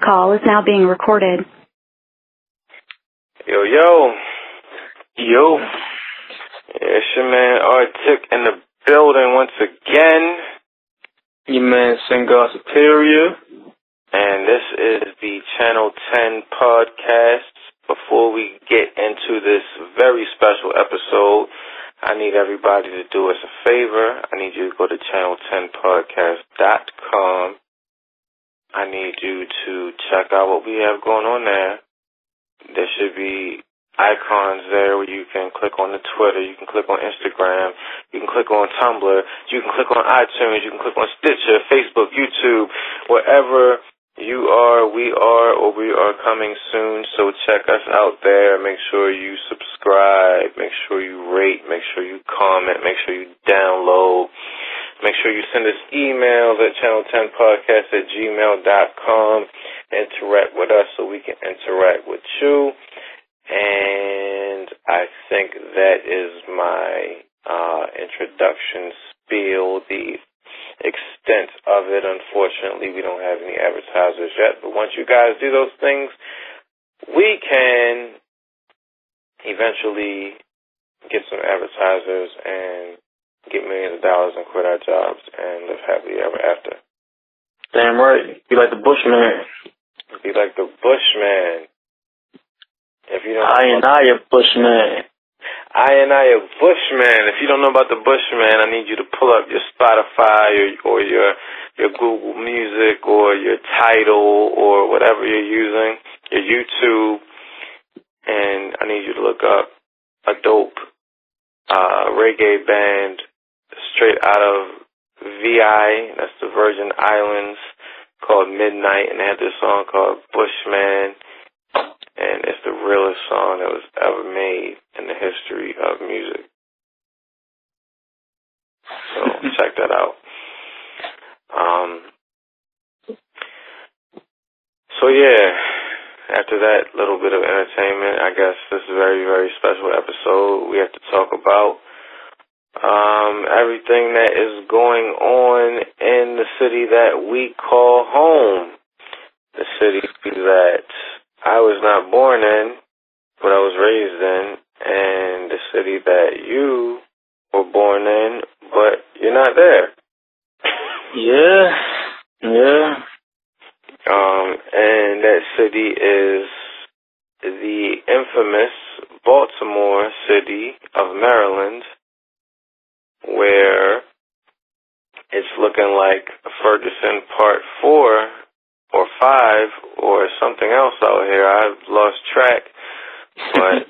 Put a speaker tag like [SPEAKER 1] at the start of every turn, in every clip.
[SPEAKER 1] call is now being recorded.
[SPEAKER 2] Yo, yo. Yo. It's your man Arctic in the building once again.
[SPEAKER 3] Your man Singodsuperior.
[SPEAKER 2] And this is the Channel 10 podcast. Before we get into this very special episode, I need everybody to do us a favor. I need you to go to channel10podcast.com. I need you to check out what we have going on there. There should be icons there where you can click on the Twitter, you can click on Instagram, you can click on Tumblr, you can click on iTunes, you can click on Stitcher, Facebook, YouTube, wherever you are, we are coming soon. So check us out there. Make sure you subscribe, make sure you rate, make sure you comment, make sure you download. Make sure you send us emails at channel10podcast@gmail.com. Interact with us so we can interact with you. And I think that is my introduction spiel, the extent of it. Unfortunately, we don't have any advertisers yet. But once you guys do those things, we can eventually get some advertisers and get millions of dollars and quit our jobs and live happily ever after.
[SPEAKER 3] Damn right. Be like the Bushman.
[SPEAKER 2] Be like the Bushman. If you don't
[SPEAKER 3] I a Bushman.
[SPEAKER 2] I a Bushman. If you don't know about the Bushman, I need you to pull up your Spotify or your Google Music or your Tidal or whatever you're using, your YouTube, and I need you to look up a dope reggae band straight out of VI, that's the Virgin Islands, called Midnight, and they had this song called Bushman, and it's the realest song that was ever made in the history of music. So check that out. So yeah, after that little bit of entertainment, I guess this is a very, very special episode. We have to talk about everything that is going on in the city that we call home. The city that I was not born in, but I was raised in, and the city that you were born in, but you're not there.
[SPEAKER 3] Yeah.
[SPEAKER 2] And that city is the infamous Baltimore city of Maryland, where it's looking like Ferguson Part 4 or 5 or something else out here. I've lost track, but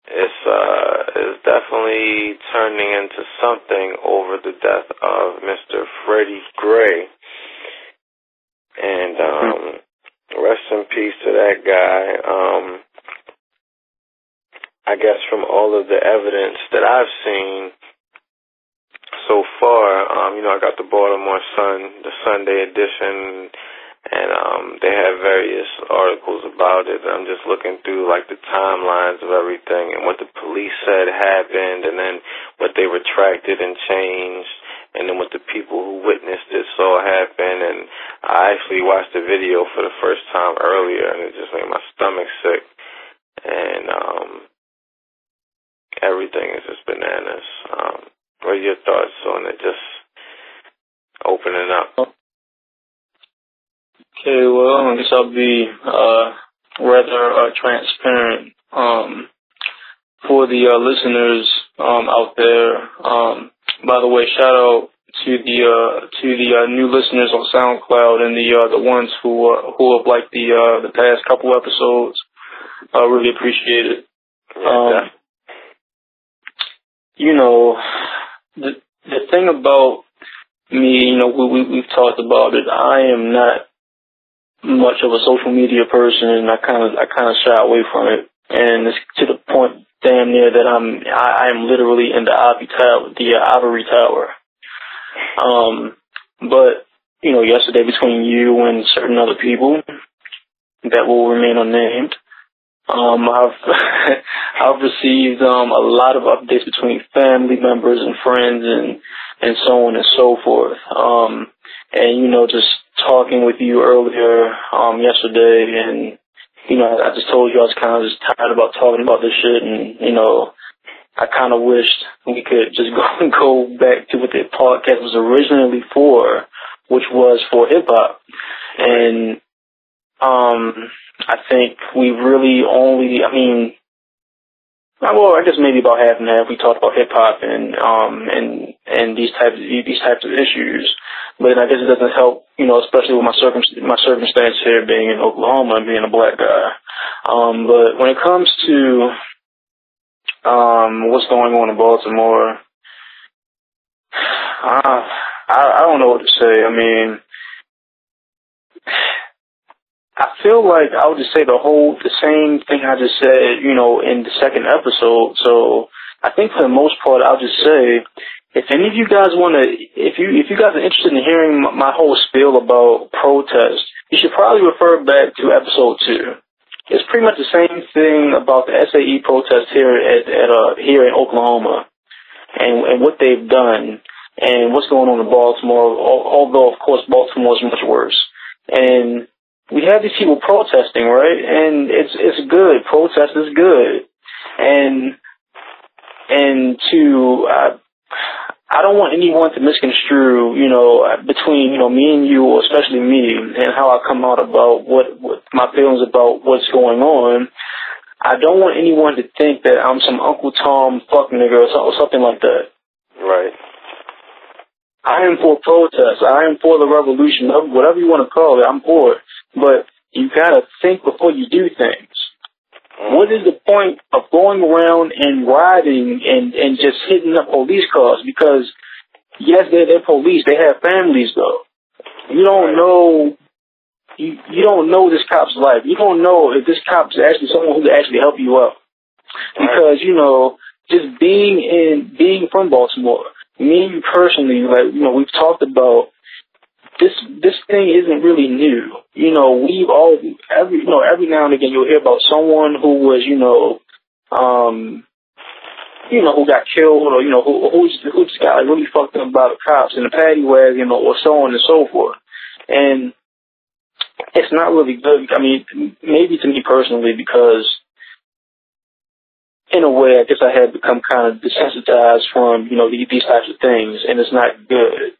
[SPEAKER 2] it's definitely turning into something over the death of Mr. Freddy Gray. And rest in peace to that guy. I guess from all of the evidence that I've seen so far, I got the Baltimore Sun, the Sunday edition, and they have various articles about it. I'm just looking through like the timelines of everything and what the police said happened, and then what they retracted and changed, and then what the people who witnessed it saw happen. And I actually watched the video for the first time earlier, and it just made my stomach sick. And everything is just bananas. What are your thoughts on it? Just opening up.
[SPEAKER 3] Okay, well, I guess I'll be rather transparent for the listeners out there. By the way, shout out to the new listeners on SoundCloud and the ones who have liked the past couple episodes. I really appreciate it. The thing about me, we've talked about it. I am not much of a social media person, and I kind of shy away from it. And it's to the point, damn near, that I am literally in the ivory tower. But yesterday between you and certain other people that will remain unnamed, I've received a lot of updates between family members and friends and so on and so forth. and, you know, just talking with you earlier, yesterday, and, you know, I just told you I was kind of just tired about talking about this shit, and, you know, I kind of wished we could just go back to what the podcast was originally for, which was for hip-hop. And I think we really only, I mean, well, I guess maybe about half and half we talked about hip-hop and these types of issues. But I guess it doesn't help, you know, especially with my circumstance here being in Oklahoma and being a black guy. But when it comes to what's going on in Baltimore, I don't know what to say. I mean, I feel like I would just say the same thing I just said, you know, in the second episode. So I think for the most part, I'll just say, if any of you guys want to, if you guys are interested in hearing my whole spiel about protest, you should probably refer back to episode 2. It's pretty much the same thing about the SAE protest here here in Oklahoma, and what they've done, and what's going on in Baltimore. Although, of course, Baltimore is much worse. And we have these people protesting, right? And it's good. Protest is good. And I don't want anyone to misconstrue, you know, between, you know, me and you, or especially me, and how I come out about what my feelings about what's going on. I don't want anyone to think that I'm some Uncle Tom fuck nigga or something like that.
[SPEAKER 2] Right.
[SPEAKER 3] I am for protest. I am for the revolution, whatever you want to call it. I'm for it. But you gotta think before you do things. What is the point of going around and riding and just hitting up police cars? Because, yes, they're police. They have families, though. You don't know. You don't know this cop's life. You don't know if this cop's actually someone who can actually help you out. Because, you know, just being from Baltimore, me and you personally, like, you know, we've talked about this thing isn't really new. You know, every now and again you'll hear about someone who was, who got killed, or, you know, who just got like really fucked up by the cops in the paddy wagon, or so on and so forth. And it's not really good. I mean, maybe to me personally, because in a way, I guess I had become kind of desensitized from, you know, these types of things, and it's not good.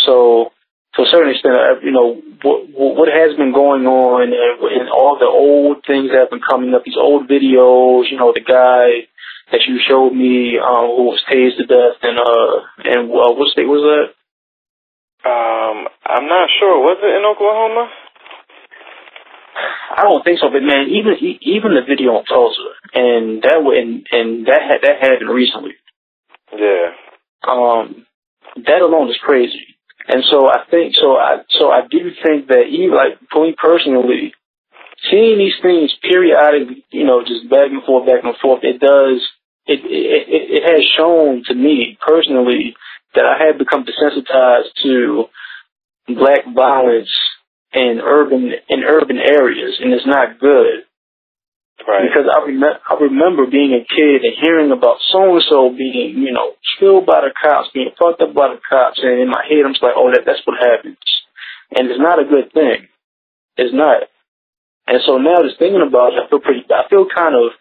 [SPEAKER 3] So, to a certain extent, you know, what has been going on, and all the old things that have been coming up, these old videos, you know, the guy that you showed me who was tased to death, and what state was that?
[SPEAKER 2] I'm not sure. Was it in Oklahoma?
[SPEAKER 3] I don't think so, but man, even the video in Tulsa, and that happened recently.
[SPEAKER 2] Yeah.
[SPEAKER 3] That alone is crazy. And so I do think that, even like for me personally, seeing these things periodically, you know, just back and forth, it has shown to me personally that I have become desensitized to black violence in urban areas, and it's not good. Right. Because I remember being a kid and hearing about so-and-so being, you know, killed by the cops, being fucked up by the cops, and in my head I'm just like, oh, that's what happens. And it's not a good thing. It's not. And so now just thinking about it, I feel kind of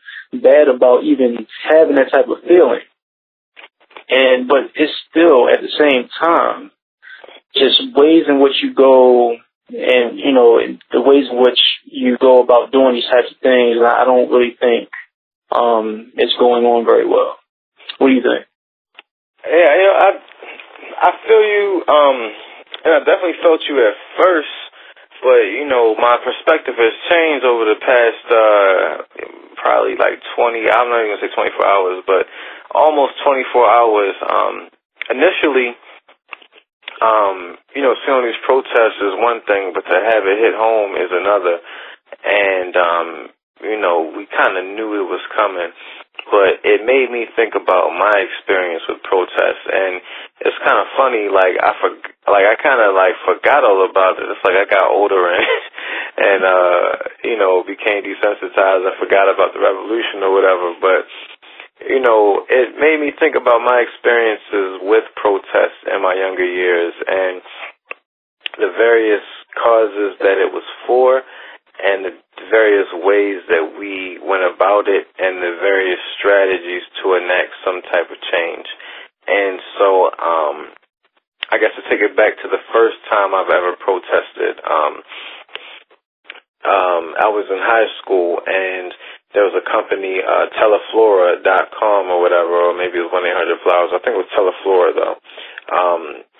[SPEAKER 3] bad about even having that type of feeling. But it's still, at the same time, just ways in which you go, and, you know, the ways in which you go about doing these types of things, I don't really think it's going on very well. What do you think?
[SPEAKER 2] Yeah, you know, I feel you, and I definitely felt you at first, but, you know, my perspective has changed over the past probably like 20, I'm not even going to say 24 hours, but almost 24 hours. Initially, you know, seeing these protests is one thing, but to have it hit home is another. And, you know, we kind of knew it was coming, but it made me think about my experience with protests. And it's kind of funny, like, I kind of like forgot all about it. It's like I got older and you know, became desensitized and forgot about the revolution or whatever. But, you know, it made me think about my experiences with protests in my younger years. And the various causes that it was for, and the various ways that we went about it, and the various strategies to enact some type of change. And so, I guess to take it back to the first time I've ever protested, I was in high school, and there was a company, Teleflora.com or whatever, or maybe it was 1-800-Flowers. I think it was Teleflora, though.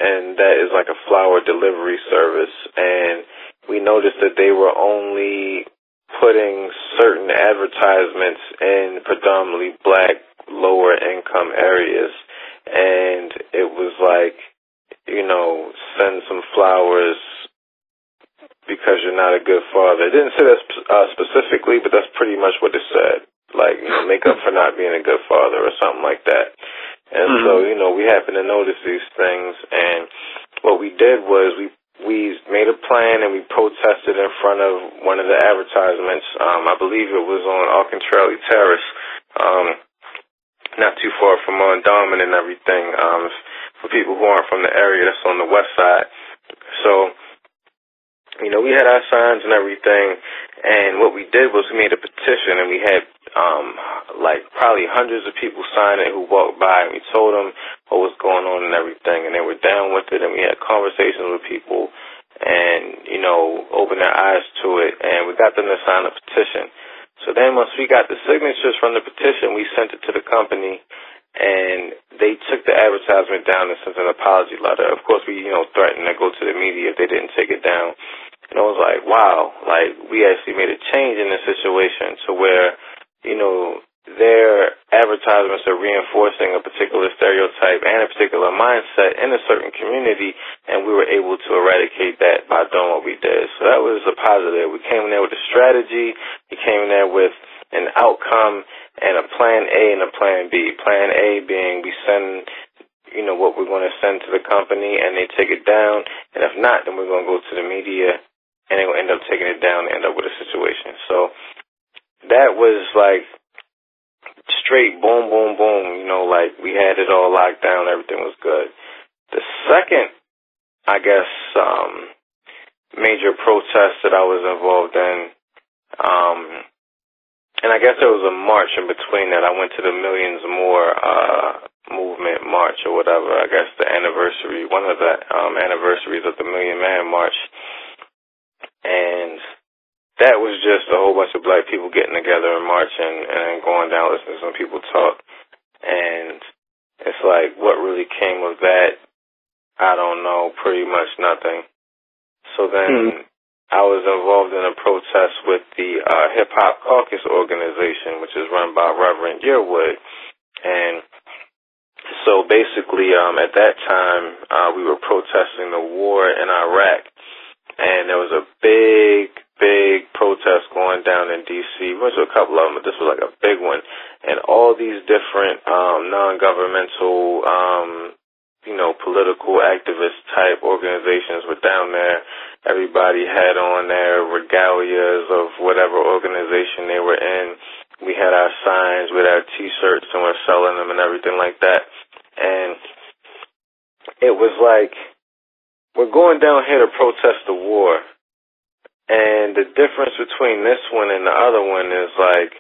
[SPEAKER 2] And that is like a flower delivery service. And we noticed that they were only putting certain advertisements in predominantly black, lower income areas. And it was like, you know, send some flowers because you're not a good father. It didn't say that specifically, but that's pretty much what it said. Like, you know, make up for not being a good father or something like that. And so, you know, we happened to notice these things, and what we did was we made a plan and we protested in front of one of the advertisements. I believe it was on Alcantara Terrace, not too far from Mondawmin and everything. For people who aren't from the area, that's on the west side. So, you know, we had our signs and everything, and what we did was we made a petition, and we had, like, probably hundreds of people sign it who walked by, and we told them what was going on and everything, and they were down with it, and we had conversations with people, and, you know, opened their eyes to it, and we got them to sign a petition. So then once we got the signatures from the petition, we sent it to the company, and they took the advertisement down and sent an apology letter. Of course, we, you know, threatened to go to the media if they didn't take it down. And I was like, wow, like, we actually made a change in this situation to where, you know, their advertisements are reinforcing a particular stereotype and a particular mindset in a certain community, and we were able to eradicate that by doing what we did. So that was a positive. We came in there with a strategy. We came in there with an outcome and a plan A and a plan B. Plan A being we send, you know, what we're going to send to the company, and they take it down. And if not, then we're going to go to the media, and they're going to end up taking it down and end up with a situation. So that was like straight boom, boom, boom. You know, like we had it all locked down. Everything was good. The second, I guess, major protest that I was involved in, and I guess there was a march in between that. I went to the Millions More movement march or whatever. I guess the anniversary, one of the anniversaries of the Million Man March. And that was just a whole bunch of black people getting together and marching and going down listening to some people talk. And it's like, what really came of that? I don't know, pretty much nothing. So then I was involved in a protest with the Hip Hop Caucus organization, which is run by Reverend Yearwood. And so basically, at that time, we were protesting the war in Iraq. And there was a big protest going down in D.C. We went to a couple of them, but this was like a big one. And all these different non-governmental, you know, political activist type organizations were down there. Everybody had on their regalias of whatever organization they were in. We had our signs with our T-shirts, and we're selling them and everything like that. And it was like, we're going down here to protest the war. And the difference between this one and the other one is like,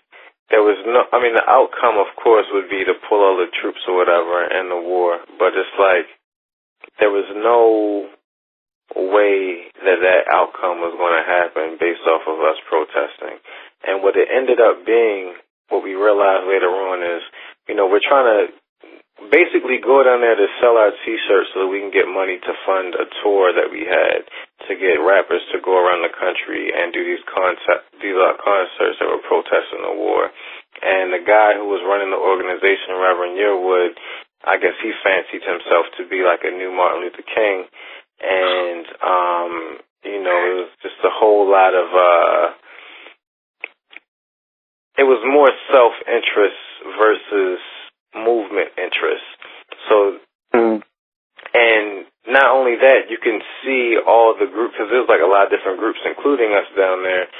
[SPEAKER 2] there was no, I mean, the outcome, of course, would be to pull all the troops or whatever and end the war. But it's like, there was no way that that outcome was going to happen based off of us protesting. And what it ended up being, what we realized later on is, you know, we're trying to basically go down there to sell our T-shirts so that we can get money to fund a tour that we had to get rappers to go around the country and do these concerts that were protesting the war. And the guy who was running the organization, Reverend Yearwood, I guess he fancied himself to be like a new Martin Luther King. And, you know, it was just a whole lot of, it was more self-interest versus movement interest. So, and not only that, you can see all the groups, because there's like a lot of different groups, including us down there.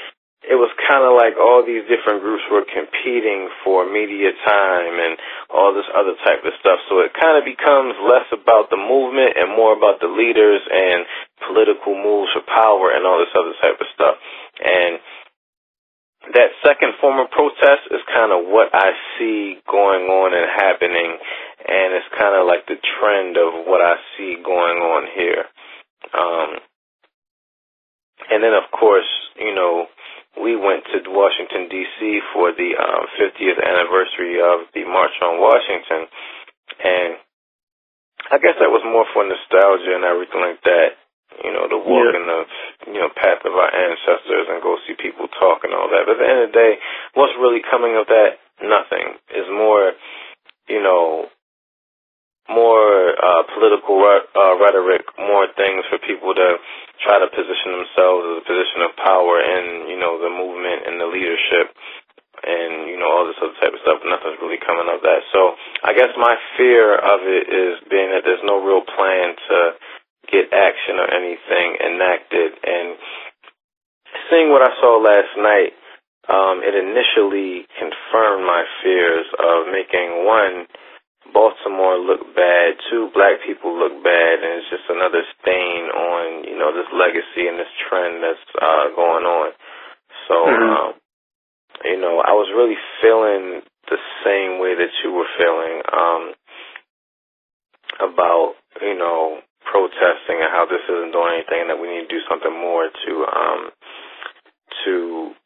[SPEAKER 2] it was kind of like all these different groups were competing for media time and all this other type of stuff. So it kind of becomes less about the movement and more about the leaders and political moves for power and all this other type of stuff. And that second form of protest is kind of what I see going on and happening, and it's kind of like the trend of what I see going on here. And then, of course, you know, we went to Washington, D.C. for the 50th anniversary of the March on Washington, and I guess that was more for nostalgia and everything like that, you know, to walk in the, you know, path of our ancestors and go see people talk and all that. But at the end of the day, what's really coming of that? Nothing. It's more, you know, more political rhetoric, more things for people to try to position themselves as a position of power in, you know, the movement and the leadership and, you know, all this other type of stuff. Nothing's really coming of that. So I guess my fear of it is being that there's no real plan to get action or anything enacted. And seeing what I saw last night, it initially confirmed my fears of making, one, Baltimore look bad, two, black people look bad, and it's just another stain on, you know, this legacy and this trend that's going on. So, you know, I was really feeling the same way that you were feeling about, you know, protesting and how this isn't doing anything and that we need to do something more to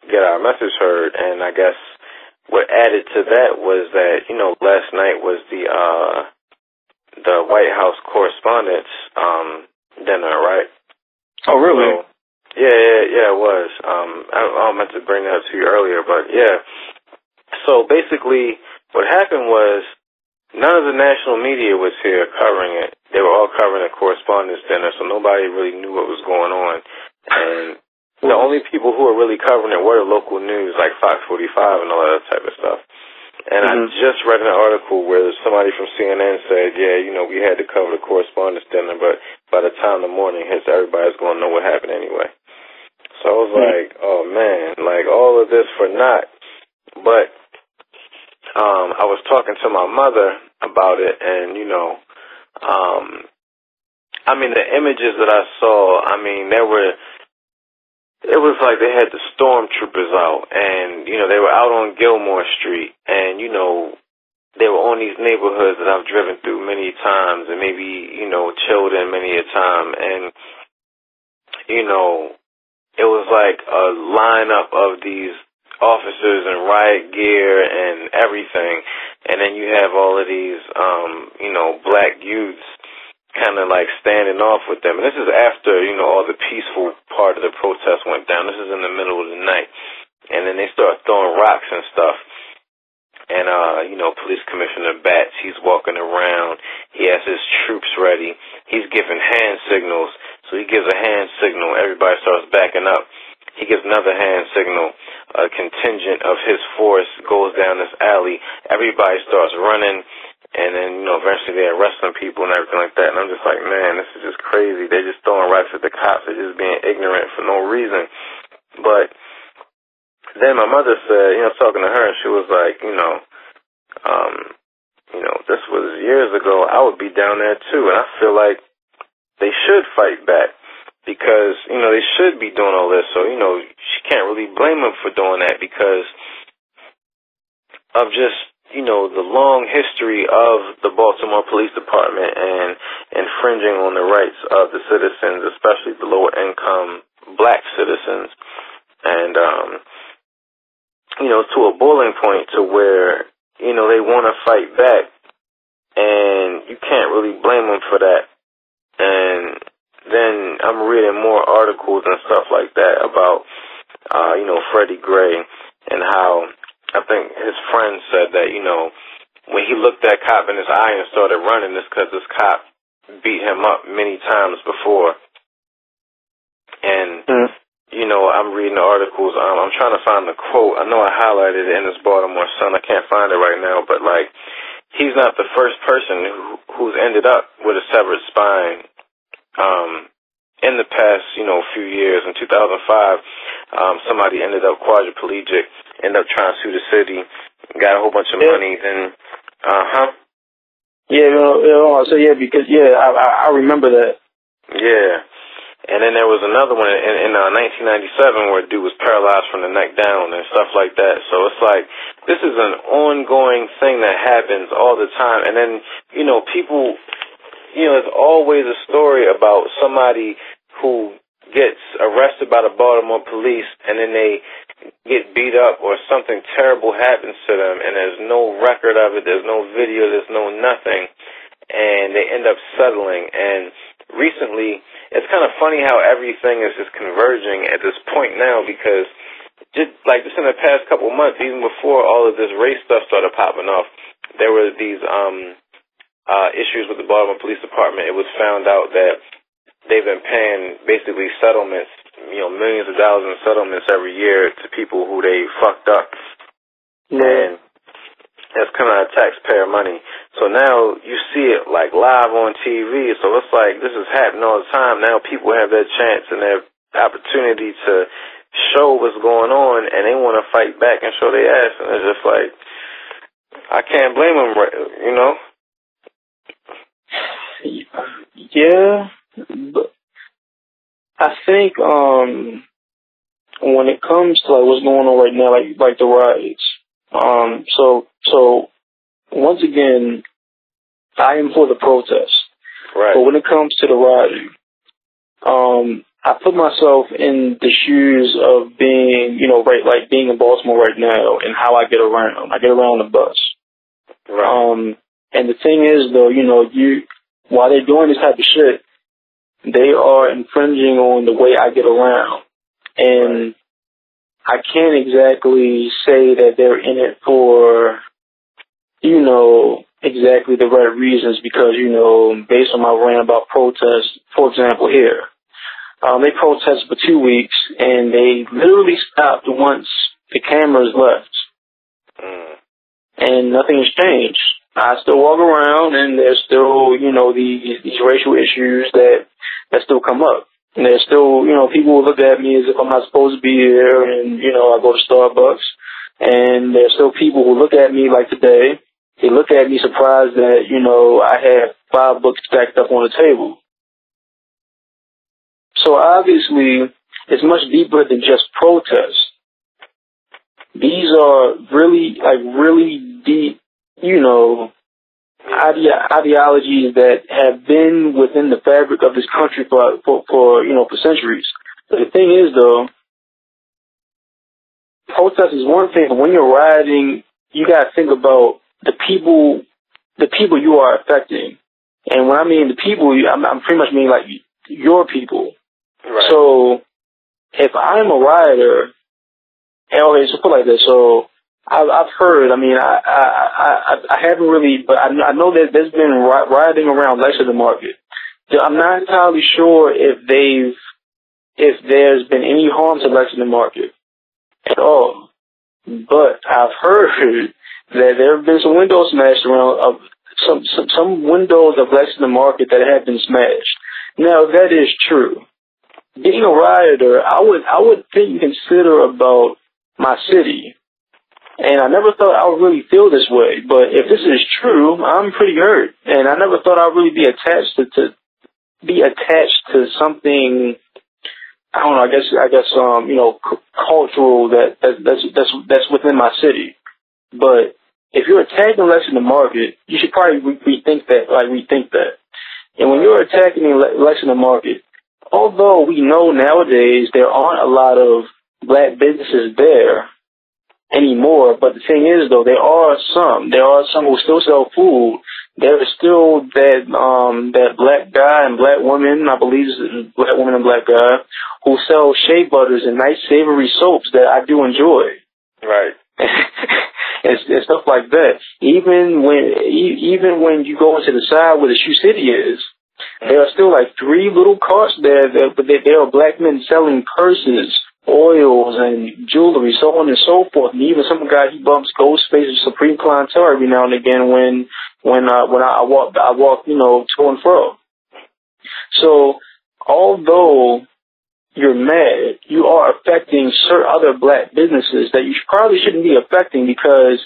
[SPEAKER 2] get our message heard. And I guess what added to that was that, you know, last night was the White House Correspondents' dinner, right?
[SPEAKER 3] Oh, really?
[SPEAKER 2] So, yeah, it was. I meant to bring that up to you earlier, but yeah. So basically, what happened was none of the national media was here covering it. They were all covering the Correspondents' dinner, so nobody really knew what was going on. And the only people who were really covering it were the local news, like Fox 45 and all that type of stuff. And I just read an article where somebody from CNN said, yeah, you know, we had to cover the Correspondents' dinner, but by the time the morning hits, everybody's going to know what happened anyway. So I was like, oh, man, like all of this for naught. But I was talking to my mother about it, and, you know, I mean, the images that I saw, I mean, it was like they had the stormtroopers out, and, you know, they were out on Gilmore Street, and, you know, they were on these neighborhoods that I've driven through many times and maybe, you know, chilled in many a time, and, you know, it was like a lineup of these officers in riot gear and everything, and then you have all of these, you know, black youths kind of like standing off with them. And this is after, you know, all the peaceful part of the protest went down. This is in the middle of the night. And then they start throwing rocks and stuff. And, you know, Police Commissioner Batts, he's walking around. He has his troops ready. He's giving hand signals. So he gives a hand signal. Everybody starts backing up. He gives another hand signal. A contingent of his force goes down this alley. Everybody starts running. And then, you know, eventually they're arresting people and everything like that. And I'm just like, man, this is just crazy. They're just throwing rocks at the cops. They're just being ignorant for no reason. But then my mother said, you know, talking to her, she was like, you know, this was years ago. I would be down there too. And I feel like they should fight back because, you know, they should be doing all this. So, you know, she can't really blame them for doing that because of just, you know, the long history of the Baltimore Police Department and infringing on the rights of the citizens, especially the lower income black citizens. And, you know, to a boiling point to where, you know, they want to fight back and you can't really blame them for that. And then I'm reading more articles and stuff like that about, you know, Freddy Gray and how I think his friend said that, you know, when he looked that cop in his eye and started running, it's because this cop beat him up many times before. And, you know, I'm reading the articles. I'm trying to find the quote. I know I highlighted it in this Baltimore Sun. I can't find it right now, but, like, he's not the first person who's ended up with a severed spine in the past, few years. In 2005, somebody ended up quadriplegic, ended up trying to sue the city, got a whole bunch of money, then,
[SPEAKER 3] because I remember that.
[SPEAKER 2] Yeah. And then there was another one in 1997 where a dude was paralyzed from the neck down and stuff like that. So it's like, this is an ongoing thing that happens all the time. And then, people, there's always a story about somebody who gets arrested by the Baltimore police and then they get beat up or something terrible happens to them and there's no record of it, there's no video, there's no nothing, and they end up settling. And recently, it's kind of funny how everything is just converging at this point now, because just in the past couple of months, even before all of this race stuff started popping off, there were these issues with the Baltimore Police Department. It was found out that they've been paying basically settlements, millions of dollars in settlements every year to people who they fucked up. And that's coming out of taxpayer money. So now you see it like live on TV. So it's like this is happening all the time. Now people have their chance and their opportunity to show what's going on, and they want to fight back and show their ass. And it's just like, I can't blame them,
[SPEAKER 3] Yeah, but I think when it comes to what's going on right now, like the riots. So once again, I am for the protest.
[SPEAKER 2] Right.
[SPEAKER 3] But when it comes to the rioting, I put myself in the shoes of being, being in Baltimore right now and how I get around. I get around the bus.
[SPEAKER 2] Right.
[SPEAKER 3] And the thing is, though, while they're doing this type of shit, they are infringing on the way I get around. And I can't exactly say that they're in it for, exactly the right reasons because, based on my rant about protests, for example, here, they protested for 2 weeks and they literally stopped once the cameras left. And nothing has changed. I still walk around and there's still, these racial issues that still come up. And there's still, people will look at me as if I'm not supposed to be here and, I go to Starbucks. And there's still people who look at me like today. They look at me surprised that, I have 5 books stacked up on the table. So obviously, it's much deeper than just protest. These are really deep, ideologies that have been within the fabric of this country for centuries. But the thing is, though, protest is one thing, but when you're rioting, you gotta think about the people you are affecting. And when I mean the people, I'm pretty much meaning like your people.
[SPEAKER 2] Right.
[SPEAKER 3] So if I'm a rioter, so put it like this, so I've heard, I haven't really, but I know that there's been rioting around Lexington Market. I'm not entirely sure if there's been any harm to Lexington Market at all. But I've heard that there have been some windows smashed around, some windows of Lexington Market that have been smashed. Now, that is true. Being a rioter, I would think and consider about my city. And I never thought I would really feel this way. But if this is true, I'm pretty hurt. And I never thought I'd really be attached to something, I don't know, I guess cultural that's within my city. But if you're attacking Lexington Market, you should probably rethink that. And when you're attacking Lexington Market, although we know nowadays there aren't a lot of black businesses there anymore, but the thing is, though, there are some who still sell food. There is still that black guy and black woman, I believe it's black woman and black guy, who sell shea butters and nice savory soaps that I do enjoy.
[SPEAKER 2] Right.
[SPEAKER 3] and stuff like that. Even when you go into the side where the Shoe City is, there are still like 3 little carts there, but there are black men selling purses, oils, and jewelry, so on and so forth. And even some guy, he bumps Ghostface's Supreme Clientele every now and again when I walk, to and fro. So although you're mad, you are affecting certain other black businesses that you probably shouldn't be affecting, because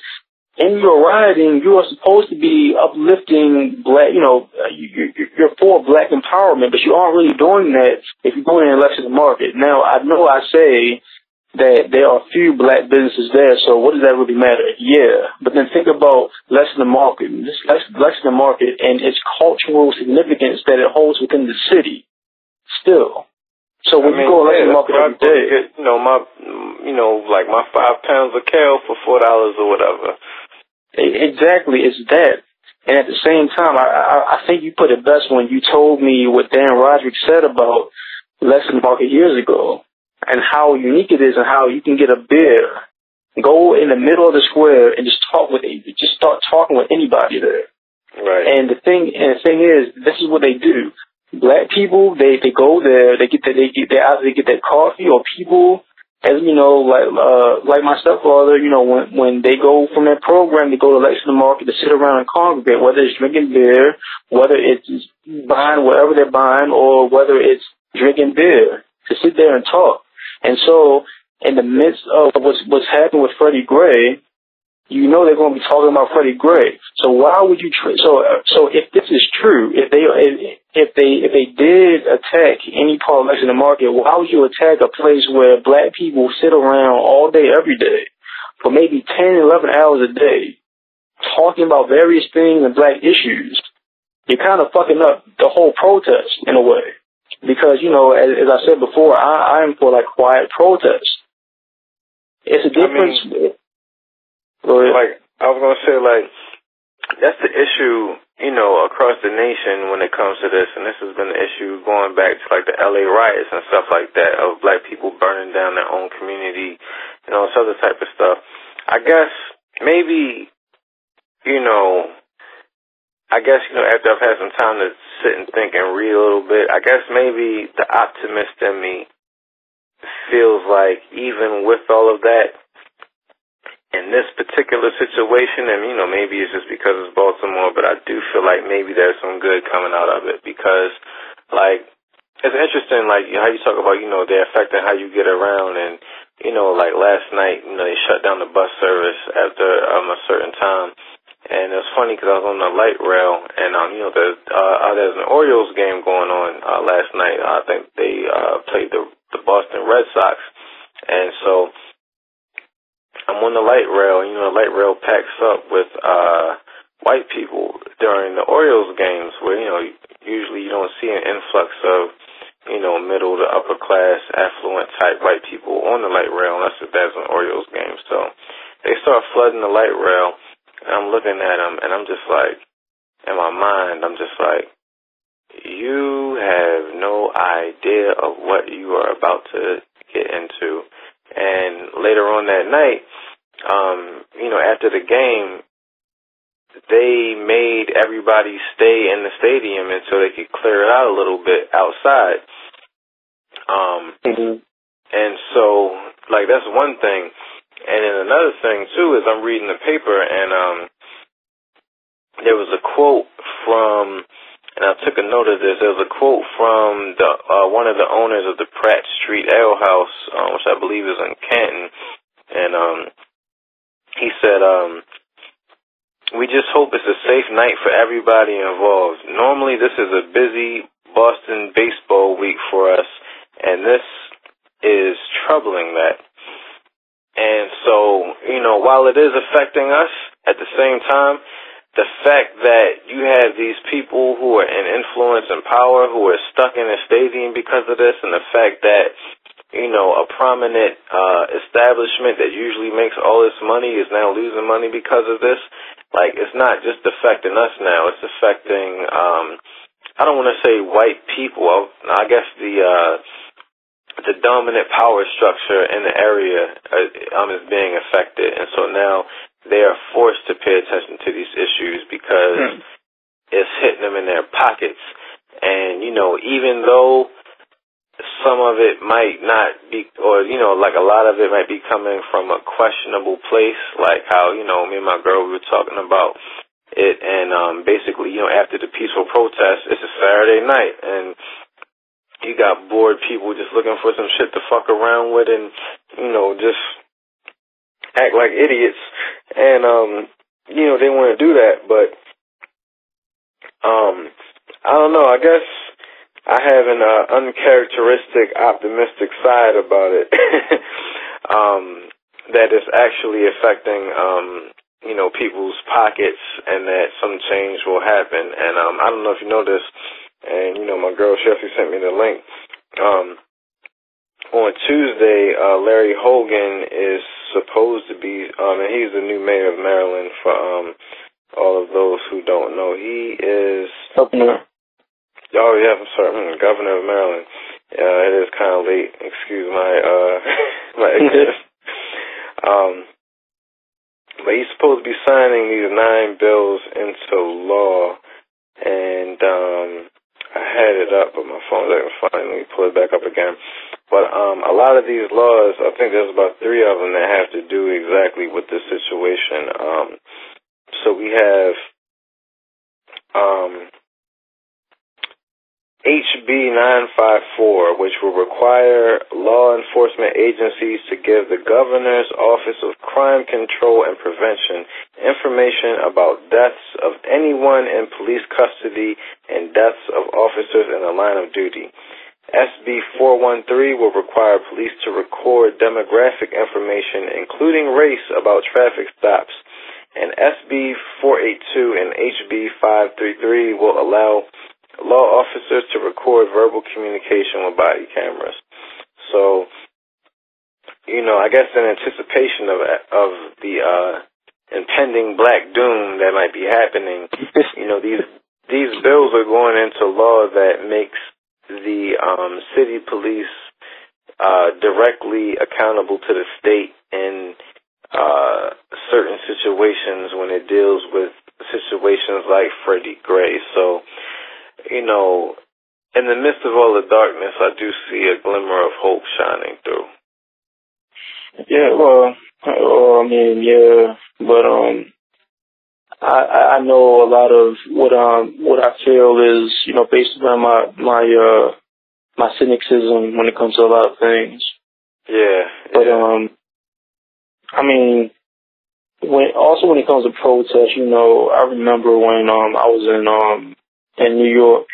[SPEAKER 3] in your rioting, you are supposed to be uplifting black, you're for black empowerment, but you aren't really doing that if you're going in election market. Now, I know I say that there are a few black businesses there, so what does that really matter? Yeah, but then think about lessen the market and its cultural significance that it holds within the city still. So when you go election market every day,
[SPEAKER 2] get, like my 5 pounds of kale for $4 or whatever.
[SPEAKER 3] Exactly, it's that. And at the same time, I think you put it best when you told me what Dan Roderick said about election market years ago, and how unique it is, and how you can get a beer, go in the middle of the square, and just start talking with anybody there.
[SPEAKER 2] Right.
[SPEAKER 3] And the thing is, this is what they do. Black people, they go there, they either get that coffee, or people, as like my stepfather, when they go from that program, they go to election market to sit around and congregate, whether it's drinking beer, whether it's buying whatever they're buying, or whether it's drinking beer, to sit there and talk. And so, in the midst of what's happened with Freddy Gray, they're going to be talking about Freddy Gray. So why would you? So if this is true, if they did attack any part of election market, why would you attack a place where black people sit around all day, every day, for maybe 10, 11 hours a day, talking about various things and black issues? You're kind of fucking up the whole protest in a way, because as I said before, I'm for like quiet protest. It's a difference.
[SPEAKER 2] Like, I was going to say, like, that's the issue, across the nation when it comes to this, and this has been the issue going back to, like, the LA riots and stuff like that, of black people burning down their own community and all this other type of stuff. I guess maybe, after I've had some time to sit and think and read a little bit, I guess maybe the optimist in me feels like even with all of that, in this particular situation, and maybe it's just because it's Baltimore, but I do feel like maybe there's some good coming out of it, because, like, it's interesting, like, how you talk about, they're affecting how you get around, and, like last night, they shut down the bus service after a certain time, and it was funny because I was on the light rail, and, there's an Orioles game going on last night. I think they played the Boston Red Sox, and so I'm on the light rail, and the light rail packs up with white people during the Orioles games, where usually you don't see an influx of middle to upper class, affluent type white people on the light rail unless there's an Orioles game. So they start flooding the light rail, and I'm looking at them, and I'm just like, in my mind, I'm just like, you have no idea of what you are about to get into. And later on that night, after the game, they made everybody stay in the stadium until they could clear it out a little bit outside. And so, like, that's one thing. And then another thing, too, is I'm reading the paper, and there was a quote from, and I took a note of this, there was a quote from one of the owners of the Pratt Street Ale House, which I believe is in Canton, and he said, we just hope it's a safe night for everybody involved. Normally this is a busy Boston baseball week for us, and this is troubling that. And so, while it is affecting us, at the same time, the fact that you have these people who are in influence and power who are stuck in a stadium because of this, and the fact that, a prominent establishment that usually makes all this money is now losing money because of this, like, it's not just affecting us now, it's affecting, I don't want to say white people, I guess the dominant power structure in the area is being affected, and so now they are forced to pay attention to these issues because it's hitting them in their pockets. And, even though some of it might not be, or, like a lot of it might be coming from a questionable place, like how, me and my girl, we were talking about it, and basically, after the peaceful protest, it's a Saturday night, and you got bored people just looking for some shit to fuck around with and, you know, just act like idiots. And, you know, they want to do that, but, I don't know, I guess I have an uncharacteristic optimistic side about it, that is actually affecting, you know, people's pockets and that some change will happen. And I don't know if you know this, and, you know, my girl Chelsea sent me the link. On Tuesday, Larry Hogan is supposed to be, and he's the new mayor of Maryland for all of those who don't know. He is...
[SPEAKER 3] Governor.
[SPEAKER 2] Oh, yeah, I'm sorry, Governor of Maryland. It is kind of late. Excuse my my ignorance. But he's supposed to be signing these 9 bills into law, and I had it up, but my phone's not fine. Let me pull it back up again. But a lot of these laws, I think there's about 3 of them that have to do exactly with this situation. So we have HB 954, which will require law enforcement agencies to give the Governor's Office of Crime Control and Prevention information about deaths of anyone in police custody and deaths of officers in the line of duty. SB 413 will require police to record demographic information, including race, about traffic stops. And SB 482 and HB 533 will allow law officers to record verbal communication with body cameras. So, you know, I guess in anticipation of the impending Black Doom that might be happening, you know, these bills are going into law that makes the city police directly accountable to the state in certain situations when it deals with situations like Freddy Gray. So, you know, in the midst of all the darkness, I do see a glimmer of hope shining through.
[SPEAKER 3] Yeah, well, I mean, yeah, but I know a lot of what I feel is, you know, based on my cynicism when it comes to a lot of things.
[SPEAKER 2] Yeah.
[SPEAKER 3] But I mean, when it comes to protests, you know, I remember when I was in New York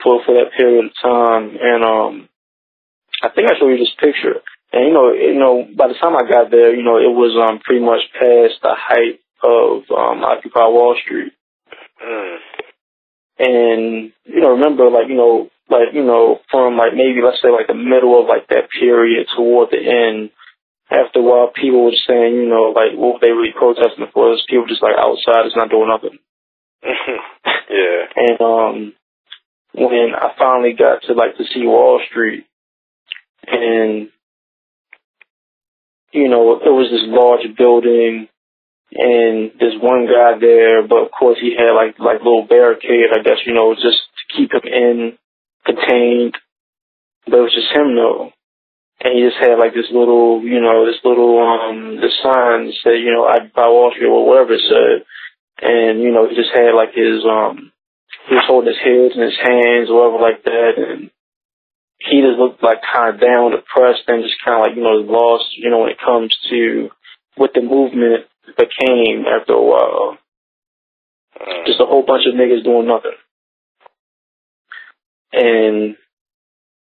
[SPEAKER 3] for that period of time, and I think I showed you this picture. And you know, by the time I got there, you know, it was pretty much past the height of Occupy Wall Street. And you know, remember, from like maybe let's say like the middle of like that period toward the end. After a while, people were saying, you know, like what they really protesting for is people just like outside, it's not doing nothing.
[SPEAKER 2] Yeah.
[SPEAKER 3] And when I finally got to see Wall Street, and you know, there was this large building, and there's one guy there, but of course he had like little barricade, I guess, you know, just to keep him contained. But it was just him though. And he just had like this little the sign that said, you know, Occupy Wall Street or whatever it said. And, you know, he just had like his, he was holding his head in his hands or whatever like that. And he just looked like kind of down, depressed, and just kind of like, you know, lost, you know, when it comes to what the movement became after a while. Just a whole bunch of niggas doing nothing. And,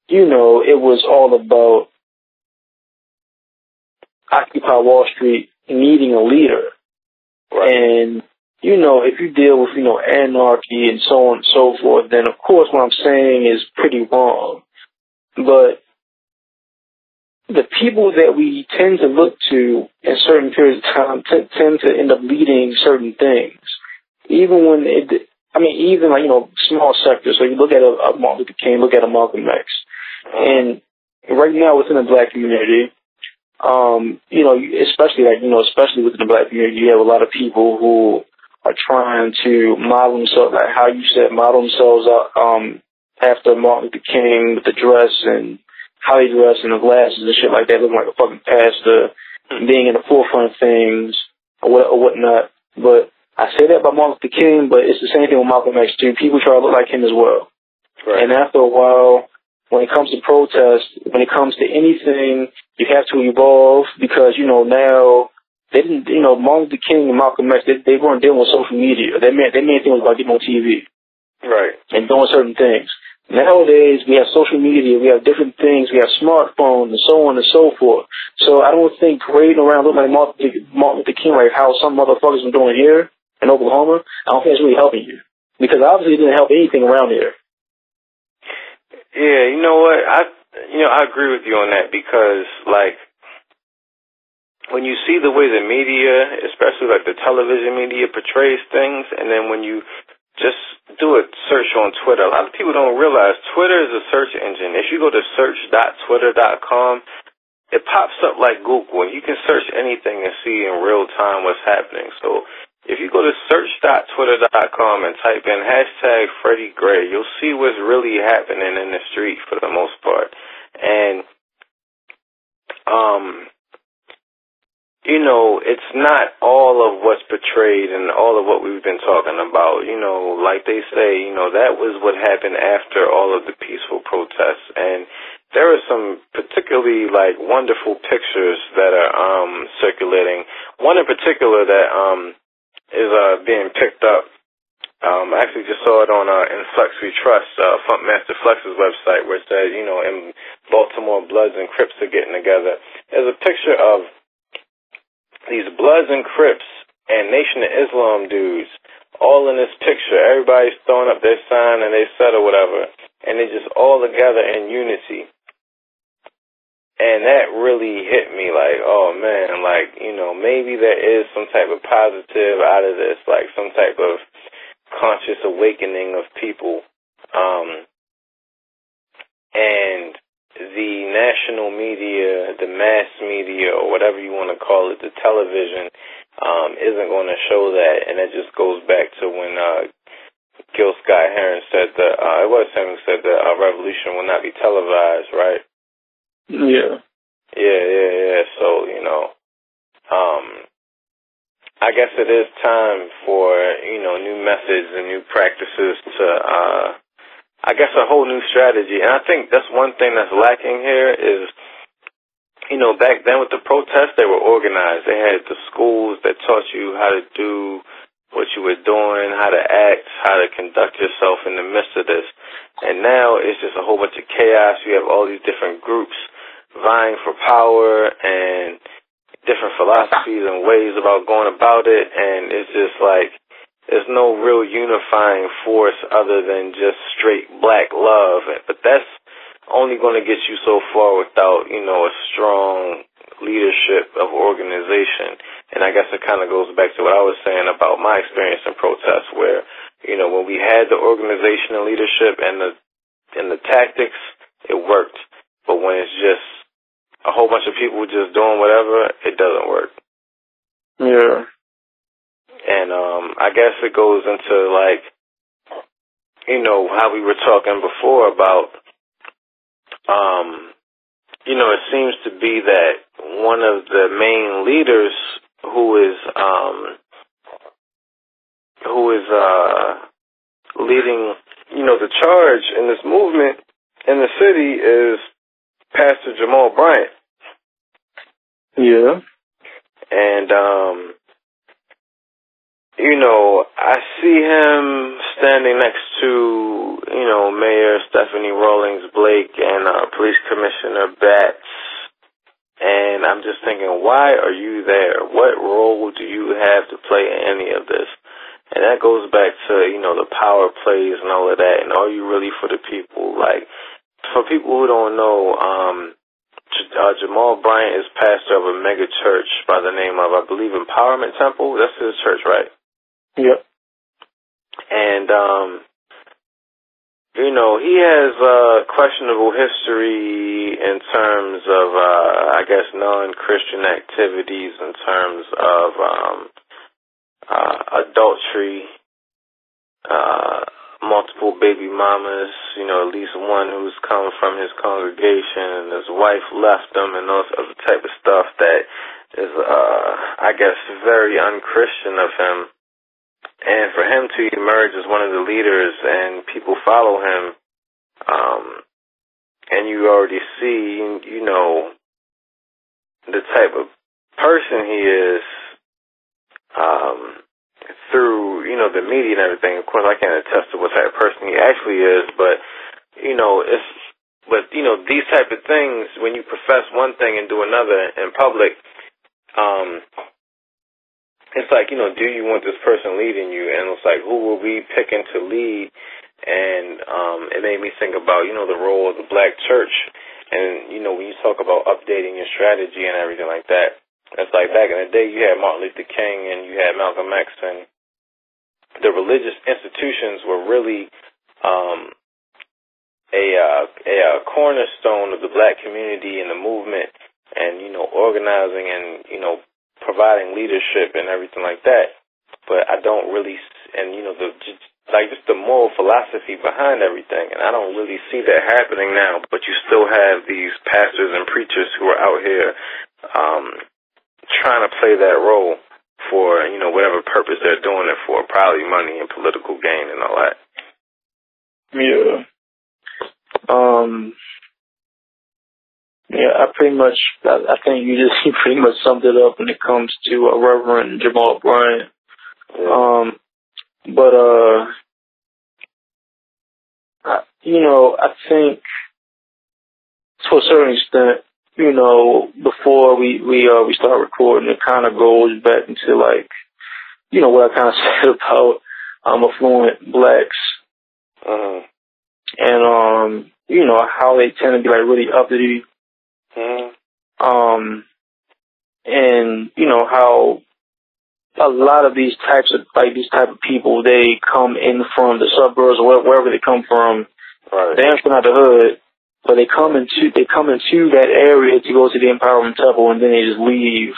[SPEAKER 3] you know, it was all about Occupy Wall Street needing a leader. Right. And, you know, if you deal with, you know, anarchy and so on and so forth, then of course what I'm saying is pretty wrong. But the people that we tend to look to in certain periods of time tend to end up leading certain things. Even when even like, you know, small sectors. So you look at a Martin Luther King, look at a Malcolm X. And right now within the Black community, you know, especially within the Black community, you have a lot of people who are trying to model themselves, like how you said, model themselves after Martin Luther King with the dress and how they dress and the glasses and shit like that, looking like a fucking pastor, being in the forefront of things or whatnot. But I say that about Martin Luther King, but it's the same thing with Malcolm X too. People try to look like him as well. Right. And after a while, when it comes to protest, when it comes to anything, you have to evolve because, now they didn't, Martin Luther King and Malcolm X, they weren't dealing with social media. Their main thing was about getting on TV.
[SPEAKER 2] Right.
[SPEAKER 3] And doing certain things. Nowadays, we have social media, we have different things, we have smartphones and so on and so forth. So I don't think parading around looking like Martin Luther King, like how some motherfuckers are doing here in Oklahoma, I don't think it's really helping you. Because obviously it didn't help anything around here.
[SPEAKER 2] Yeah, you know what? I agree with you on that because, like, when you see the way the media, especially like the television media, portrays things, and then when you just do a search on Twitter. A lot of people don't realize Twitter is a search engine. If you go to search.twitter.com, it pops up like Google, and you can search anything and see in real time what's happening. So if you go to search.twitter.com and type in #Freddy Gray, you'll see what's really happening in the street for the most part. And, it's not all of what's portrayed and all of what we've been talking about. Like they say, that was what happened after all of the peaceful protests. And there are some particularly, like, wonderful pictures that are circulating. One in particular that is being picked up. I actually just saw it on in Flex We Trust, Funkmaster Flex's website, where it says, in Baltimore, Bloods and Crips are getting together. There's a picture of these Bloods and Crips and Nation of Islam dudes all in this picture. Everybody's throwing up their sign and they said or whatever, and they're just all together in unity. And that really hit me, like, oh man, like, maybe there is some type of positive out of this, like some type of conscious awakening of people. And the national media, the mass media, or whatever you want to call it, the television, isn't going to show that. And it just goes back to when Gil Scott-Heron said that, it was him who said that revolution will not be televised, right?
[SPEAKER 3] Yeah.
[SPEAKER 2] Yeah. So, I guess it is time for, new methods and new practices to, I guess a whole new strategy. And I think that's one thing that's lacking here is, back then with the protests, they were organized. They had the schools that taught you how to do what you were doing, how to act, how to conduct yourself in the midst of this. And now it's just a whole bunch of chaos. You have all these different groups vying for power and different philosophies and ways about going about it. And it's just like, there's no real unifying force other than just straight black love. But that's only going to get you so far without, a strong leadership of organization. And I guess it kind of goes back to what I was saying about my experience in protests where, when we had the organization and leadership and the tactics, it worked. But when it's just a whole bunch of people just doing whatever, it doesn't work.
[SPEAKER 3] Yeah.
[SPEAKER 2] And I guess it goes into, like, how we were talking before about, it seems to be that one of the main leaders who is leading, the charge in this movement in the city is Pastor Jamal Bryant.
[SPEAKER 3] Yeah.
[SPEAKER 2] And, I see him standing next to, Mayor Stephanie Rawlings-Blake and Police Commissioner Batts. And I'm just thinking, why are you there? What role do you have to play in any of this? And that goes back to, the power plays and all of that. And are you really for the people? Like, for people who don't know, Jamal Bryant is pastor of a mega church by the name of, I believe, Empowerment Temple. That's his church, right?
[SPEAKER 3] Yep.
[SPEAKER 2] And, he has questionable history in terms of, I guess, non-Christian activities in terms of adultery, multiple baby mamas, at least one who's come from his congregation, and his wife left him, and those other type of stuff that is, I guess, very unchristian of him. And for him to emerge as one of the leaders and people follow him, and you already see, you know, the type of person he is, through, you know, the media and everything. Of course, I can't attest to what type of person he actually is, but, you know, these type of things, when you profess one thing and do another in public, it's like, you know, do you want this person leading you? And it's like, who will we picking to lead? And it made me think about, you know, the role of the black church. And, you know, when you talk about updating your strategy and everything like that, it's like back in the day you had Martin Luther King and you had Malcolm X, and the religious institutions were really a cornerstone of the black community and the movement, and, you know, organizing and, you know, providing leadership and everything like that. But I don't really, and, you know, just the moral philosophy behind everything, and I don't really see that happening now. But you still have these pastors and preachers who are out here trying to play that role for, you know, whatever purpose they're doing it for, probably money and political gain and all that.
[SPEAKER 3] Yeah. Yeah, I think you pretty much summed it up when it comes to Reverend Jamal Bryant.
[SPEAKER 2] Yeah.
[SPEAKER 3] You know, I think to a certain extent, you know, before we start recording, it kind of goes back into, like, you know, what I kind of said about affluent blacks. And, you know, how they tend to be, like, really uppity. And, you know, how a lot of these type of people, they come in from the suburbs or wherever they come from.
[SPEAKER 2] Right.
[SPEAKER 3] They're from out the hood, but they come into that area to go to the Empowerment Temple, and then they just leave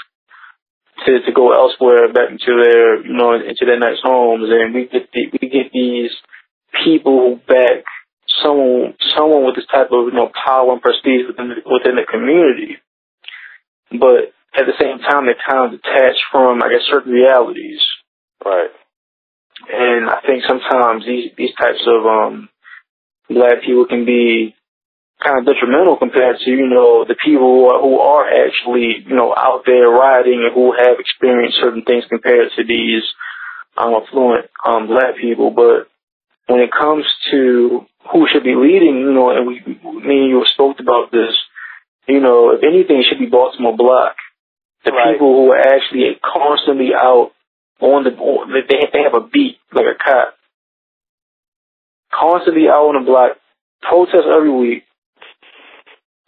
[SPEAKER 3] to go elsewhere, back into their, you know, into their next homes. And we get these people back, someone with this type of, you know, power and prestige within the community, but at the same time they're kind of detached from, I guess, certain realities.
[SPEAKER 2] Right.
[SPEAKER 3] And I think sometimes these types of black people can be kind of detrimental compared to, you know, the people who are actually, you know, out there rioting and who have experienced certain things compared to these affluent black people. But when it comes to who should be leading, you know, and me and you spoke about this, you know, if anything, it should be Baltimore Block. The
[SPEAKER 2] right.
[SPEAKER 3] People who are actually constantly out they have a beat, like a cop. Constantly out on the block, protest every week.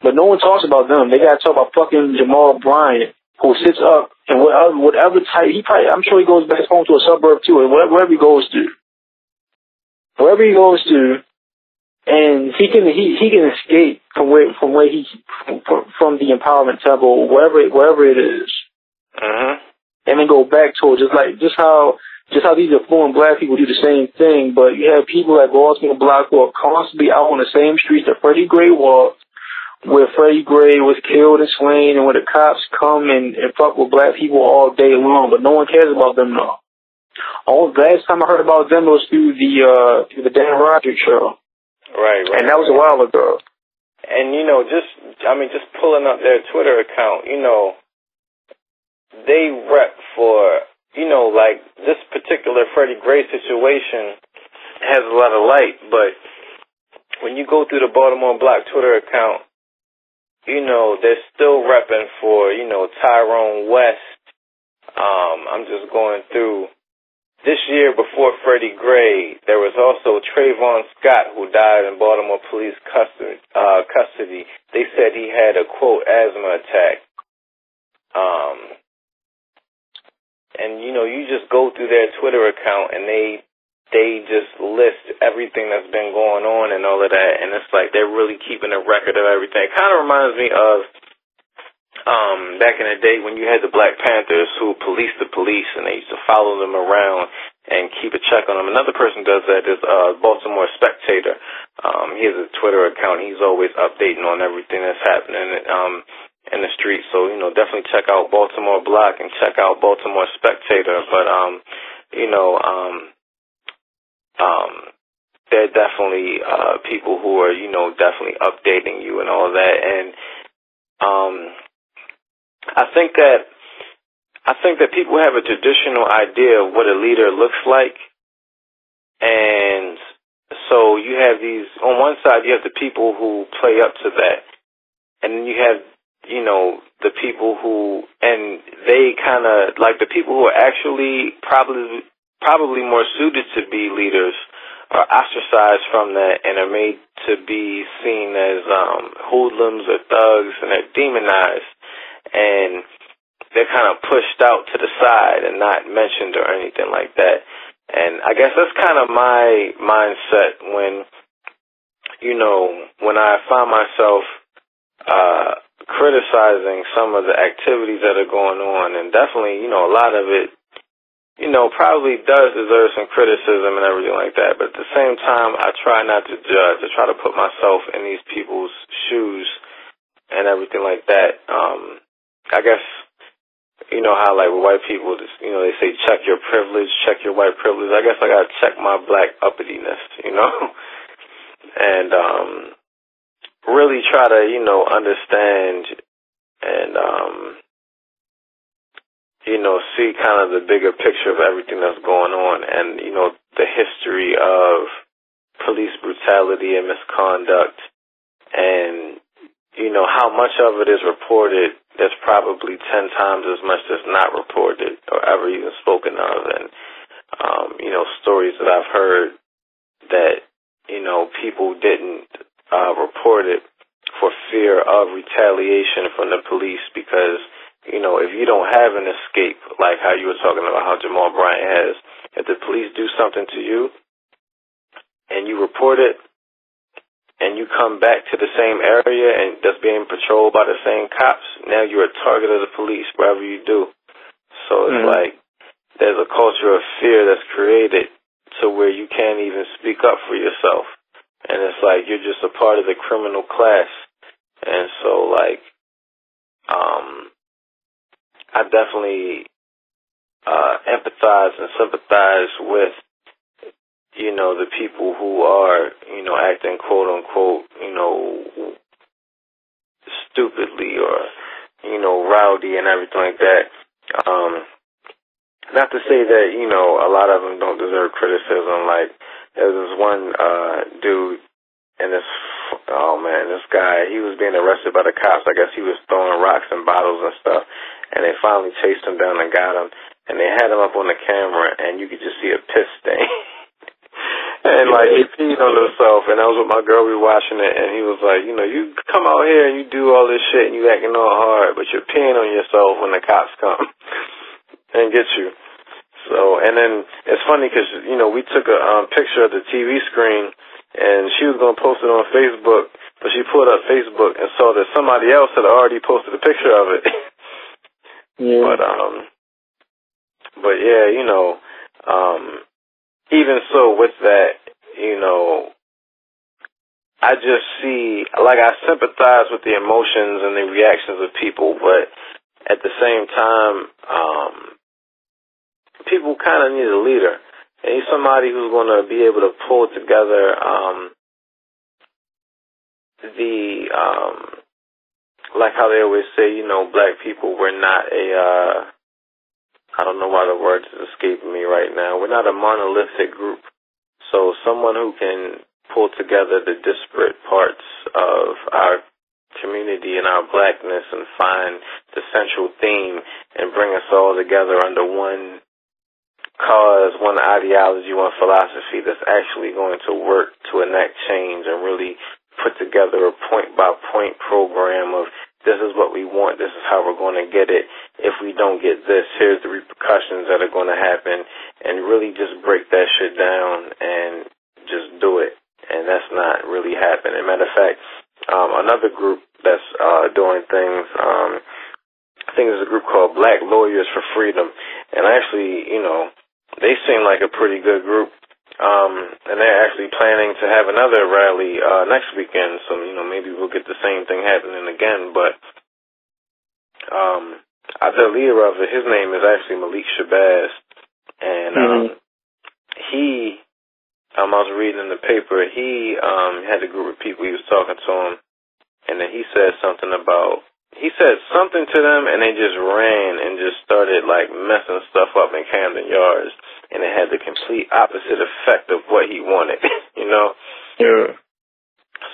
[SPEAKER 3] But no one talks about them. They gotta talk about fucking Jamal Bryant, who sits up and whatever type, I'm sure he goes back home to a suburb too, and wherever he goes to. And he can escape from the Empowerment Temple, wherever it is, and then go back to it. Just how these affluent black people do the same thing. But you have people like Baltimore Block who are constantly out on the same streets that Freddy Gray walked, where Freddy Gray was killed and slain, and where the cops come and fuck with black people all day long. But no one cares about them now. Last time I heard about them was through the Dan Roderick show.
[SPEAKER 2] Right.
[SPEAKER 3] And that was a while ago.
[SPEAKER 2] And, you know, just pulling up their Twitter account, you know, they rep for, you know, like this particular Freddy Gray situation has a lot of light, but when you go through the Baltimore Block Twitter account, you know, they're still repping for, you know, Tyrone West. I'm just going through. This year, before Freddy Gray, there was also Trayvon Scott, who died in Baltimore Police custody. They said he had a, quote, asthma attack. And, you know, you just go through their Twitter account, and they just list everything that's been going on and all of that, and it's like they're really keeping a record of everything. It kind of reminds me of back in the day when you had the Black Panthers who policed the police, and they used to follow them around and keep a check on them. Another person does that is Baltimore Spectator. He has a Twitter account. He's always updating on everything that's happening in the streets. So, you know, definitely check out Baltimore Block and check out Baltimore Spectator. But, you know, there are definitely people who are, definitely updating you and all that. And I think that people have a traditional idea of what a leader looks like. And so you have these, on one side, you have the people who play up to that. And then you have, the people who, and they kind of, like the people who are actually probably more suited to be leaders are ostracized from that and are made to be seen as hoodlums or thugs, and they're demonized. And they're kind of pushed out to the side and not mentioned or anything like that. And I guess that's kind of my mindset when, when I find myself criticizing some of the activities that are going on. And definitely, a lot of it, probably does deserve some criticism and everything like that. But at the same time, I try not to judge. I try to put myself in these people's shoes and everything like that. I guess, how like with white people, they say check your privilege, check your white privilege. I guess I gotta check my black uppityness, and really try to, understand and, see kind of the bigger picture of everything that's going on, and, the history of police brutality and misconduct, and, how much of it is reported. There's probably 10 times as much that's not reported or ever even spoken of. And, stories that I've heard that, people didn't report it for fear of retaliation from the police because, if you don't have an escape, like how you were talking about how Jamal Bryant has, if the police do something to you and you report it, and you come back to the same area and that's being patrolled by the same cops, now you're a target of the police wherever you do. So it's like there's a culture of fear that's created to where you can't even speak up for yourself. And it's like you're just a part of the criminal class. And so, like, I definitely empathize and sympathize with the people who are, acting quote unquote, stupidly or, rowdy and everything like that. Not to say that, a lot of them don't deserve criticism. Like, there's this one, dude, and this guy, he was being arrested by the cops. I guess he was throwing rocks and bottles and stuff. And they finally chased him down and got him. And they had him up on the camera, and you could just see a piss stain. And, like, he peed on himself, and I was with my girl, we were watching it, and he was like, you come out here and you do all this shit and you acting all hard, but you're peeing on yourself when the cops come and get you. So, and then it's funny because, we took a picture of the TV screen, and she was going to post it on Facebook, but she pulled up Facebook and saw that somebody else had already posted a picture of it.
[SPEAKER 3] Yeah.
[SPEAKER 2] But yeah, even so with that, I just see, like, I sympathize with the emotions and the reactions of people, but at the same time, people kind of need a leader. They need somebody who's going to be able to pull together like how they always say, black people, we're not I don't know why the word is escaping me right now. We're not a monolithic group. So someone who can pull together the disparate parts of our community and our blackness and find the central theme and bring us all together under one cause, one ideology, one philosophy that's actually going to work to enact change and really put together a point-by-point program of this is what we want, this is how we're going to get it. If we don't get this, here's the repercussions that are going to happen, and really just break that shit down and just do it. And that's not really happening. Matter of fact, another group that's doing things, I think there's a group called Black Lawyers for Freedom, and actually, they seem like a pretty good group. And they're actually planning to have another rally next weekend, so maybe we'll get the same thing happening again. But the leader of it, his name is actually Malik Shabazz, and he I was reading in the paper, he had a group of people, he was talking to them, and then he said something to them, and they just ran and just started, like, messing stuff up in Camden Yards, and it had the complete opposite effect of what he wanted, you know?
[SPEAKER 3] Yeah.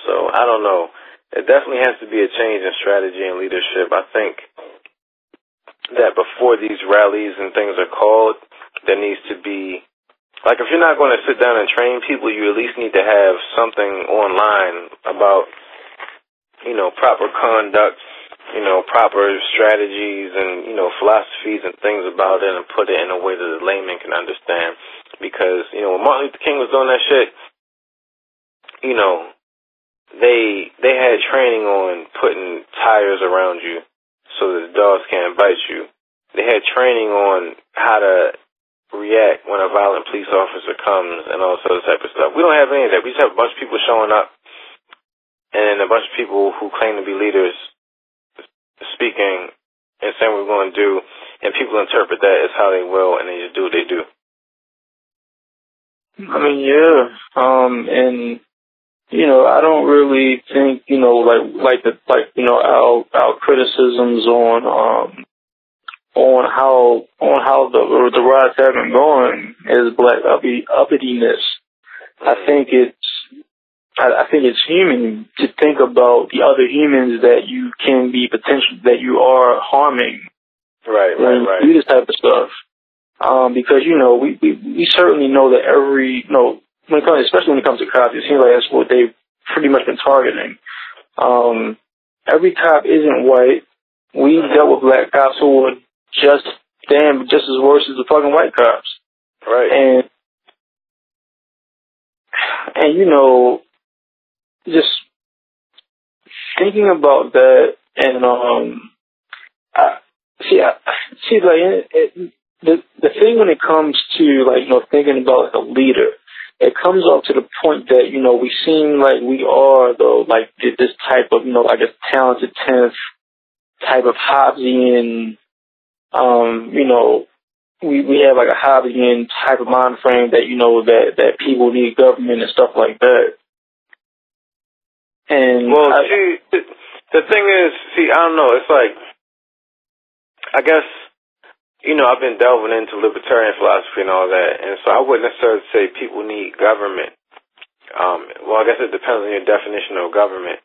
[SPEAKER 2] So, I don't know. It definitely has to be a change in strategy and leadership. I think that before these rallies and things are called, there needs to be, like, if you're not going to sit down and train people, you at least need to have something online about, you know, proper conduct, you know, proper strategies and, you know, philosophies and things about it, and put it in a way that the layman can understand. Because, you know, when Martin Luther King was doing that shit, you know, they had training on putting tires around you so that the dogs can't bite you. They had training on how to react when a violent police officer comes and all sorts of type of stuff. We don't have any of that. We just have a bunch of people showing up and a bunch of people who claim to be leaders speaking and saying what we're going to do, and people interpret that as how they will, and they just do what they do.
[SPEAKER 3] I mean, yeah. And, you know, I don't really think, you know, like you know, our criticisms on how the riots have been going is black uppityness. I think it's human to think about the other humans that you can be that you are harming.
[SPEAKER 2] Right.
[SPEAKER 3] Do this type of stuff. Because, you know, we certainly know that especially when it comes to cops, it seems like that's what they've pretty much been targeting. Every cop isn't white. We dealt with black cops who were just as worse as the fucking white cops.
[SPEAKER 2] Right.
[SPEAKER 3] And you know, just thinking about that, and the thing when it comes to, like, you know, thinking about a leader, it comes up to the point that, you know, we seem like we are, though, like this type of, you know, I guess, talented 10th type of Hobbesian, you know, we have like a Hobbesian type of mind frame that, you know, that people need government and stuff like that. And
[SPEAKER 2] well, the thing is, I don't know, it's like, I guess, you know, I've been delving into libertarian philosophy and all that, and so I wouldn't necessarily say people need government. Well, I guess it depends on your definition of government.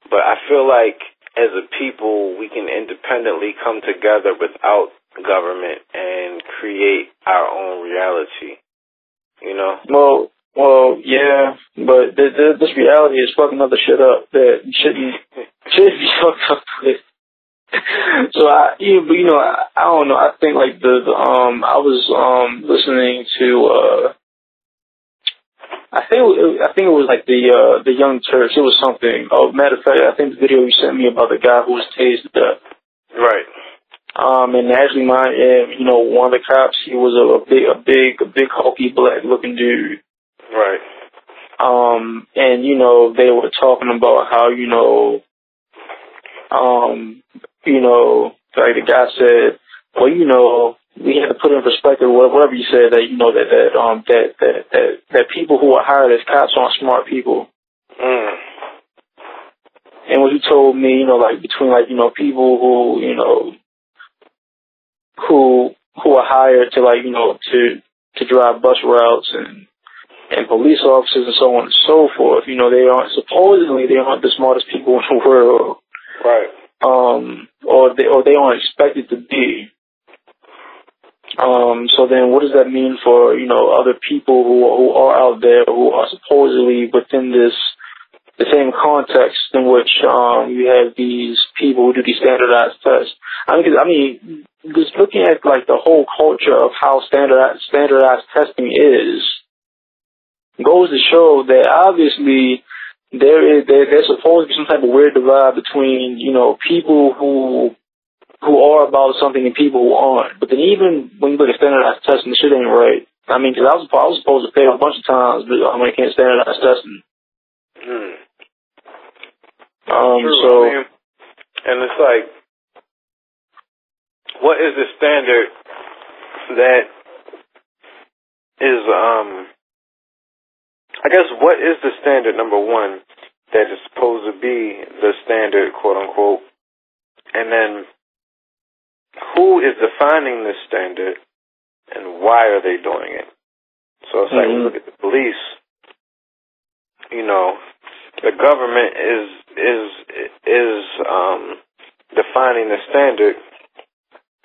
[SPEAKER 2] But I feel like as a people, we can independently come together without government and create our own reality, you know?
[SPEAKER 3] Well, yeah, but this reality is fucking other shit up that shouldn't be fucked up with. So I don't know. I think like I was listening to I think it was like the Young Turks. It was something. Oh, matter of fact, I think the video you sent me about the guy who was tased to death.
[SPEAKER 2] Right.
[SPEAKER 3] And actually, you know, one of the cops, he was a big hulky black looking dude.
[SPEAKER 2] Right.
[SPEAKER 3] And you know, they were talking about how, you know, like the guy said, well, you know, we had to put in perspective whatever you said, that, you know, that people who are hired as cops aren't smart people.
[SPEAKER 2] Mm.
[SPEAKER 3] And what he told me, you know, like between, like, you know, people who, you know, who are hired to, like, you know, to drive bus routes and police officers and so on and so forth, you know, they aren't the smartest people in the world.
[SPEAKER 2] Right.
[SPEAKER 3] Or they aren't expected to be. So then what does that mean for, you know, other people who are out there who are supposedly within the same context in which you have these people who do these standardized tests? I mean, just looking at like the whole culture of how standardized testing is goes to show that obviously there's supposed to be some type of weird divide between, you know, people who are about something and people who aren't. But then even when you look at standardized testing, the shit ain't right. I mean, because I was supposed to fail a bunch of times, but when it came to standardized testing.
[SPEAKER 2] Hmm.
[SPEAKER 3] True.
[SPEAKER 2] So, I mean, and it's like, what is the standard that is I guess, what is the standard, number one, that is supposed to be the standard, quote unquote, and then who is defining this standard and why are they doing it? So it's like, we look at the police, you know, the government is defining the standard,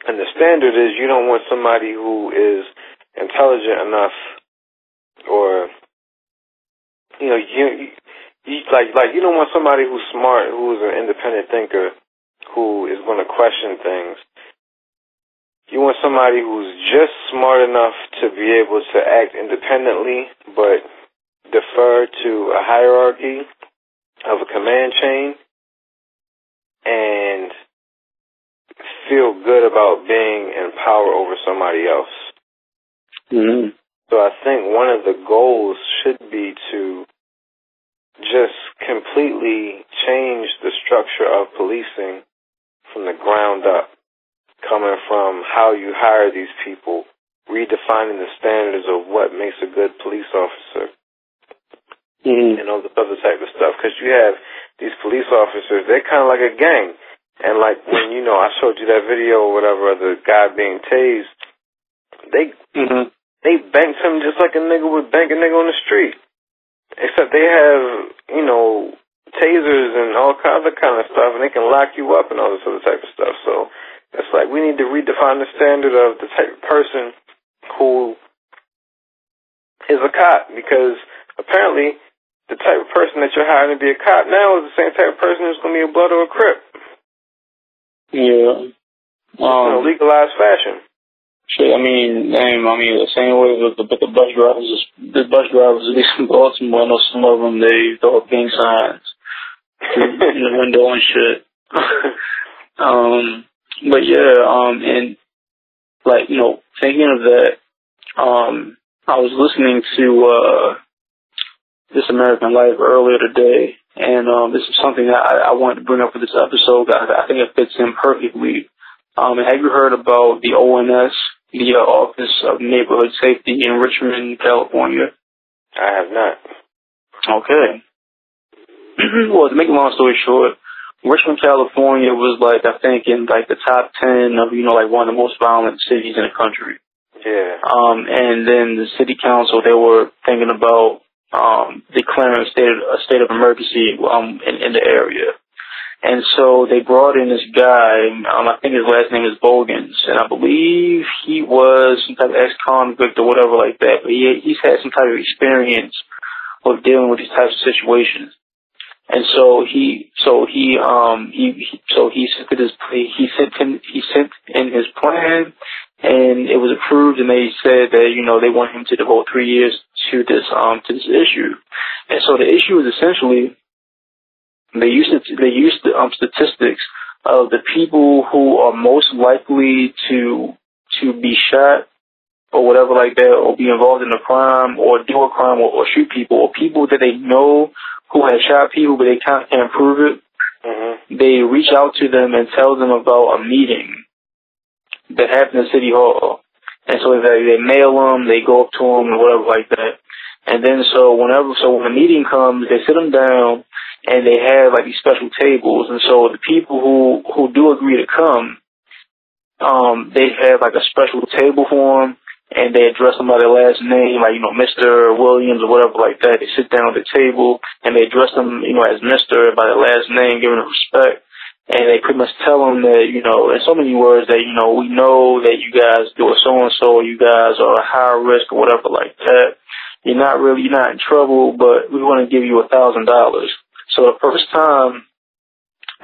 [SPEAKER 2] and the standard is you don't want somebody who is intelligent enough, or you know, you like you don't want somebody who's smart, who's an independent thinker, who is going to question things. You want somebody who's just smart enough to be able to act independently, but defer to a hierarchy of a command chain, and feel good about being in power over somebody else.
[SPEAKER 3] Mm-hmm.
[SPEAKER 2] So I think one of the goals should be to just completely change the structure of policing from the ground up, coming from how you hire these people, redefining the standards of what makes a good police officer, and all this other type of stuff. Because you have these police officers, they're kind of like a gang. And like when, you know, I showed you that video or whatever of the guy being tased, they banked him just like a nigga would bank a nigga on the street. Except they have, you know, tasers and all kinds of stuff, and they can lock you up and all this other type of stuff. So it's like we need to redefine the standard of the type of person who is a cop, because apparently the type of person that you're hiring to be a cop now is the same type of person who's going to be a blood or a crip.
[SPEAKER 3] Yeah.
[SPEAKER 2] In a legalized fashion.
[SPEAKER 3] Shit, I mean, the same way with the bus drivers. The bus drivers, at least in Baltimore, I know some of them, they throw up gang signs in the window and shit. But yeah, and like, you know, thinking of that, I was listening to This American Life earlier today, and this is something that I wanted to bring up for this episode. I think it fits in perfectly. Have you heard about the ONS, the Office of Neighborhood Safety in Richmond, California?
[SPEAKER 2] I have not.
[SPEAKER 3] Okay. Well, to make a long story short, Richmond, California was like, I think, in like the top 10 of, you know, like one of the most violent cities in the country.
[SPEAKER 2] Yeah.
[SPEAKER 3] And then the city council, they were thinking about declaring a state of emergency in the area. And so they brought in this guy, I think his last name is Bogans, and I believe he was some type of ex-convict or whatever like that, but he's had some type of experience of dealing with these types of situations. And so he sent in his plan, and it was approved, and they said that, you know, they want him to devote 3 years to this issue. And so the issue is essentially, they used statistics of the people who are most likely to be shot or whatever like that, or be involved in a crime or do a crime or shoot people, or people that they know who have shot people but they can't prove it. They reach out to them and tell them about a meeting that happened at City Hall. And so they mail them, they go up to them or whatever like that. And then so when the meeting comes, they sit them down and they have like these special tables. And so the people who do agree to come, they have like a special table for them, and they address them by their last name, like, you know, Mr. Williams or whatever like that. They sit down at the table and they address them, you know, as Mr. by their last name, giving them respect. And they pretty much tell them that, you know, in so many words that, you know, we know that you guys do a so-and-so, you guys are high risk or whatever like that. You're not in trouble, but we want to give you $1,000. So the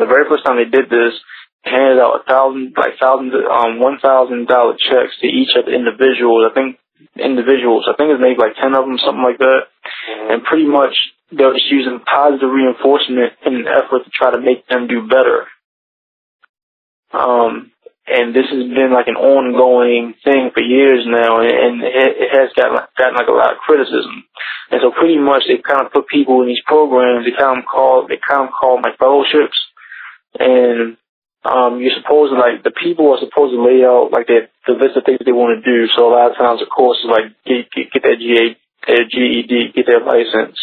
[SPEAKER 3] very first time they did this, they handed out $1,000 checks to each of the individuals. I think it's maybe like 10 of them, something like that. And pretty much they're just using positive reinforcement in an effort to try to make them do better. And this has been like an ongoing thing for years now, and it has gotten like a lot of criticism. And so pretty much they kind of put people in these programs. They kind of call like fellowships, and you're supposed to, like, the people are supposed to lay out like the list of things they want to do. So a lot of times, of course, is like get that their GED, get their license,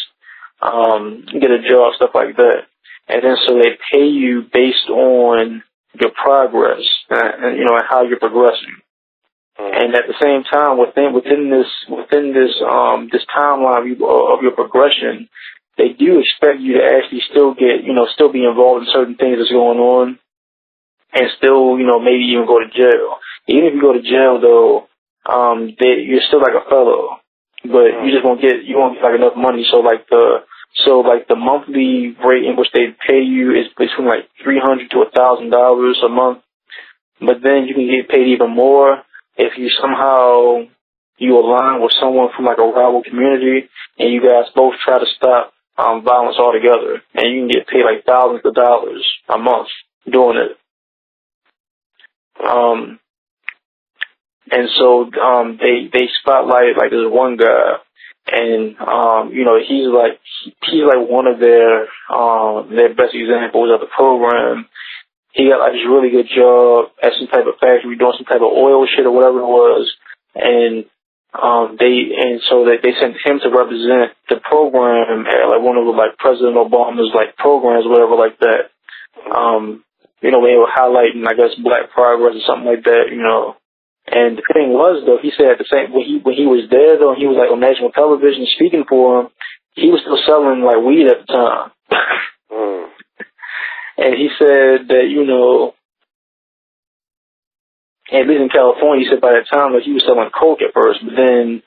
[SPEAKER 3] get a job, stuff like that. And then so they pay you based on your progress and you know, and how you're progressing. And at the same time, within this timeline of your progression, they do expect you to actually still be involved in certain things that's going on, and still, you know, maybe even go to jail. Even if you go to jail, though, you're still like a fellow, but you won't get like enough money. So the monthly rate in which they pay you is between like $300 to $1,000 a month. But then you can get paid even more if you somehow align with someone from like a rival community, and you guys both try to stop violence altogether, and you can get paid like thousands of dollars a month doing it. And so they spotlighted like this one guy, and you know, he's like one of their best examples of the program. He got like this really good job at some type of factory doing some type of oil shit or whatever it was, and they sent him to represent the program at like one of the like President Obama's like programs or whatever like that. You know, they were highlighting, I guess, Black progress or something like that, you know. And the thing was, though, he said when he was there, though, he was like on national television speaking for him, he was still selling like weed at the time. And he said that, you know, at least in California, he said by that time that he was selling coke at first, but then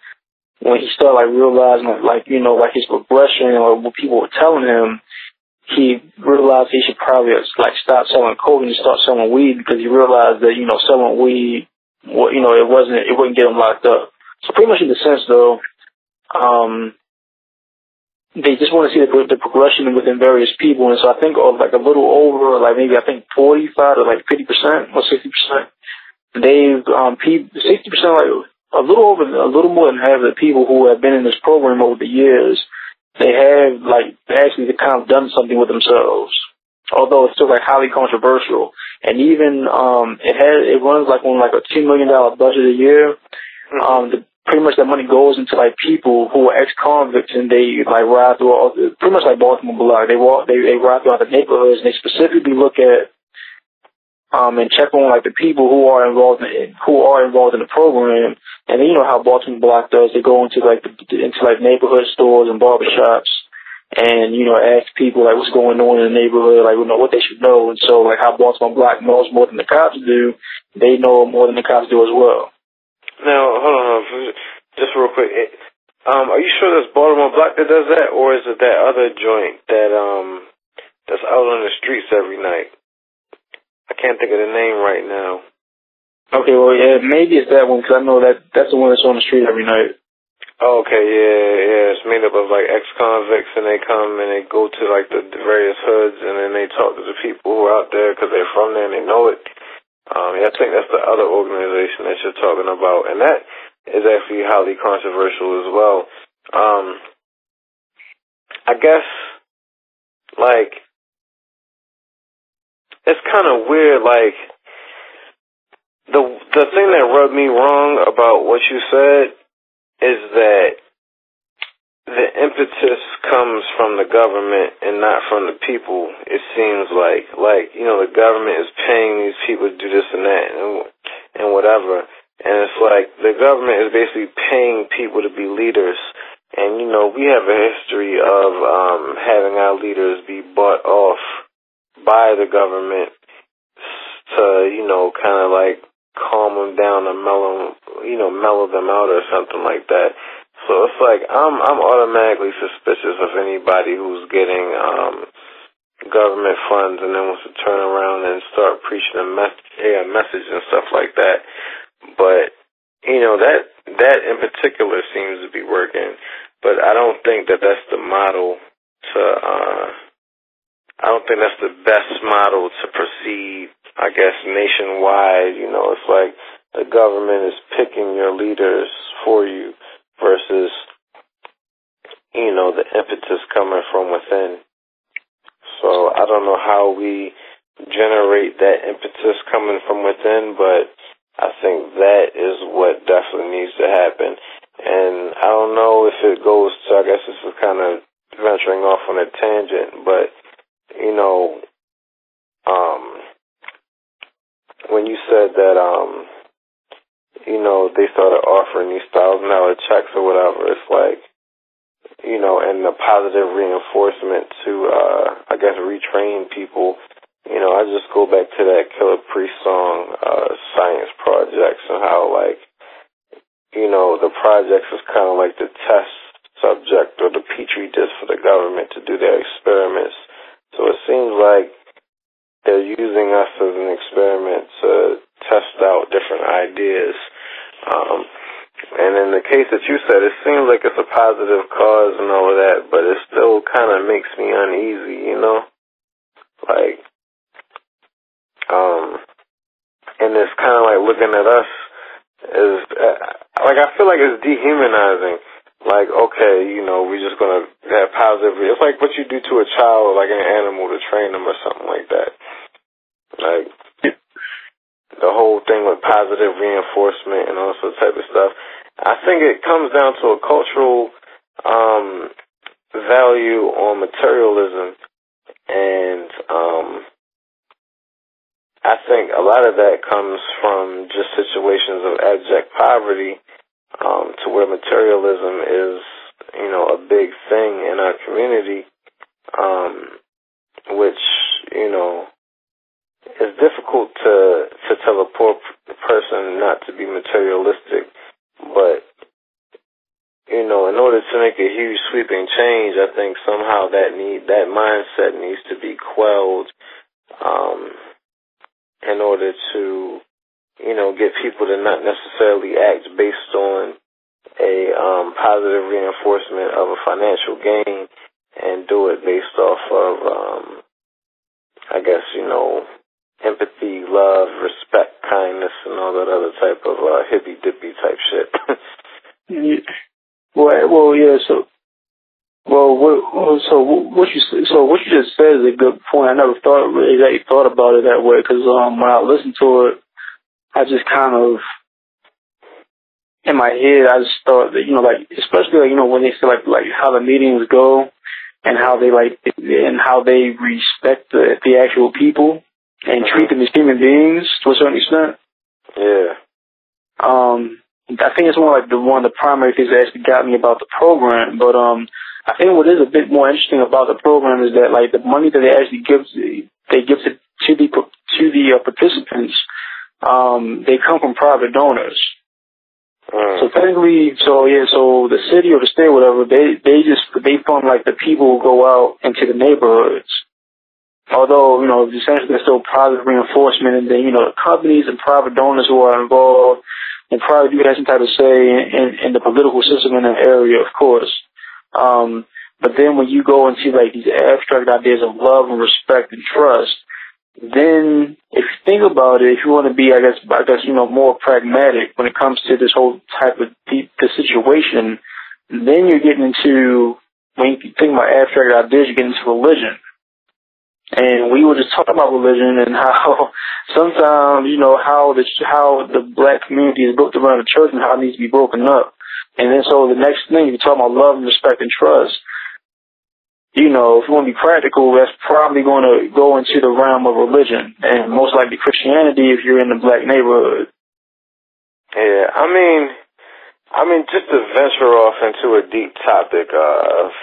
[SPEAKER 3] when he started like realizing like you know, like his progression or what people were telling him, he realized he should probably like stop selling coke and start selling weed, because he realized that, you know, selling weed, you know, it wouldn't get him locked up. So pretty much in the sense, though, they just want to see the progression within various people. And so I think like a little over, like maybe I think 45 to like 50% or 60%. They've 60%, like a little more than half of the people who have been in this program over the years, they have like actually kind of done something with themselves. Although it's still like highly controversial, and even it runs like on like a $2 million budget a year. Pretty much that money goes into like people who are ex-convicts, and they like ride through pretty much like Baltimore Police. They ride throughout the neighborhoods, and they specifically look at and check on like the people who are involved in the program. And then, you know how Baltimore Block does. They go into like neighborhood stores and barbershops, and, you know, ask people like what's going on in the neighborhood, like, you know, what they should know. And so like how Baltimore Block knows more than the cops do, they know more than the cops do as well.
[SPEAKER 2] Now, hold on, just real quick. Are you sure that's Baltimore Block that does that, or is it that other joint that's out on the streets every night? I can't think of the name right now.
[SPEAKER 3] Okay, well, yeah, maybe it's that one, because I know that's the one that's on the street every night.
[SPEAKER 2] Oh, okay, yeah. It's made up of like ex-convicts, and they come and they go to like the various hoods, and then they talk to the people who are out there because they're from there and they know it. Yeah, I think that's the other organization that you're talking about, and that is actually highly controversial as well. I guess, like, it's kind of weird, like, the thing that rubbed me wrong about what you said is that the impetus comes from the government and not from the people. It seems like, you know, the government is paying these people to do this and that and whatever. And it's like the government is basically paying people to be leaders. And, you know, we have a history of having our leaders be bought off by the government to, you know, kind of like calm them down or mellow them out or something like that. So it's like I'm automatically suspicious of anybody who's getting government funds and then wants to turn around and start preaching a message and stuff like that. But, you know, that in particular seems to be working. But I don't think that that's the model to I don't think that's the best model to proceed, I guess, nationwide. You know, it's like the government is picking your leaders for you versus, you know, the impetus coming from within. So I don't know how we generate that impetus coming from within, but I think that is what definitely needs to happen. And I don't know if it goes to, I guess this is kind of venturing off on a tangent, but, you know, when you said that, you know, they started offering these $1,000 checks or whatever, it's like, you know, and the positive reinforcement to, I guess, retrain people. You know, I just go back to that Killer Priest song, Science Projects, and how, like, you know, the projects is kind of like the test subject or the petri dish for the government to do their experiments. So it seems like they're using us as an experiment to test out different ideas. And in the case that you said, it seems like it's a positive cause and all of that, but it still kind of makes me uneasy, you know? Like, and it's kind of like looking at us as, like, I feel like it's dehumanizing. Like, okay, you know, we're just going to have positive, it's like what you do to a child, like an animal, to train them or something like that. Like, the whole thing with positive reinforcement and all sorts of type of stuff. I think it comes down to a cultural value on materialism, and I think a lot of that comes from just situations of abject poverty, to where materialism is, you know, a big thing in our community, which, you know, it's difficult to tell a poor person not to be materialistic, but, you know, in order to make a huge sweeping change, I think somehow that mindset needs to be quelled, in order to, you know, get people to not necessarily act based on a positive reinforcement of a financial gain, and do it based off of, I guess, you know, empathy, love, respect, kindness, and all that other type of hippy-dippy type shit.
[SPEAKER 3] Yeah. Well, yeah. So what you just said is a good point. I never thought about it that way, because when I listened to it, I just kind of, in my head, I just thought that, you know, like, especially, like, you know, when they say like how the meetings go and how they respect the actual people and treat them as human beings to a certain extent.
[SPEAKER 2] Yeah.
[SPEAKER 3] I think it's one of the primary things that actually got me about the program. But I think what is a bit more interesting about the program is that, like, the money that they actually give to the participants, they come from private donors. So technically, so the city or the state, whatever, they fund, like, the people who go out into the neighborhoods. Although, you know, essentially there's still positive reinforcement, and then, you know, the companies and private donors who are involved and probably do have some type of say in the political system in that area, of course. But then when you go into, like, these abstract ideas of love and respect and trust, then if you think about it, if you want to be, I guess, you know, more pragmatic when it comes to this whole type of the situation, then you're getting into, when you think about abstract ideas, you get into religion. And we were just talking about religion and how sometimes, you know, how the black community is built around the church and how it needs to be broken up. And then so the next thing, you're talking about love and respect and trust. You know, if you want to be practical, that's probably going to go into the realm of religion, and most likely Christianity if you're in the black neighborhood.
[SPEAKER 2] Yeah, I mean, just to venture off into a deep topic of,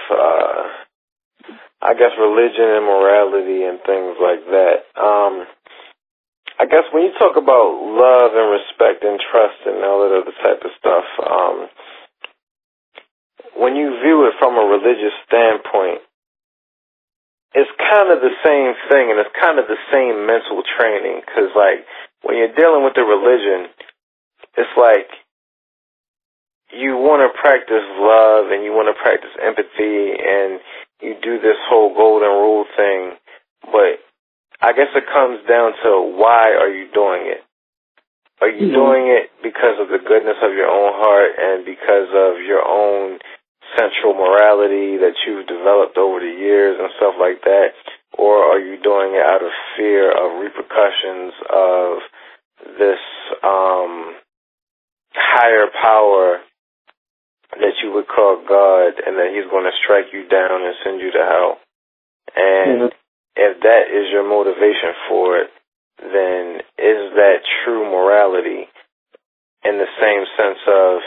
[SPEAKER 2] I guess, religion and morality and things like that. I guess when you talk about love and respect and trust and all that other type of stuff, when you view it from a religious standpoint, it's kind of the same thing, and it's kind of the same mental training, because, like, when you're dealing with the religion, it's like you want to practice love and you want to practice empathy and you do this whole golden rule thing, but I guess it comes down to, why are you doing it? Are you doing it because of the goodness of your own heart and because of your own central morality that you've developed over the years and stuff like that? Or are you doing it out of fear of repercussions of this higher power that you would call God, and that he's going to strike you down and send you to hell. And if that is your motivation for it, then is that true morality, in the same sense of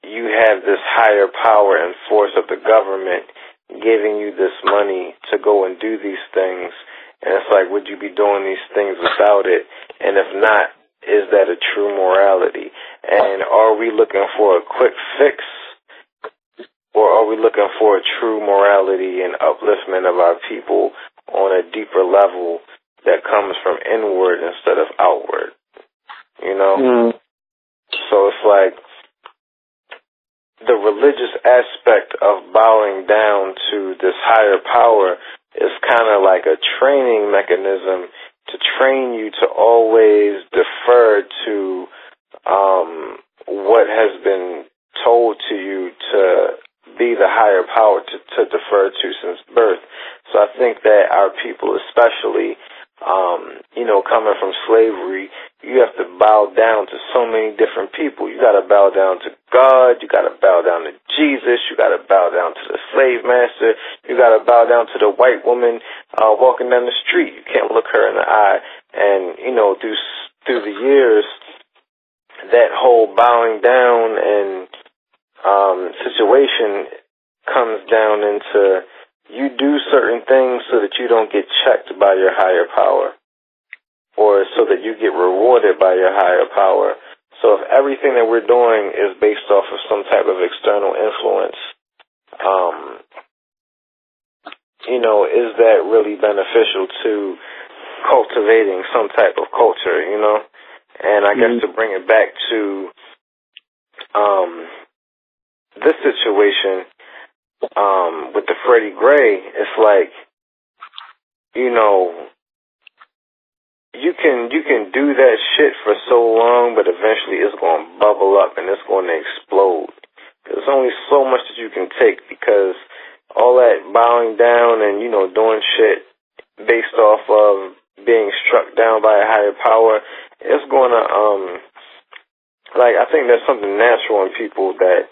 [SPEAKER 2] you have this higher power and force of the government giving you this money to go and do these things, and it's like, would you be doing these things without it? And if not, is that a true morality? And are we looking for a quick fix, or are we looking for a true morality and upliftment of our people on a deeper level that comes from inward instead of outward? You know? So it's like the religious aspect of bowing down to this higher power is kind of like a training mechanism to train you to always defer to what has been told to you to be the higher power to defer to since birth. So I think that our people especially, coming from slavery, you have to bow down to so many different people. You got to bow down to God. You got to bow down to Jesus. You got to bow down to the slave master. You got to bow down to the white woman walking down the street. You can't look her in the eye. And, through the years, that whole bowing down and situation comes down into you do certain things so that you don't get checked by your higher power, or so that you get rewarded by your higher power. So if everything that we're doing is based off of some type of external influence, is that really beneficial to cultivating some type of culture, And I guess to bring it back to this situation with the Freddy Gray, it's like, you can do that shit for so long, but eventually it's going to bubble up and it's going to explode. There's only so much that you can take, because all that bowing down and, doing shit based off of being struck down by a higher power, it's going to, I think there's something natural in people that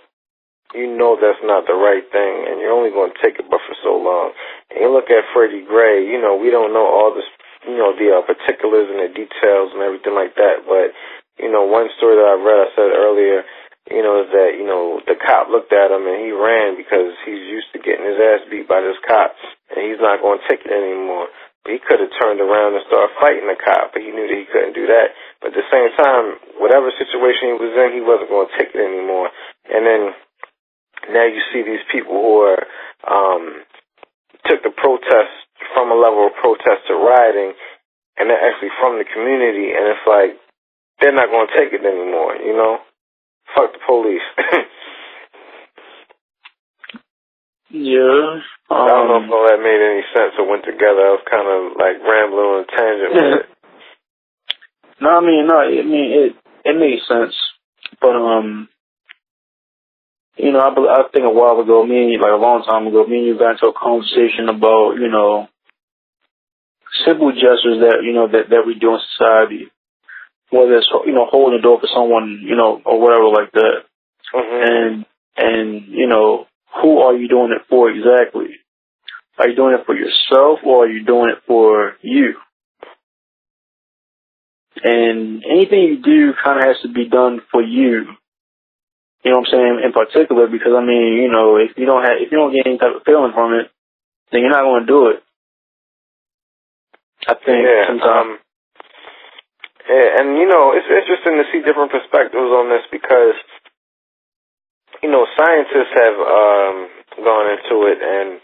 [SPEAKER 2] that's not the right thing, and you're only going to take it but for so long. And you look at Freddy Gray, we don't know all this, the particulars and the details and everything like that, but, one story that I read, I said earlier, is that, the cop looked at him and he ran because he's used to getting his ass beat by this cop, and he's not going to take it anymore. But he could have turned around and started fighting the cop, but he knew that he couldn't do that. But at the same time, whatever situation he was in, he wasn't going to take it anymore. And then now you see these people who are took the protest from a level of protest to rioting, and they're actually from the community, and it's like they're not going to take it anymore, Fuck the police.
[SPEAKER 3] Yeah.
[SPEAKER 2] I don't know if all that made any sense or went together. I was kind of like rambling on a tangent with it.
[SPEAKER 3] No, it made sense. But, I think a while ago, a long time ago, me and you got into a conversation about, simple gestures that, that we do in society. Whether it's, holding the door for someone, or whatever like that. Mm-hmm. And, who are you doing it for exactly? Are you doing it for yourself, or are you doing it for you? And anything you do kind of has to be done for you. You know what I'm saying? In particular, because if you don't get any type of feeling from it, then you're not going to do it. I think sometimes.
[SPEAKER 2] And it's interesting to see different perspectives on this, because scientists have gone into it, and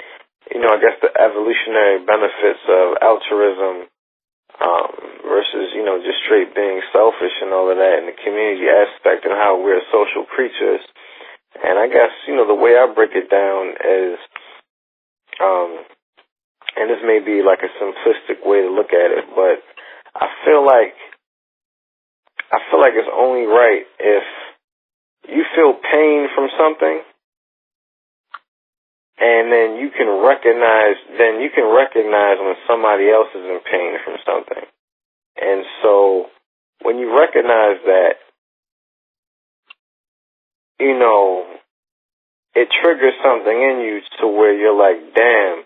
[SPEAKER 2] I guess the evolutionary benefits of altruism versus just straight being selfish and all of that, and the community aspect and how we're social creatures. And I guess the way I break it down is, and this may be like a simplistic way to look at it, but I feel like it's only right if you feel pain from something, and then you can recognize when somebody else is in pain from something. And so when you recognize that, you know, it triggers something in you to where you're like, damn,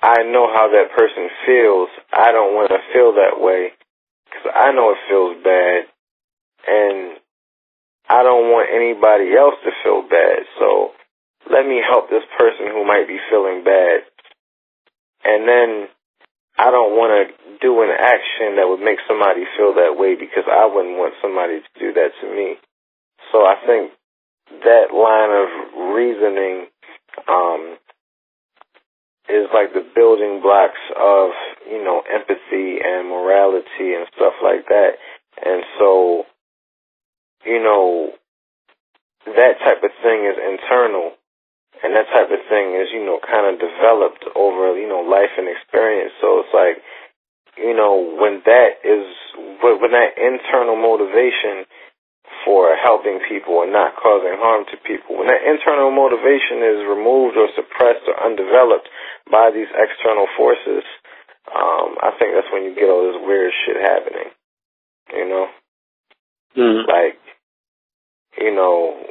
[SPEAKER 2] I know how that person feels. I don't want to feel that way because I know it feels bad, and I don't want anybody else to feel bad. So let me help this person who might be feeling bad. And then I don't want to do an action that would make somebody feel that way because I wouldn't want somebody to do that to me. So I think that line of reasoning is like the building blocks of, you know, empathy and morality and stuff like that. And so, you know, that type of thing is internal, and that type of thing is, you know, kind of developed over, you know, life and experience. So it's like, you know, when that internal motivation for helping people and not causing harm to people, when that internal motivation is removed or suppressed or undeveloped by these external forces, I think that's when you get all this weird shit happening, you know? Like, you know,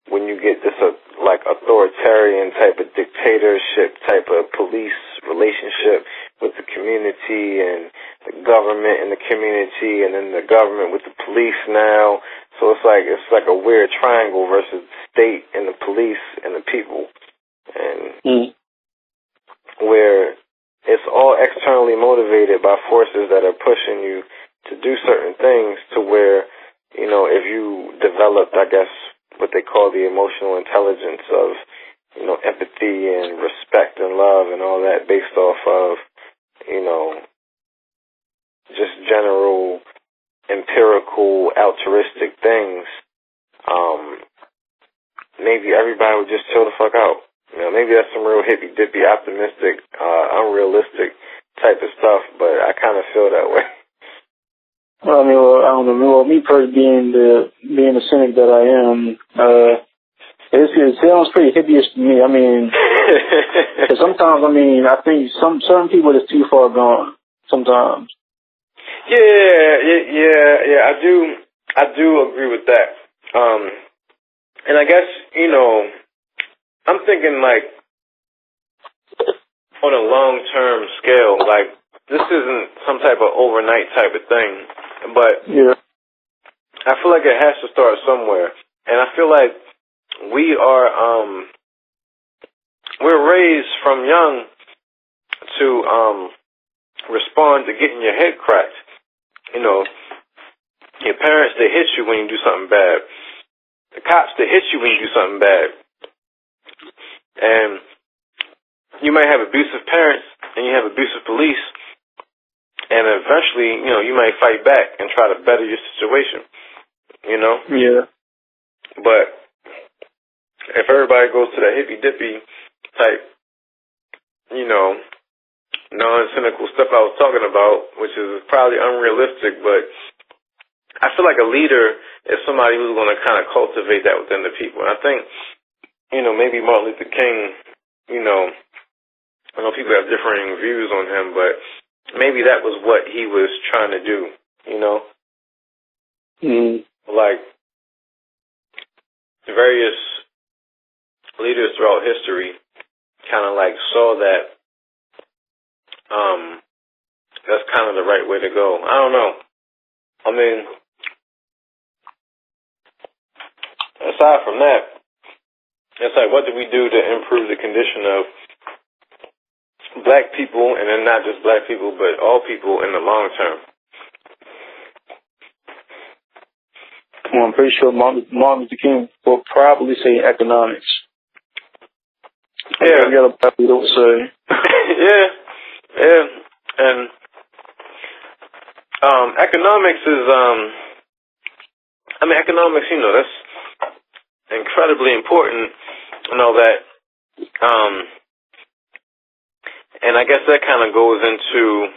[SPEAKER 2] when you get this, like, authoritarian type of dictatorship type of police relationship with the community and the government and the community and then the government with the police now. So it's like a weird triangle versus the state and the police and the people. And where it's all externally motivated by forces that are pushing you to do certain things to where, you know, if you developed, I guess, what they call the emotional intelligence of, you know, empathy and respect and love and all that based off of, you know, just general empirical altruistic things, maybe everybody would just chill the fuck out. You know, maybe that's some real hippy-dippy, optimistic, unrealistic type of stuff, but I kind of feel that way.
[SPEAKER 3] Well, I mean, I don't know. Well, me personally, being the cynic that I am, it sounds pretty hippie-ish to me. I mean, sometimes, I mean, I think certain people is too far gone. Sometimes.
[SPEAKER 2] Yeah. I do agree with that. And I guess, you know, I'm thinking like on a long-term scale, like this isn't some type of overnight type of thing, but
[SPEAKER 3] yeah.
[SPEAKER 2] I feel like it has to start somewhere. And I feel like we're raised from young to respond to getting your head cracked. You know, your parents, they hit you when you do something bad. The cops, they hit you when you do something bad. And you might have abusive parents and you have abusive police, and eventually, you know, you might fight back and try to better your situation, you know?
[SPEAKER 3] Yeah.
[SPEAKER 2] But if everybody goes to that hippy-dippy type, you know, non-cynical stuff I was talking about, which is probably unrealistic, but I feel like a leader is somebody who's going to kind of cultivate that within the people. And I think, you know, maybe Martin Luther King, you know, I know people have differing views on him, but maybe that was what he was trying to do, you know? Like, various leaders throughout history kind of like saw that that's kind of the right way to go. I don't know. I mean, aside from that, it's like, what do we do to improve the condition of black people, and then not just black people, but all people in the long term?
[SPEAKER 3] Well, I'm pretty sure Martin Luther King will probably say economics.
[SPEAKER 2] Yeah.
[SPEAKER 3] The other people don't say.
[SPEAKER 2] Yeah. And economics is, economics, you know, that's incredibly important, you know, that, and I guess that kind of goes into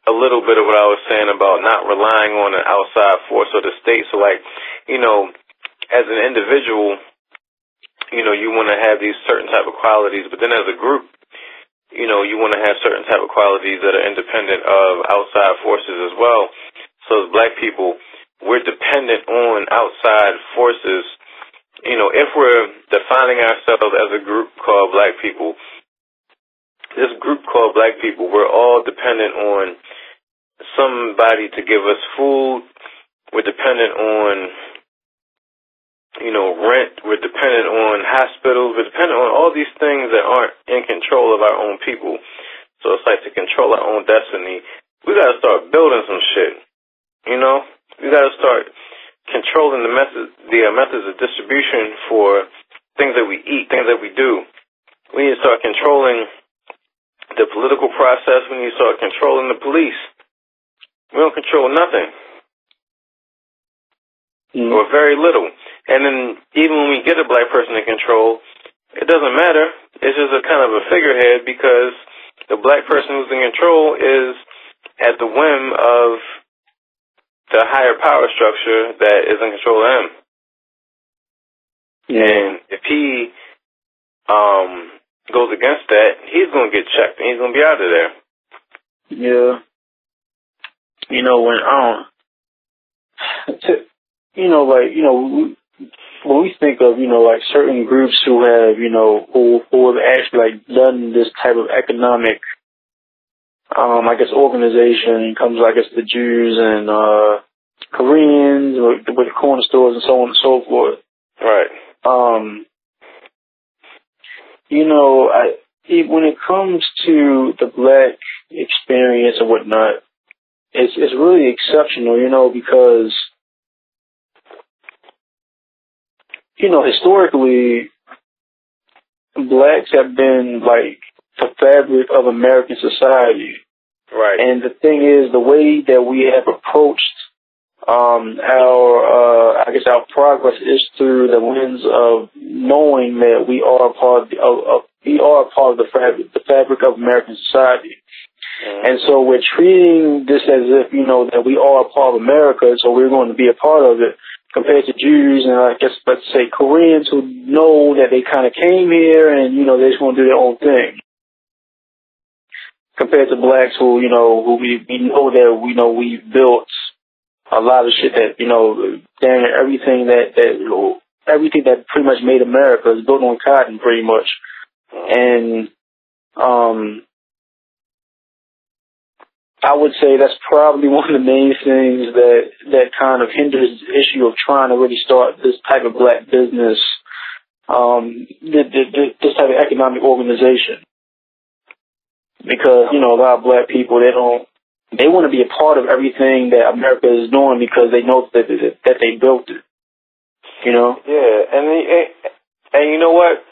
[SPEAKER 2] a little bit of what I was saying about not relying on an outside force or the state. So, like, you know, as an individual, you know, you want to have these certain type of qualities, but then as a group, you know, you want to have certain type of qualities that are independent of outside forces as well. So as black people, we're dependent on outside forces. You know, if we're defining ourselves as a group called Black people, this group called Black people, we're all dependent on somebody to give us food. We're dependent on, you know, rent. We're dependent on hospitals. We're dependent on all these things that aren't in control of our own people. So it's like to control our own destiny, we got to start building some shit, you know? We got to start controlling the methods of distribution for things that we eat, things that we do. We need to start controlling the political process. We need to start controlling the police. We don't control nothing. Or very little. And then even when we get a Black person in control, it doesn't matter. It's just a kind of a figurehead because the Black person who's in control is at the whim of the higher power structure that is in control of him. Yeah. And if he goes against that, he's going to get checked and he's going to be out of there.
[SPEAKER 3] Yeah. You know, when we think of, you know, like certain groups who have, you know, who have actually like done this type of economic, I guess, organization, comes, I guess, the Jews and Koreans with the corner stores and so on and so forth.
[SPEAKER 2] Right.
[SPEAKER 3] You know, when it comes to the Black experience and whatnot, it's really exceptional, you know, because, you know, historically, Blacks have been like the fabric of American society.
[SPEAKER 2] Right.
[SPEAKER 3] And the thing is, the way that we have approached our progress is through the lens of knowing that we are a part of the fabric of American society. Mm-hmm. And so we're treating this as if, you know, that we are a part of America, so we're going to be a part of it, compared to Jews and I guess, let's say, Koreans who know that they kind of came here and, you know, they just want to do their own thing. Compared to Blacks who, you know, who we know that, we know we built a lot of shit that, you know, everything that pretty much made America is built on cotton, pretty much. And I would say that's probably one of the main things that kind of hinders the issue of trying to really start this type of Black business, this type of economic organization. Because, you know, a lot of Black people, they want to be a part of everything that America is doing because they know that they built it. You know? Yeah,
[SPEAKER 2] and you know what?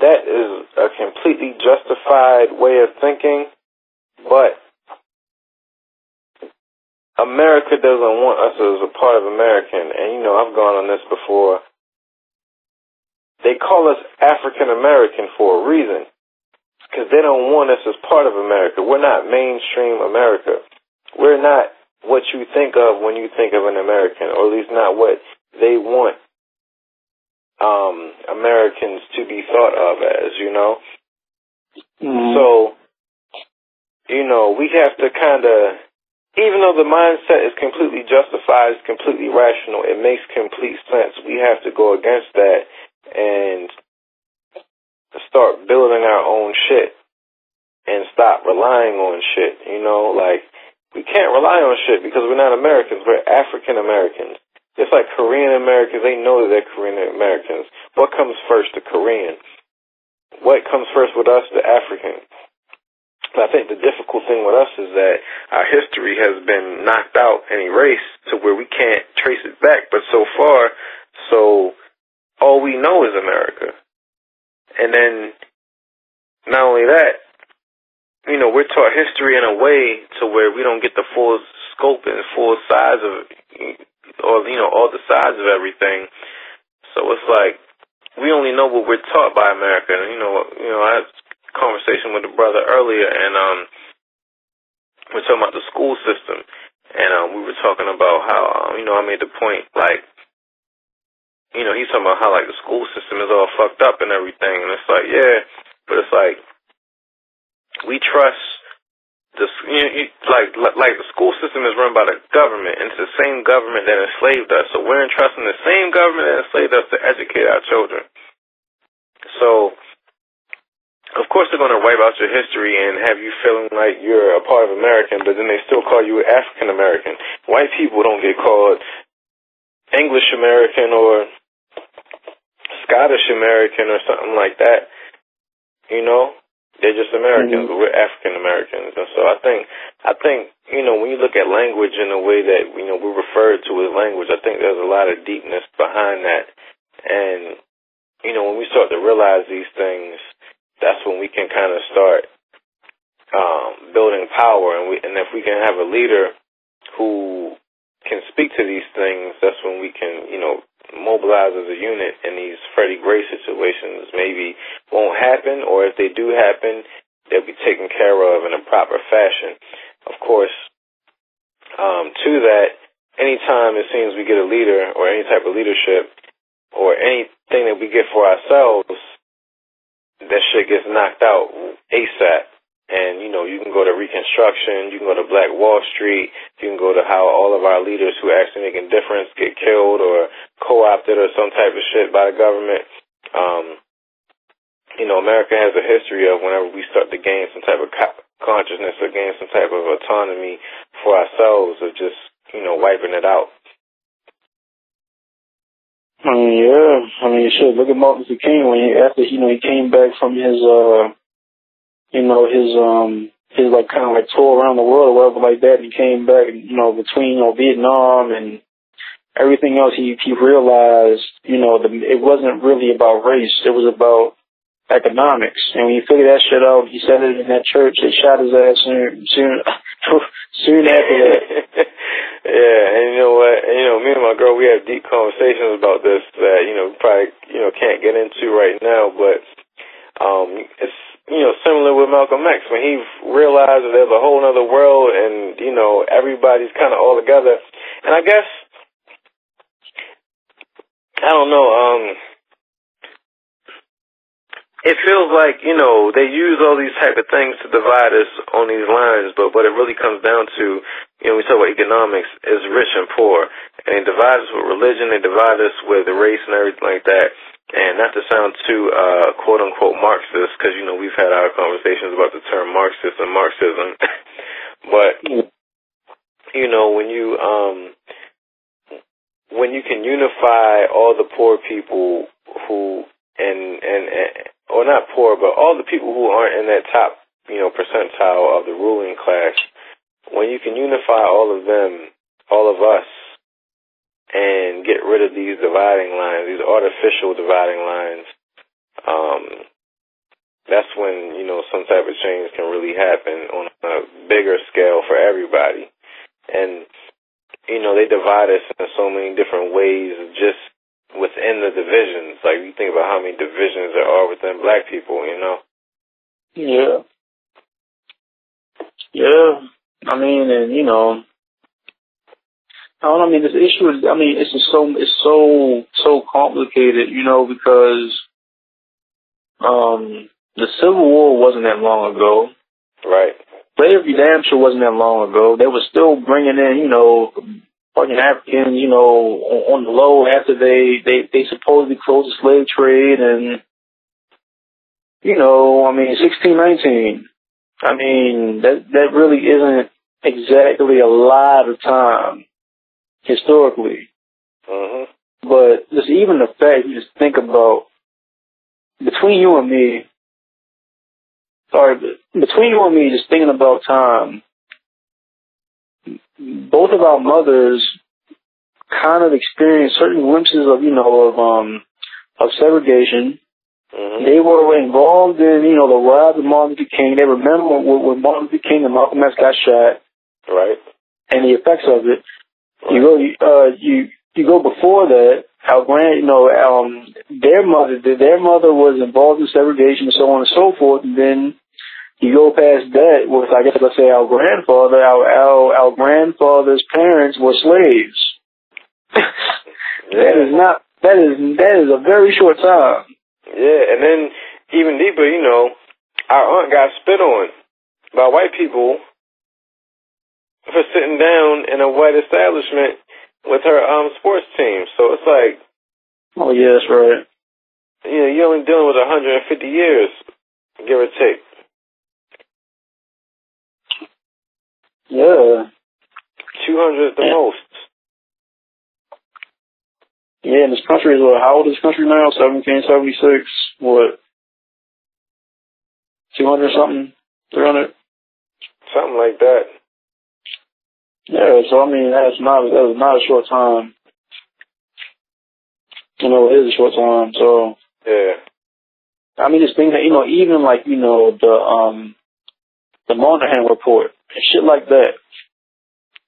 [SPEAKER 2] That is a completely justified way of thinking, but America doesn't want us as a part of American, and you know, I've gone on this before. They call us African American for a reason, because they don't want us as part of America. We're not mainstream America. We're not what you think of when you think of an American, or at least not what they want Americans to be thought of as, you know. Mm-hmm. So, you know, we have to kind of, even though the mindset is completely justified, it's completely rational, it makes complete sense, we have to go against that and start building our own shit and stop relying on shit, you know. Like, we can't rely on shit because we're not Americans, we're African Americans. It's like Korean Americans, they know that they're Korean Americans. What comes first, the Korean? What comes first with us, the African? But I think the difficult thing with us is that our history has been knocked out and erased to where we can't trace it back. But so far, all we know is America. And then, not only that, you know, we're taught history in a way to where we don't get the full scope and full size of, or, you know, all the sides of everything. So it's like, we only know what we're taught by America. And, you know, I had a conversation with a brother earlier, and we're talking about the school system. And we were talking about how, you know, I made the point, like, you know, he's talking about how, like, the school system is all fucked up and everything. And it's like, yeah, but it's like, we trust like the school system is run by the government, and it's the same government that enslaved us. So we're entrusting the same government that enslaved us to educate our children. So, of course, they're going to wipe out your history and have you feeling like you're a part of American, but then they still call you African American. White people don't get called English American or Scottish American or something like that. You know, they're just Americans, but we're African Americans. And so I think, you know, when you look at language in the way that, you know, we're referred to as language, I think there's a lot of deepness behind that. And, you know, when we start to realize these things, that's when we can kind of start building power. And if we can have a leader who can speak to these things, that's when we can, you know, mobilize as a unit, and these Freddy Gray situations maybe won't happen, or if they do happen, they'll be taken care of in a proper fashion. Of course, to that, anytime it seems we get a leader or any type of leadership or anything that we get for ourselves, that shit gets knocked out ASAP. And, you know, you can go to Reconstruction, you can go to Black Wall Street, you can go to how all of our leaders who actually make a difference get killed or co-opted or some type of shit by the government. You know, America has a history of whenever we start to gain some type of consciousness or gain some type of autonomy for ourselves, of just, you know, wiping it out.
[SPEAKER 3] I mean, yeah. I mean, shit, look at Martin Luther King when after, you know, he came back from his, you know, his like kind of like tour around the world or whatever like that, and he came back, you know, between, you know, Vietnam and everything else, he realized, you know, it wasn't really about race, it was about economics. And when you figure that shit out, he said it in that church, they shot his ass soon after that.
[SPEAKER 2] Yeah, and you know what, and, you know, me and my girl, we have deep conversations about this that, you know, probably, you know, can't get into right now, but it's, you know, similar with Malcolm X, when he realized that there's a whole other world and, you know, everybody's kind of all together. And I guess, I don't know, it feels like, you know, they use all these type of things to divide us on these lines, but what it really comes down to, you know, we talk about economics, is rich and poor. And they divide us with religion, they divide us with race and everything like that. And not to sound too, quote-unquote Marxist, because, you know, we've had our conversations about the term Marxist and Marxism. But, you know, when you can unify all the poor people who, or not poor, but all the people who aren't in that top, you know, percentile of the ruling class, when you can unify all of them, all of us, and get rid of these dividing lines, these artificial dividing lines, that's when, you know, some type of change can really happen on a bigger scale for everybody. And, you know, they divide us in so many different ways just within the divisions. Like, you think about how many divisions there are within black people, you know?
[SPEAKER 3] Yeah. Yeah. I mean, and, you know, I don't know, I mean, this issue is, I mean, it's so complicated, you know, because the Civil War wasn't that long ago.
[SPEAKER 2] Right.
[SPEAKER 3] Slavery damn sure wasn't that long ago. They were still bringing in, you know, fucking Africans, you know, on the low after they supposedly closed the slave trade, and, you know, I mean, 1619. I mean, that really isn't exactly a lot of time. Historically. But just even the fact you just think about between you and me, just thinking about time, both of our mothers kind of experienced certain glimpses of, you know, of segregation. They were involved in, you know, the rise of Martin Luther King. They remember when Martin Luther King and Malcolm X got shot.
[SPEAKER 2] Right.
[SPEAKER 3] And the effects of it. You go before that. Their mother was involved in segregation and so on and so forth. And then you go past that with, I guess, let's say our grandfather. Our grandfather's parents were slaves. That is a very short time.
[SPEAKER 2] Yeah, and then even deeper, you know, our aunt got spit on by white people for sitting down in a white establishment with her sports team. So it's like,
[SPEAKER 3] oh yeah, that's right.
[SPEAKER 2] You know, you're only dealing with 150 years, give or take.
[SPEAKER 3] Yeah.
[SPEAKER 2] 200 at the most.
[SPEAKER 3] Yeah, and this country is what? How old is this country now? 1776. What? 200 something? 300?
[SPEAKER 2] Something like that.
[SPEAKER 3] Yeah, so I mean, that was not a short time. You know, it is a short time, so.
[SPEAKER 2] Yeah.
[SPEAKER 3] I mean, this thing that, you know, even like, you know, the Moynihan report and shit like that,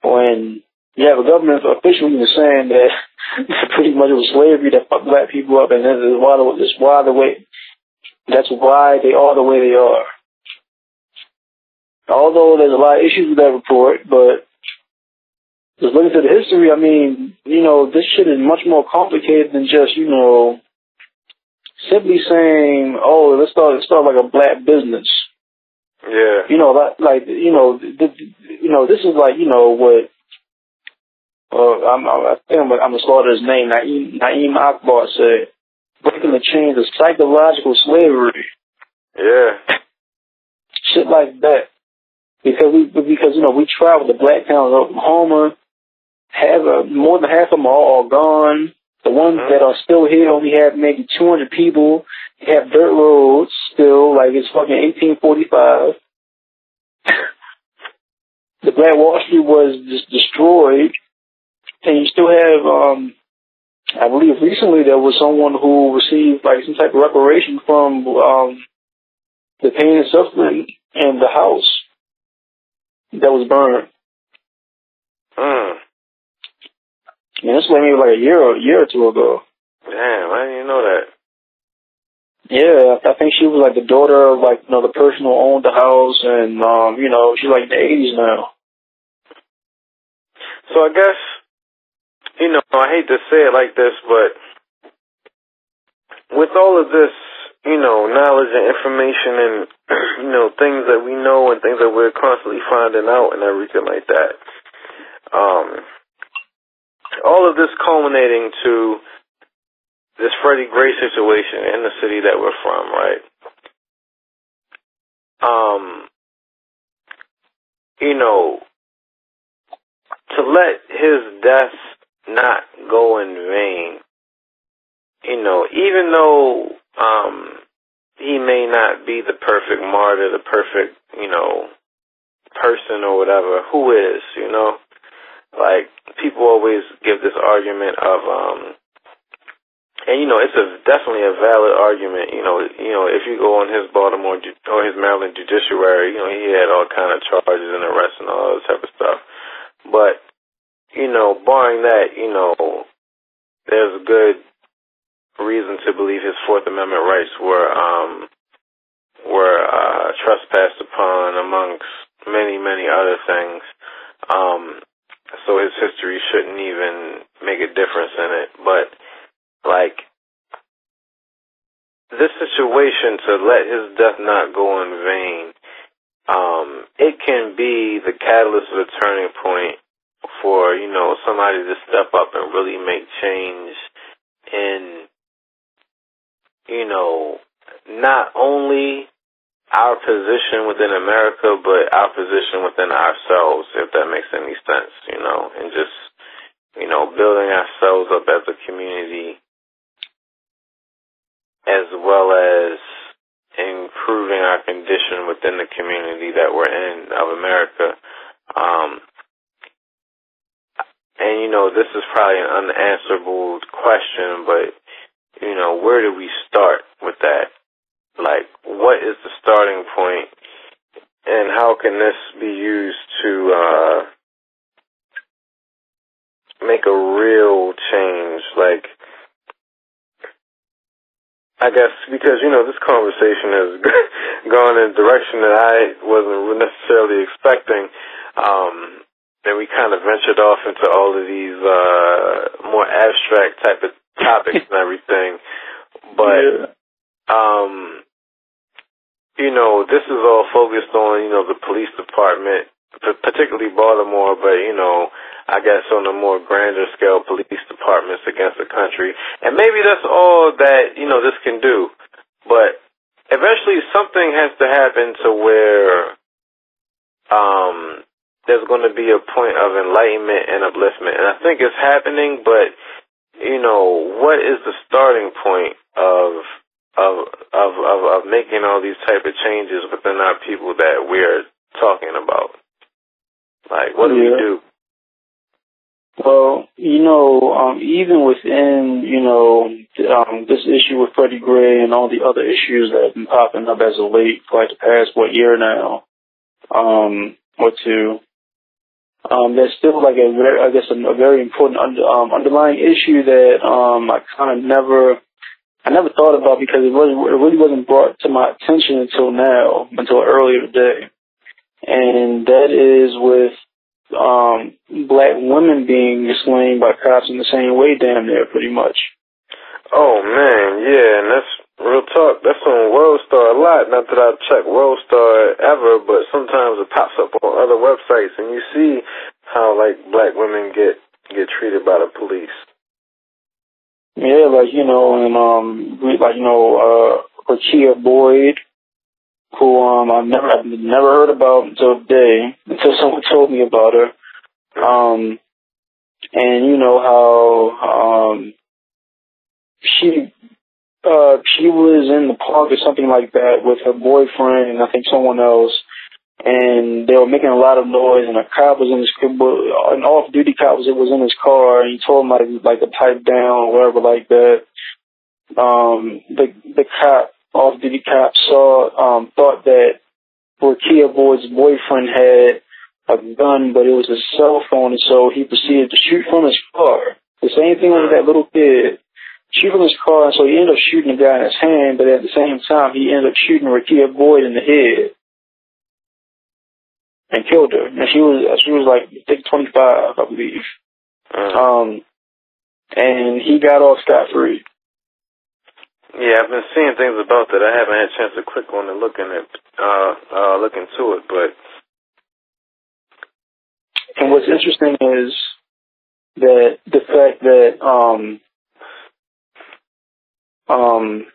[SPEAKER 3] when you have a government official even saying that pretty much it was slavery that fucked black people up, and that's why they are the way they are. Although there's a lot of issues with that report, but just looking at the history, I mean, you know, this shit is much more complicated than just, you know, simply saying, oh, let's start like a black business.
[SPEAKER 2] Yeah.
[SPEAKER 3] You know, like you know, this is like, you know, what, I think I'm going to slaughter his name, Naeem Akbar said, breaking the chains of psychological slavery.
[SPEAKER 2] Yeah.
[SPEAKER 3] Shit like that. Because you know, we traveled to black towns of Oklahoma, more than half of them are all gone. The ones that are still here only have maybe 200 people. They have dirt roads still, like it's fucking 1845. The Black Wall Street was just destroyed. And you still have, I believe recently there was someone who received like some type of reparation from the pain and suffering in the house that was burned. I mean, this was maybe like a year or two ago.
[SPEAKER 2] Damn, I didn't even know that.
[SPEAKER 3] Yeah, I think she was like the daughter of like, you know, the person who owned the house, and you know, she's like in the 80s now.
[SPEAKER 2] So I guess, you know, I hate to say it like this, but with all of this, you know, knowledge and information and, you know, things that we know and things that we're constantly finding out and everything like that, all of this culminating to this Freddy Gray situation in the city that we're from, right? You know, to let his death not go in vain, you know, even though he may not be the perfect martyr, the perfect, you know, person or whatever, who is, you know? Like, people always give this argument of, and you know, it's definitely a valid argument. You know, if you go on his Baltimore or his Maryland judiciary, you know, he had all kind of charges and arrests and all that type of stuff. But, you know, barring that, you know, there's good reason to believe his Fourth Amendment rights were trespassed upon, amongst many, many other things. So his history shouldn't even make a difference in it. But, like, this situation, to let his death not go in vain, it can be the catalyst or the turning point for, you know, somebody to step up and really make change in, you know, not only our position within America, but our position within ourselves, if that makes any sense, you know, and just, you know, building ourselves up as a community, as well as improving our condition within the community that we're in of America. And, you know, this is probably an unanswerable question, but, you know, where do we start with that? Like, what is the starting point, and how can this be used to make a real change? Like, I guess because, you know, this conversation has gone in a direction that I wasn't necessarily expecting, and we kind of ventured off into all of these more abstract type of topics and everything. But, you know, this is all focused on, you know, the police department particularly Baltimore, but, you know, I guess on a more grander scale, police departments against the country. And maybe that's all that, you know, this can do. But eventually something has to happen to where there's going to be a point of enlightenment and upliftment. And I think it's happening, but, you know, what is the starting point of making all these type of changes within our people that we're talking about? Like, what do we do?
[SPEAKER 3] Well, you know, even within, you know, this issue with Freddy Gray and all the other issues that have been popping up as of late for like the past, year now, or two, there's still like a very important underlying issue that I never thought about because it really wasn't brought to my attention until earlier today, and that is with black women being slain by cops in the same way, damn near, pretty much.
[SPEAKER 2] Oh man, yeah, and that's real talk. That's on WorldStar a lot. Not that I check WorldStar ever, but sometimes it pops up on other websites, and you see how like black women get treated by the police.
[SPEAKER 3] Yeah, like, you know, and like, you know, Rakia Boyd, who I've never heard about until someone told me about her. And you know how she was in the park or something like that with her boyfriend and I think someone else, and they were making a lot of noise, and a cop was in his an off-duty cop was in his car, and he told him like to pipe down or whatever like that. The cop, off-duty cop, thought that Rakia Boyd's boyfriend had a gun, but it was a cell phone, and so he proceeded to shoot from his car. The same thing with that little kid. Shoot from his car, and so he ended up shooting the guy in his hand, but at the same time, he ended up shooting Rakia Boyd in the head and killed her. And she was like, I think 25, I believe. And he got off scot-free.
[SPEAKER 2] Yeah, I've been seeing things about that. I haven't had a chance to click on and look into it, but.
[SPEAKER 3] And what's interesting is that the fact that damn,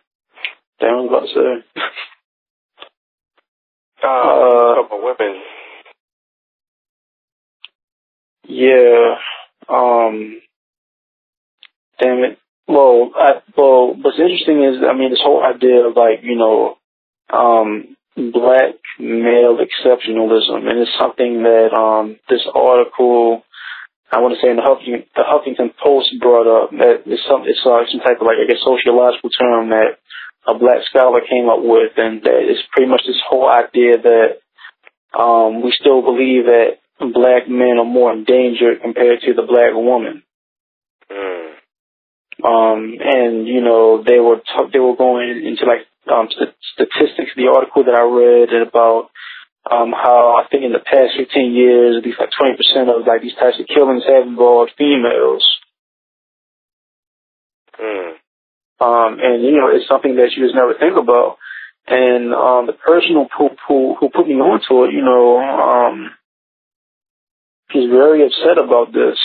[SPEAKER 3] I was about to say.
[SPEAKER 2] A couple women.
[SPEAKER 3] Yeah. Damn it. Well, what's interesting is, I mean, this whole idea of like, you know, black male exceptionalism, and it's something that this article, I want to say in the Huffington Post brought up. That it's some type of like, I guess, sociological term that a black scholar came up with, and that it's pretty much this whole idea that we still believe that black men are more endangered compared to the black woman. And you know, they were going into like statistics. The article that I read about how I think in the past 15 years, at least like 20% of like these types of killings have involved females. And you know, it's something that you just never think about. And the person who put me onto it, you know, he's very upset about this.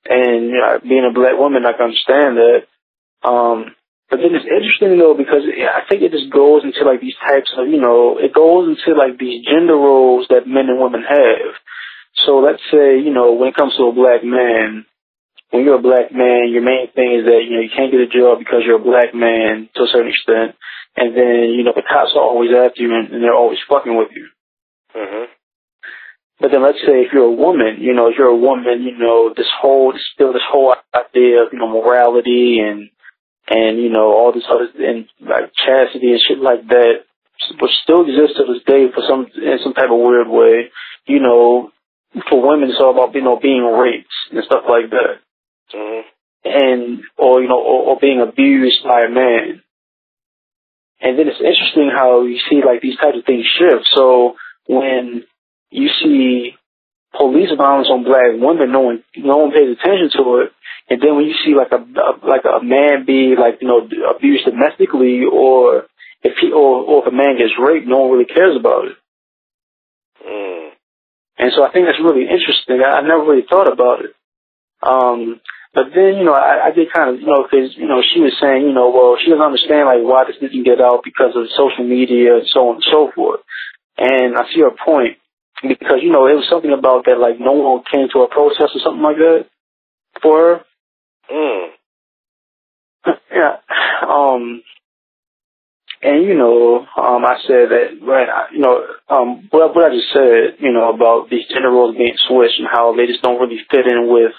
[SPEAKER 3] And you know, being a black woman, I can understand that. But then it's interesting though, because I think it just goes into like these types of, you know, it goes into like these gender roles that men and women have. So let's say, you know, when it comes to a black man, when you're a black man, your main thing is that, you know, you can't get a job because you're a black man to a certain extent. And then, you know, the cops are always after you and they're always fucking with you. But then let's say if you're a woman, you know, you know, this whole idea of, you know, morality and, you know, all this other, and like chastity and shit like that, which still exists to this day in some type of weird way. You know, for women, it's all about, you know, being raped and stuff like that. And, or, you know, or being abused by a man. And then it's interesting how you see like these types of things shift. So when you see police violence on black women, no one pays attention to it. And then when you see like a man be like, you know, abused domestically, or if a man gets raped, no one really cares about it.
[SPEAKER 1] And so I think that's really interesting. I never really thought about it. But then, I did kind of, because, she was saying, well, she doesn't understand, like, why this didn't get out because of social media and so on and so forth. And I see her point because, it was something about that, like, no one came to a protest or something like that for her. Yeah. And, I said that, right, what I just said, about these gender roles being switched and how they just don't really fit in with,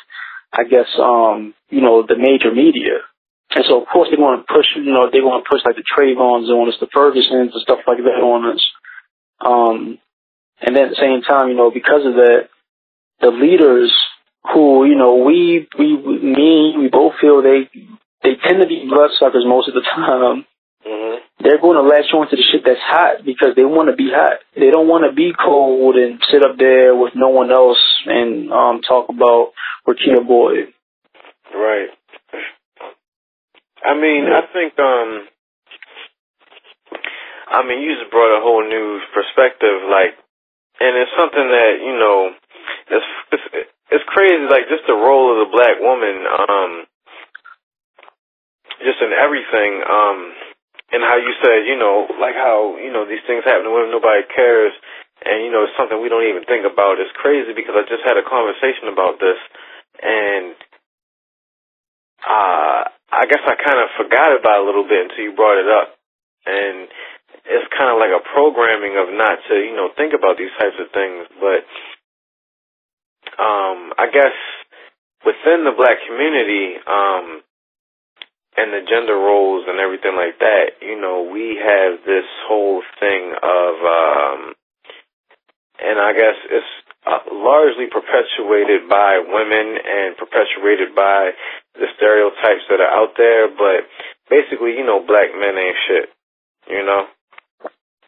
[SPEAKER 1] I guess, the major media. And so, of course, they want to push, they want to push, like, the Trayvons on us, the Fergusons and stuff like that on us. And then at the same time, because of that, the leaders who, we both feel they tend to be bloodsuckers most of the time.
[SPEAKER 2] Mm-hmm.
[SPEAKER 1] They're going to latch on to the shit that's hot because they want to be hot. They don't want to be cold and sit up there with no one else and talk about Rakita Boyd.
[SPEAKER 2] Right. I mean, I think, you just brought a whole new perspective, like, and it's something that, it's crazy, like, just the role of the black woman, just in everything, and how you said, like how, these things happen to women, nobody cares, and, it's something we don't even think about. It's crazy because I just had a conversation about this, and I guess I kind of forgot about it a little bit until you brought it up, and it's kind of like a programming of not to, think about these types of things, but I guess within the black community, and the gender roles and everything like that, we have this whole thing of, and I guess it's largely perpetuated by women and perpetuated by the stereotypes that are out there, but basically, black men ain't shit,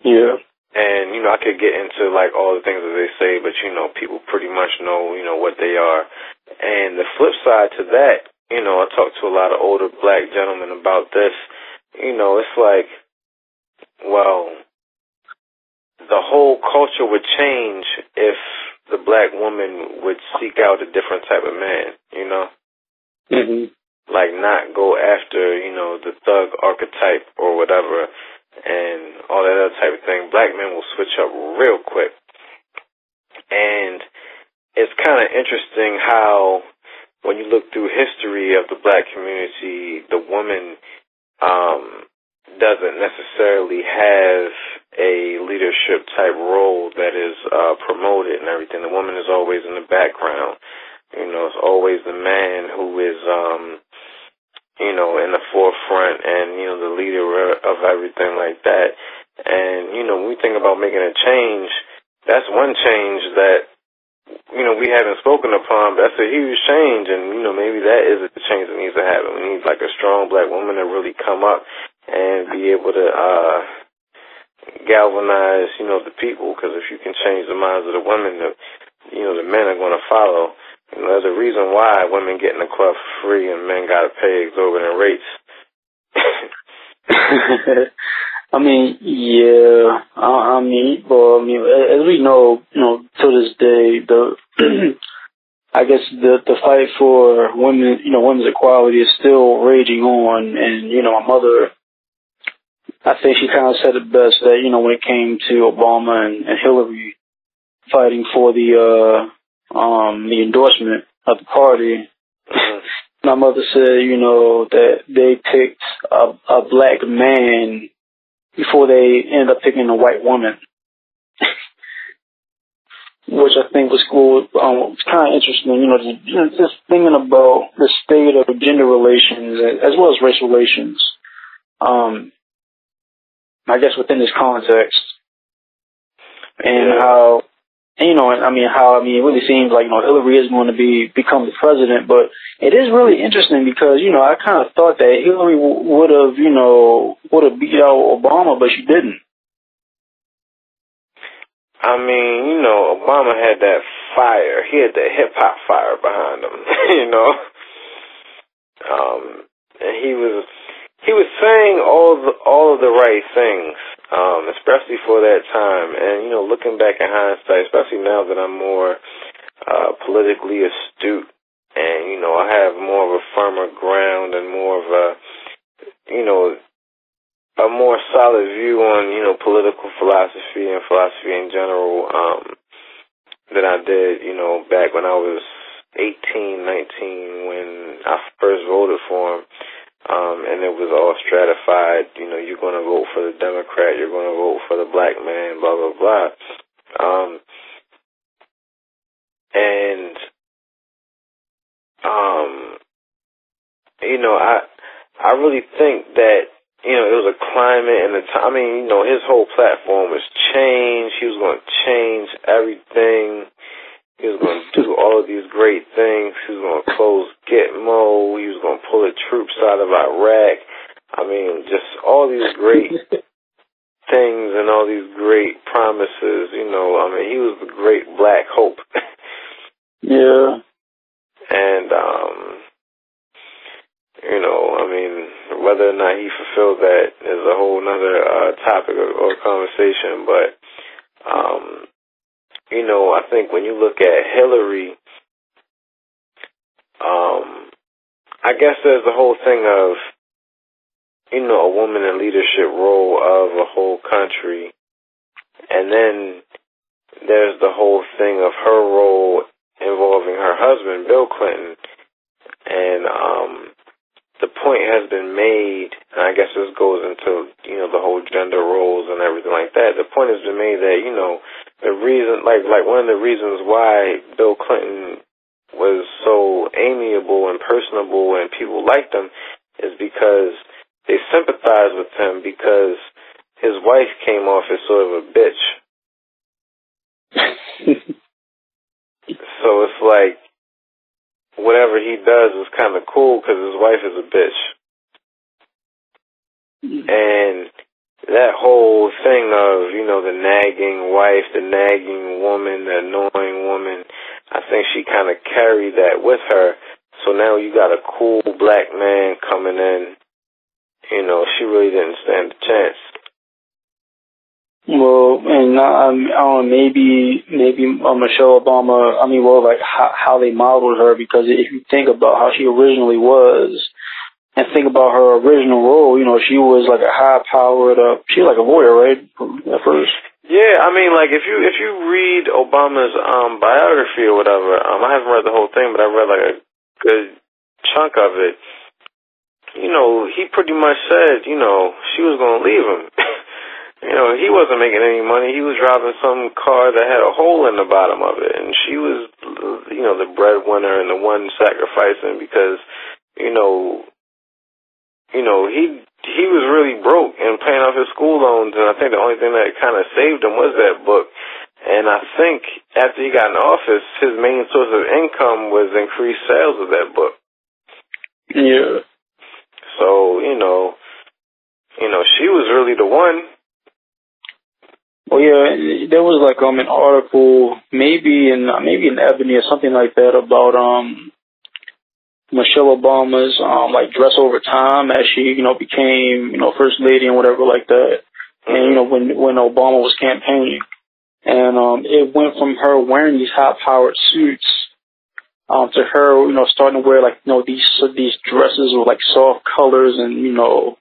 [SPEAKER 1] Yeah.
[SPEAKER 2] And, I could get into, like, all the things that they say, but, people pretty much know, what they are. And the flip side to that, I talked to a lot of older black gentlemen about this. It's like, well, the whole culture would change if the black woman would seek out a different type of man,
[SPEAKER 1] Mm-hmm.
[SPEAKER 2] Like not go after, the thug archetype or whatever and all that other type of thing. Black men will switch up real quick. And it's kind of interesting how when you look through history of the black community, the woman doesn't necessarily have a leadership type role that is promoted and everything. The woman is always in the background. It's always the man who is, in the forefront and, the leader of everything like that. And, when we think about making a change, that's one change that we haven't spoken upon, but that's a huge change, and, maybe that is a change that needs to happen. We need, like, a strong black woman to really come up and be able to galvanize, the people, because if you can change the minds of the women, the men are going to follow. There's a reason why women get in the club for free and men got to pay exorbitant rates.
[SPEAKER 1] Yeah. As we know, to this day, I guess the fight for women, women's equality is still raging on. And, my mother, I think she kind of said it best that, when it came to Obama and Hillary fighting for the endorsement of the party, my mother said, that they picked a black man before they ended up picking a white woman, which I think was cool. It's kind of interesting, just thinking about the state of gender relations as well as race relations. I guess within this context, and how. It really seems like, Hillary is going to become the president, but it is really interesting because, I kind of thought that Hillary would have beat out Obama, but she didn't.
[SPEAKER 2] Obama had that fire. He had that hip-hop fire behind him, and he was saying all of the right things. especially for that time. And, you know, looking back in hindsight, especially now that I'm more politically astute and, you know, I have more of a firmer ground and more of a, you know, a more solid view on, you know, political philosophy and philosophy in general than I did, you know, back when I was 18, 19, when I first voted for him. And it was all stratified, you know, you're going to vote for the Democrat, you're going to vote for the black man, blah, blah, blah. You know, I really think that, you know, it was a climate and the time. I mean, you know, his whole platform was change. He was going to change everything. He was going to do all of these great things. He was going to close Gitmo. He was going to pull the troops out of Iraq. I mean, just all these great things and all these great promises. You know, I mean, he was the great black hope.
[SPEAKER 1] Yeah.
[SPEAKER 2] And, you know, I mean, whether or not he fulfilled that is a whole nother topic or conversation. But, you know, I think when you look at Hillary, I guess there's the whole thing of, you know, a woman in leadership role of a whole country. And then there's the whole thing of her role involving her husband, Bill Clinton. And the point has been made, and I guess this goes into, you know, the whole gender roles and everything like that. The point has been made that, you know, the reason, like one of the reasons why Bill Clinton was so amiable and personable and people liked him is because they sympathized with him because his wife came off as sort of a bitch. So it's like, whatever he does is kind of cool because his wife is a bitch. And that whole thing of, you know, the nagging wife, the nagging woman, the annoying woman, I think she kind of carried that with her. So now you got a cool black man coming in. You know, she really didn't stand a chance.
[SPEAKER 1] Well, and maybe Michelle Obama. I mean, well, like how they modeled her, because if you think about how she originally was, and think about her original role, you know, she was like a high-powered. She was like a lawyer, right? At first.
[SPEAKER 2] Yeah, I mean, like if you read Obama's biography or whatever, I haven't read the whole thing, but I read like a good chunk of it. You know, he pretty much said, you know, she was going to leave him. You know, he wasn't making any money. He was driving some car that had a hole in the bottom of it. And she was, you know, the breadwinner and the one sacrificing because, you know, he was really broke and paying off his school loans. And I think the only thing that kind of saved him was that book. And I think after he got in office, his main source of income was increased sales of that book.
[SPEAKER 1] Yeah.
[SPEAKER 2] So, you know, she was really the one.
[SPEAKER 1] Well, yeah, there was like an article, maybe in Ebony or something like that, about Michelle Obama's like dress over time as she, you know, became, you know, first lady and whatever like that. And you know, when Obama was campaigning, and it went from her wearing these high-powered suits to her, you know, starting to wear like, you know, these dresses with like soft colors and, you know,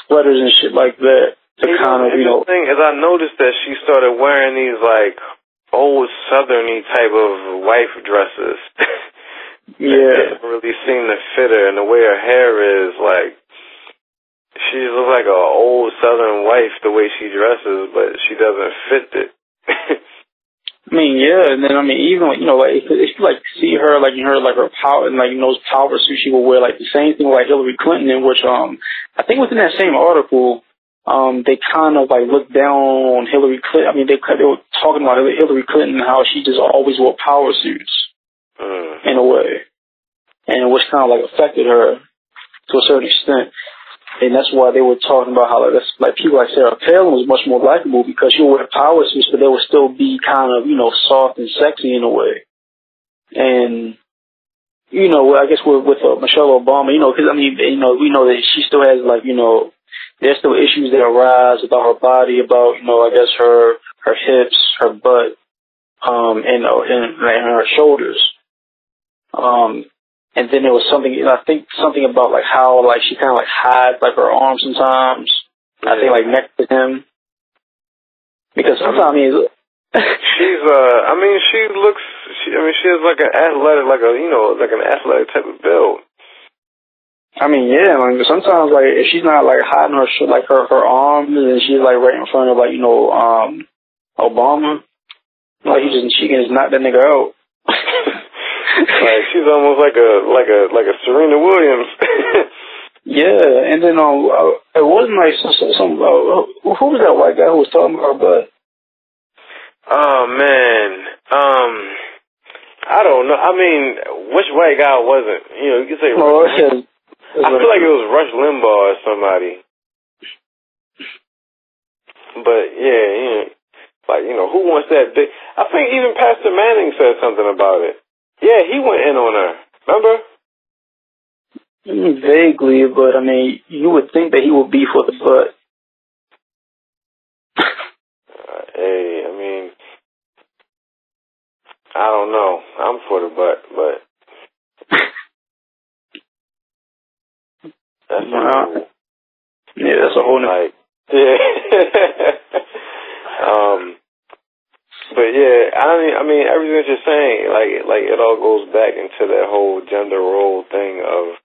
[SPEAKER 1] sweaters and shit like that. Kind of, you know, the
[SPEAKER 2] thing is, I noticed that she started wearing these like old southerny type of wife dresses.
[SPEAKER 1] Yeah,
[SPEAKER 2] it really seemed to fit her, and the way her hair is, like, she looks like an old southern wife the way she dresses, but she doesn't fit it.
[SPEAKER 1] I mean, yeah, and then I mean, even, you know, like if you like see her like in her power, and like in those power suits, she would wear like the same thing like Hillary Clinton, in which I think within that same article. They kind of like looked down on Hillary Clinton. I mean, they were talking about Hillary Clinton and how she just always wore power suits in a way, and which kind of like affected her to a certain extent. And that's why they were talking about how like people like Sarah Palin was much more likable because she would wear power suits, but they would still be kind of, you know, soft and sexy in a way. And you know, I guess with Michelle Obama, you know, because I mean, you know, we know that she still has like, you know, there's still issues that arise about her body, about, you know, I guess her hips, her butt, and her shoulders. And then there was something, I think something about like how like she kind of like hides like her arms sometimes. I think like next to him. Because sometimes
[SPEAKER 2] she has like an athletic, like an athletic type of build.
[SPEAKER 1] I mean, yeah, like sometimes like if she's not like hiding her arms and she's like right in front of like, you know, Obama, like she can just knock that nigga out.
[SPEAKER 2] Like she's almost like a Serena Williams.
[SPEAKER 1] Yeah, and then it wasn't like some who was that white guy who was talking about her butt?
[SPEAKER 2] Oh man, I don't know. I mean, which white guy wasn't? You know, you could say. I feel like it was Rush Limbaugh or somebody. But yeah, you know, like, you know, who wants that big? I think even Pastor Manning said something about it. Yeah, he went in on her. Remember?
[SPEAKER 1] Vaguely, but I mean, you would think that he would be for the butt.
[SPEAKER 2] Hey, I mean, I don't know. I'm for the butt, but that's
[SPEAKER 1] that's a whole
[SPEAKER 2] like, yeah. But yeah, I mean, everything that you're saying, like it all goes back into that whole gender role thing of,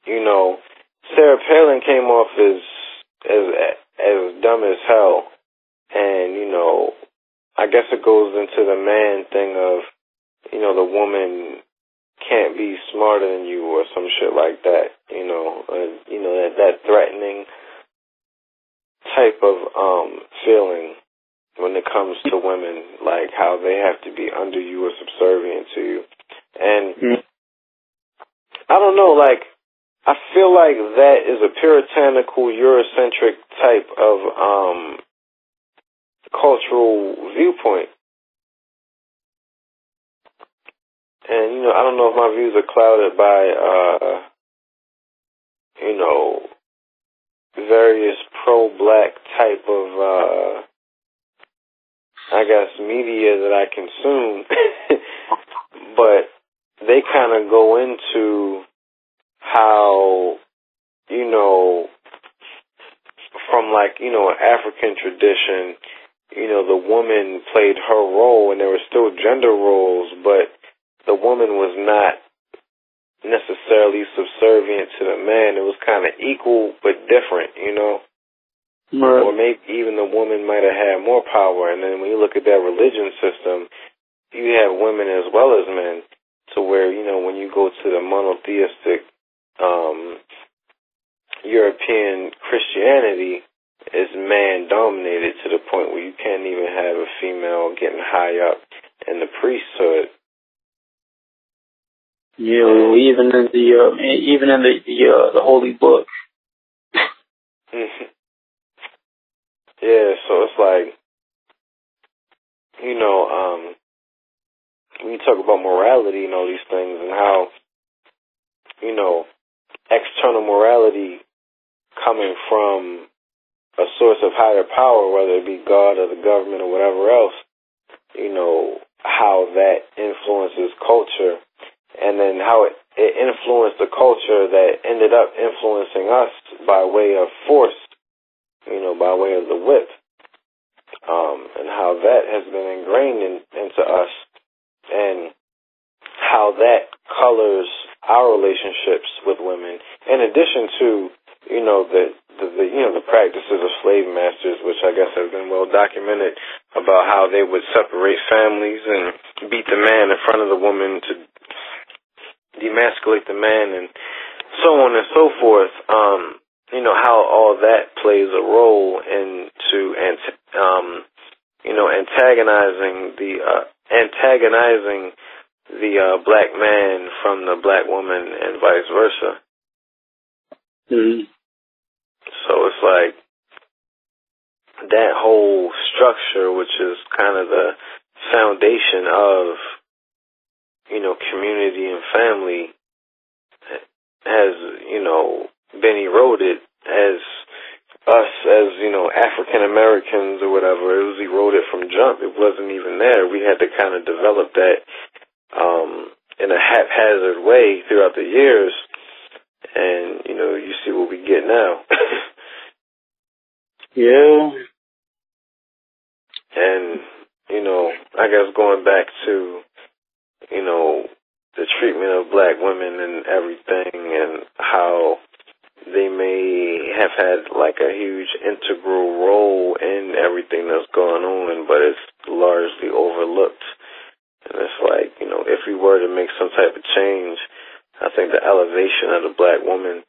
[SPEAKER 2] you know, Sarah Palin came off as dumb as hell, and you know, I guess it goes into the man thing of, you know, the woman can't be smarter than you or some shit like that, you know, that threatening type of feeling when it comes to women, like how they have to be under you or subservient to you. And I don't know, like, I feel like that is a puritanical, Eurocentric type of cultural viewpoint. And, you know, I don't know if my views are clouded by, you know, various pro-black type of, I guess, media that I consume, but they kind of go into how, you know, from like, you know, an African tradition, you know, the woman played her role and there were still gender roles, but the woman was not necessarily subservient to the man. It was kind of equal but different, you know. Right. Or maybe even the woman might have had more power. And then when you look at that religion system, you have women as well as men, to where, you know, when you go to the monotheistic European Christianity, is man dominated to the point where you can't even have a female getting high up in the priesthood.
[SPEAKER 1] Yeah, even in the holy book.
[SPEAKER 2] Yeah, so it's like, you know, when you talk about morality and all these things and how, you know, external morality coming from a source of higher power, whether it be God or the government or whatever else, you know, how that influences culture, and then how it influenced the culture that ended up influencing us by way of force, you know, by way of the whip, and how that has been ingrained into us, and how that colors our relationships with women, in addition to, you know, the practices of slave masters, which I guess have been well documented, about how they would separate families and beat the man in front of the woman to demasculate the man, and so on and so forth. You know, how all that plays a role into, you know, antagonizing the black man from the black woman and vice versa.
[SPEAKER 1] Mm-hmm.
[SPEAKER 2] So it's like that whole structure, which is kind of the foundation of, you know, community and family, has, you know, been eroded as us as, you know, African Americans or whatever. It was eroded from jump. It wasn't even there. We had to kind of develop that in a haphazard way throughout the years. And, you know, you see what we get now.
[SPEAKER 1] Yeah.
[SPEAKER 2] And, you know, I guess going back to, you know, the treatment of black women and everything, and how they may have had like a huge integral role in everything that's going on, but it's largely overlooked. And it's like, you know, if we were to make some type of change, I think the elevation of the black woman,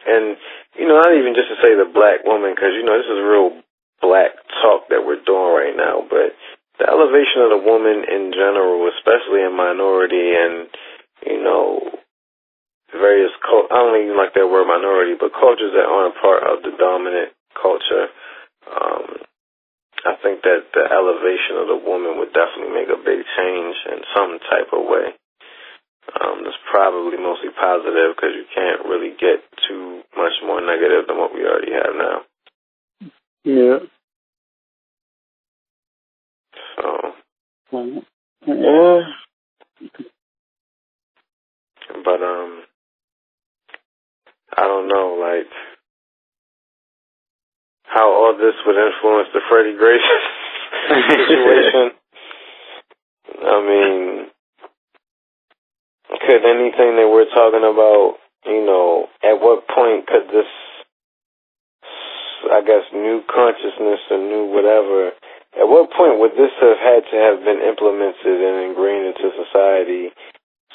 [SPEAKER 2] and, you know, not even just to say the black woman, because, you know, this is real black talk that we're doing right now, but the elevation of the woman in general, especially in minority and, you know, various, I don't even like that word minority, but cultures that aren't part of the dominant culture, I think that the elevation of the woman would definitely make a big change in some type of way. That's probably mostly positive, because you can't really get too much more negative than what we already have now.
[SPEAKER 1] Yeah.
[SPEAKER 2] So.
[SPEAKER 1] Yeah.
[SPEAKER 2] But, I don't know, like, how all this would influence the Freddy Gray situation. I mean, could anything that we're talking about, you know, at what point could this, I guess, new consciousness or new whatever, at what point would this have had to have been implemented and ingrained into society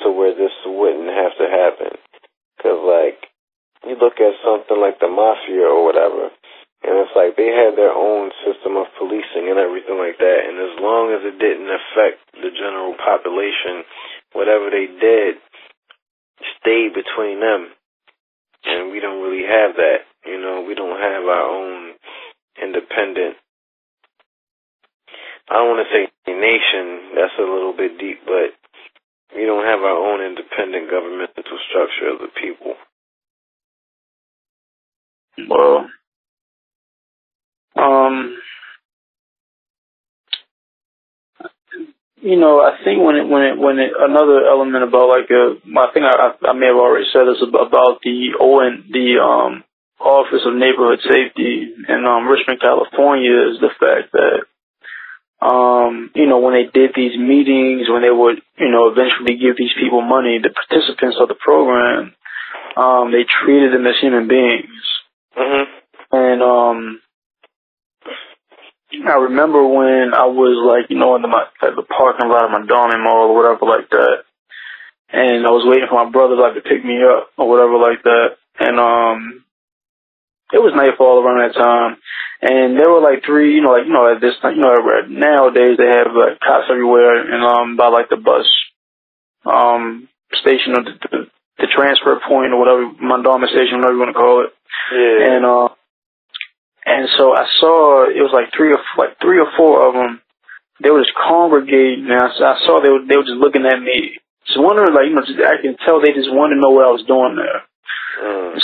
[SPEAKER 2] to where this wouldn't have to happen? Because, like, you look at something like the mafia or whatever, and it's like they had their own system of policing and everything like that, and as long as it didn't affect the general population, whatever they did stayed between them. And we don't really have that. You know, we don't have our own independent, I don't want to say nation, that's a little bit deep, but we don't have our own independent governmental structure of the people.
[SPEAKER 1] Well, you know, I think when it another element about like I think I may have already said this about the Office of Neighborhood Safety in Richmond, California, is the fact that you know, when they did these meetings, when they would, you know, eventually give these people money, the participants of the program, they treated them as human beings.
[SPEAKER 2] Mm-hmm.
[SPEAKER 1] And I remember when I was like, you know, in at the parking lot of my Donny Mall or whatever like that, and I was waiting for my brother like to pick me up or whatever like that, and it was nightfall around that time, and there were like three, you know, at this time, you know, nowadays they have like cops everywhere, and by like the bus station or the transfer point or whatever, Mondawmin station, whatever you want to call it.
[SPEAKER 2] Yeah.
[SPEAKER 1] And so I saw it was like three or four of them. They were just congregating, and I saw they were just looking at me, just wondering, like, you know, I can tell they just wanted to know what I was doing there.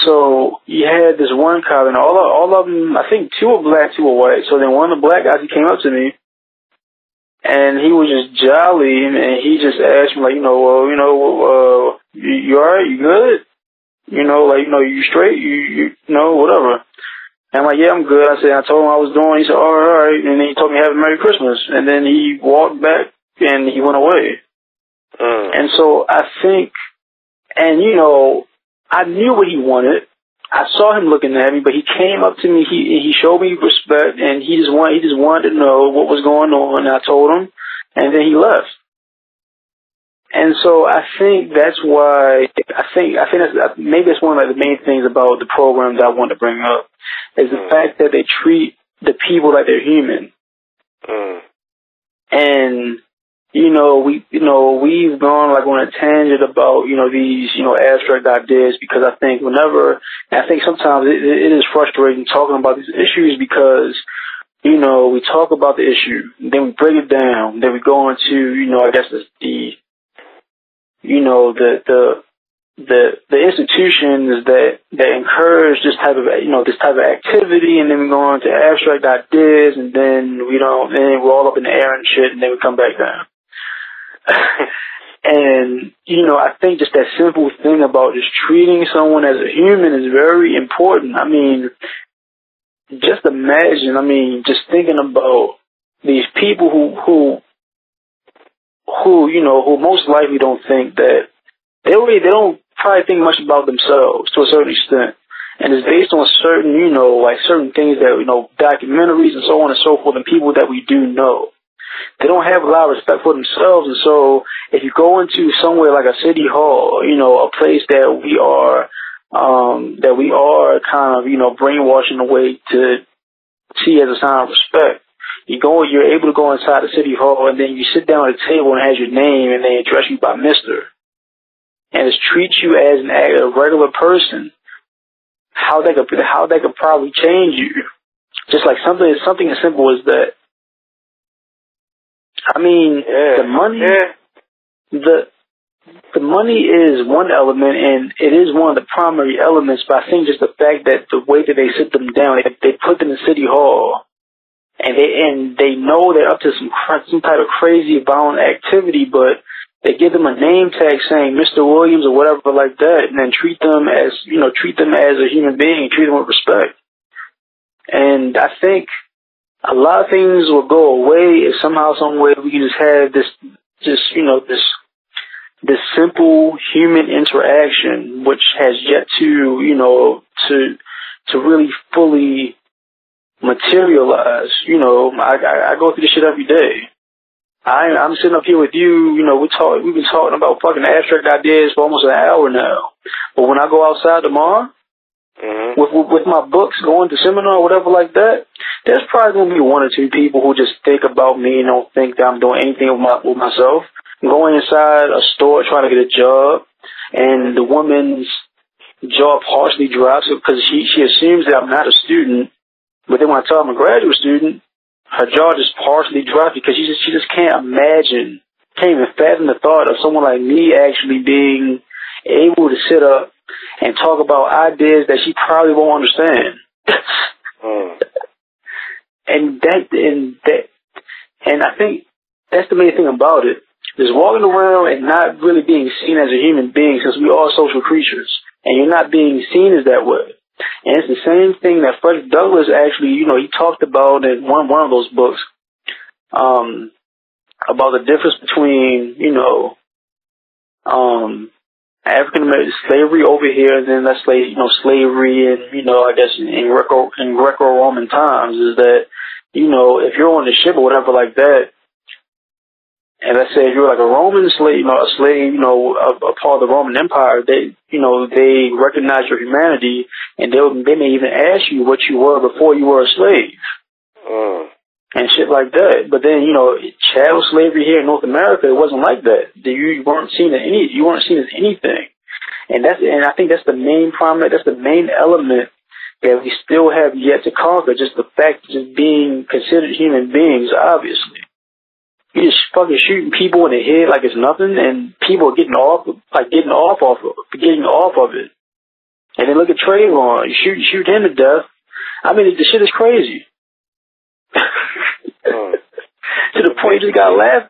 [SPEAKER 1] So you had this one cop, and all of them, I think two were black, two were white. So then one of the black guys, he came up to me, and he was just jolly, and he just asked me, like, you know, you all right? You good? You know, like, you know, you straight? You know, whatever. And I'm like, yeah, I'm good. I told him what I was doing. He said, all right. And then he told me have a Merry Christmas. And then he walked back and he went away. And so I think, and you know, I knew what he wanted. I saw him looking at me, but he came up to me. He showed me respect, and he just wanted to know what was going on. And I told him, and then he left. And so I think that's why maybe that's one of the main things about the program that I want to bring up is the fact that they treat the people like they're human. And we've gone like on a tangent about, you know, these, you know, abstract ideas, because I think sometimes it is frustrating talking about these issues, because, you know, we talk about the issue, then we break it down, then we go into, you know, I guess the the institutions that encourage this type of activity, and then we go on to abstract ideas, and then we're all up in the air and shit, and then we come back down. And I think just that simple thing about just treating someone as a human is very important. I mean, just imagine. I mean, just thinking about these people who most likely don't think that they don't probably think much about themselves to a certain extent, and it's based on certain certain things that documentaries and so on and so forth, and people that we do know. They don't have a lot of respect for themselves, and so if you go into somewhere like a city hall, a place that we are kind of brainwashing the way to see as a sign of respect. You're able to go inside the city hall, and then you sit down at a table and it has your name, and they address you by Mister, and it treats you as a regular person. How that could probably change you, just like something as simple as that. I mean, the money is one element, and it is one of the primary elements. But I think just the fact that the way that they sit them down, they put them in City Hall, and they know they're up to some type of crazy violent activity, but they give them a name tag saying Mr. Williams or whatever like that, and then treat them as a human being, treat them with respect. And I think a lot of things will go away if somehow, some way we can just have this simple human interaction, which has yet to really fully materialize. I go through this shit every day. I'm sitting up here with you. We've been talking about fucking abstract ideas for almost an hour now. But when I go outside tomorrow, with my books, going to seminar or whatever like that, there's probably going to be one or two people who just think about me and don't think that I'm doing anything with myself. I'm going inside a store trying to get a job, and the woman's jaw partially drops because she assumes that I'm not a student. But then when I tell her I'm a graduate student, her jaw just partially drops because she just can't even fathom the thought of someone like me actually being able to sit up and talk about ideas that she probably won't understand. And I think that's the main thing about it. Just walking around and not really being seen as a human being, since we are social creatures, and you're not being seen as that way. And it's the same thing that Frederick Douglass actually, he talked about in one of those books, about the difference between, African American slavery over here, and then let's say, slavery and, I guess in Greco-Roman times, is that, if you're on the ship or whatever like that, and let's say if you're like a Roman slave, a slave, a part of the Roman Empire, they recognize your humanity, and they may even ask you what you were before you were a slave. And shit like that. But then, chattel slavery here in North America, it wasn't like that. You weren't seen as anything. And I think that's the main element that we still have yet to conquer, just the fact of just being considered human beings, obviously. You're just fucking shooting people in the head like it's nothing, and people are getting off of it. And then look at Trayvon, you shoot him to death. I mean, the shit is crazy. To the point you just gotta laugh.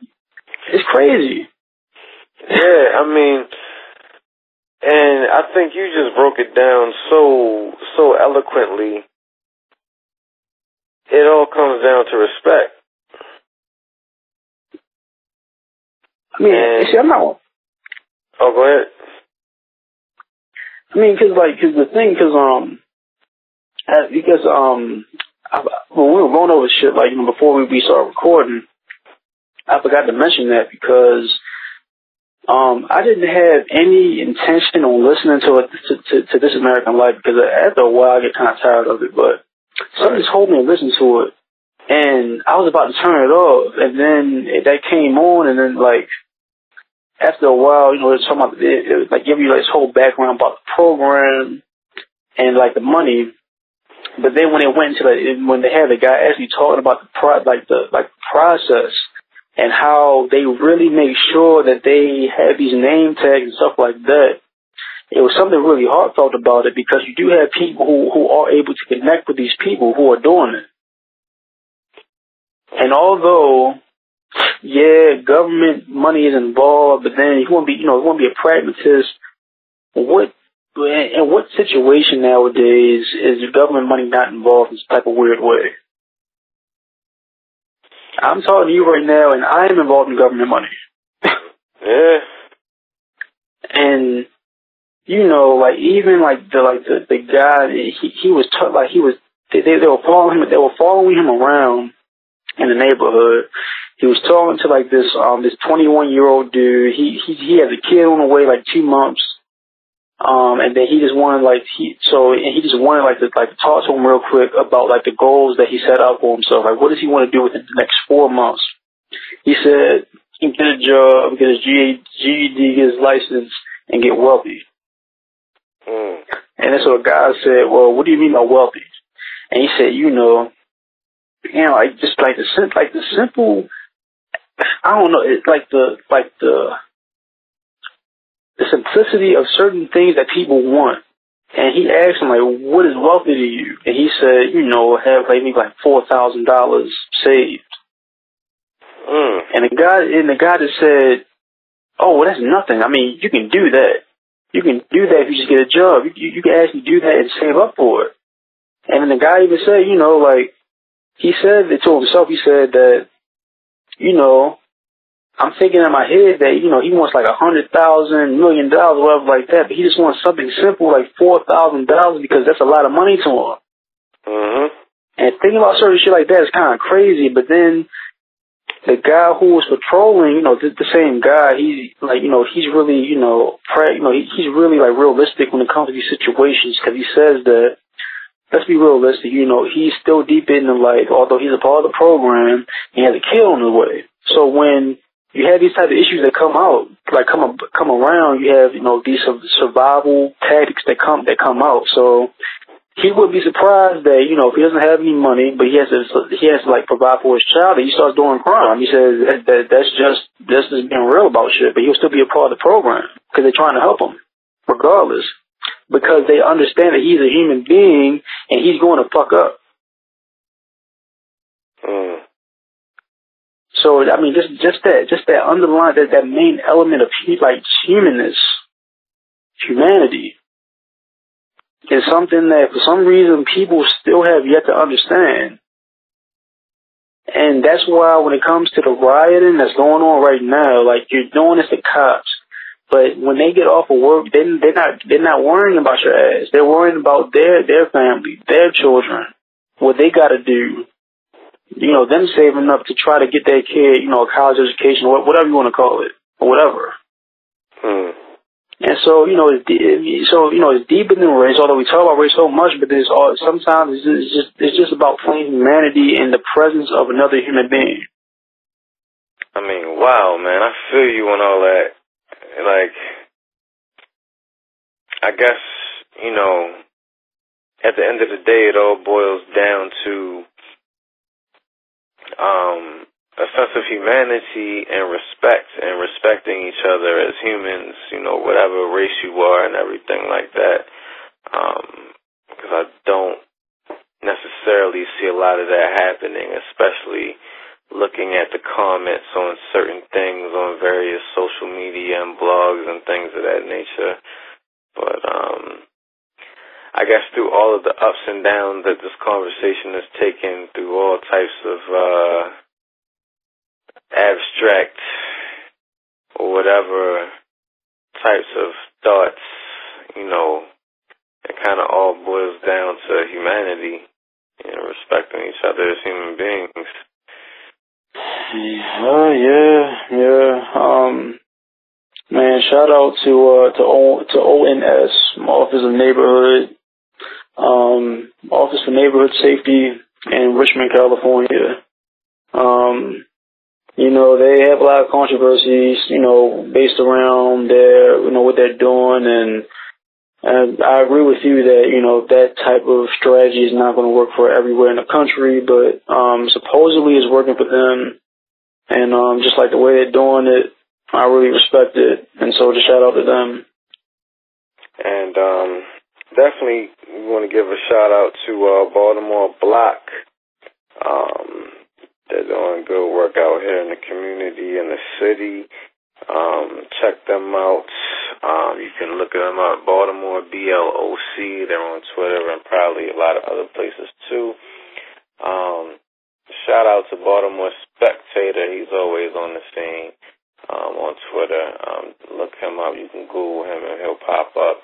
[SPEAKER 1] It's crazy.
[SPEAKER 2] Yeah, I mean, and I think you just broke it down so eloquently. It all comes down to respect.
[SPEAKER 1] I mean, I'm not.
[SPEAKER 2] Oh, go ahead.
[SPEAKER 1] I mean, because when we were going over shit, before we started recording, I forgot to mention that because I didn't have any intention on listening to This American Life, because after a while I get kind of tired of it, but something told me to listen to it, and I was about to turn it off, and then that came on, and then after a while, it's talking about it give you this whole background about the program and the money. But then when they went into when they had the guy actually talking about the process and how they really make sure that they have these name tags and stuff like that, it was something really heartfelt about it, because you do have people who are able to connect with these people who are doing it. And although, yeah, government money is involved, but then you want to be, you want to be a pragmatist. In what situation nowadays is government money not involved in some type of weird way? I'm talking to you right now, and I am involved in government money.
[SPEAKER 2] Yeah.
[SPEAKER 1] And like even like the guy, he was they were following him around in the neighborhood. He was talking to like this 21-year-old dude. He has a kid on the way, like 2 months. And then he just wanted he just wanted to talk to him real quick about like the goals that he set out for himself. Like, what does he want to do within the next 4 months? He said he can get a job, get his GED, get his license, and get wealthy. And then so a guy said, "Well, what do you mean by wealthy?" And he said, just like the simple, I don't know, it's like the simplicity of certain things that people want. And he asked him, like, what is wealthy to you? And he said, have maybe like $4,000 saved. And the guy just said, oh, well, that's nothing. I mean, you can do that. You can do that if you just get a job. You can actually do that and save up for it. And then the guy even said, he said it to himself. He said that, I'm thinking in my head that, he wants like $100,000, $1 million, whatever like that, but he just wants something simple like $4,000 because that's a lot of money to him.
[SPEAKER 2] Mm-hmm.
[SPEAKER 1] And thinking about certain shit like that is kind of crazy, but then the guy who was patrolling, the same guy, he's really, he's really like realistic when it comes to these situations, because he says that, let's be realistic, he's still deep into life, although he's a part of the program, he has a kid on the way. So when you have these type of issues that come out, like come around, you have, these survival tactics that come out. So he would be surprised that, if he doesn't have any money, but he has to like provide for his child, and he starts doing crime. He says that's just being real about shit, but he'll still be a part of the program because they're trying to help him regardless, because they understand that he's a human being and he's going to fuck up. So, I mean, just that underlying, that main element of humanness, humanity, is something that for some reason people still have yet to understand. And that's why when it comes to the rioting that's going on right now, like, you're doing this to cops, but when they get off of work, they're not worrying about your ass. They're worrying about their family, their children, what they got to do. Them saving up to try to get their kid, a college education, or whatever you want to call it, or whatever. And so, it's deeper than race, although we talk about race so much, but sometimes it's just about plain humanity in the presence of another human being.
[SPEAKER 2] I mean, wow, man, I feel you on all that. Like, I guess, at the end of the day, it all boils down to a sense of humanity and respect, and respecting each other as humans, whatever race you are and everything like that. Because I don't necessarily see a lot of that happening, especially looking at the comments on certain things on various social media and blogs and things of that nature. But I guess through all of the ups and downs that this conversation has taken, through all types of abstract or whatever types of thoughts, it kind of all boils down to humanity, respecting each other as human beings.
[SPEAKER 1] Man, shout out to ONS, Office of Neighborhood, Office for Neighborhood Safety in Richmond, California. They have a lot of controversies, based around what they're doing, and I agree with you that, that type of strategy is not going to work for everywhere in the country, but supposedly it's working for them, and just like the way they're doing it, I really respect it, and so just shout out to them.
[SPEAKER 2] And definitely want to give a shout out to Baltimore Block. They're doing good work out here in the community, in the city. Check them out. You can look them up, Baltimore BLOC. They're on Twitter and probably a lot of other places too. Shout out to Baltimore Spectator. He's always on the scene on Twitter. Look him up. You can Google him and he'll pop up.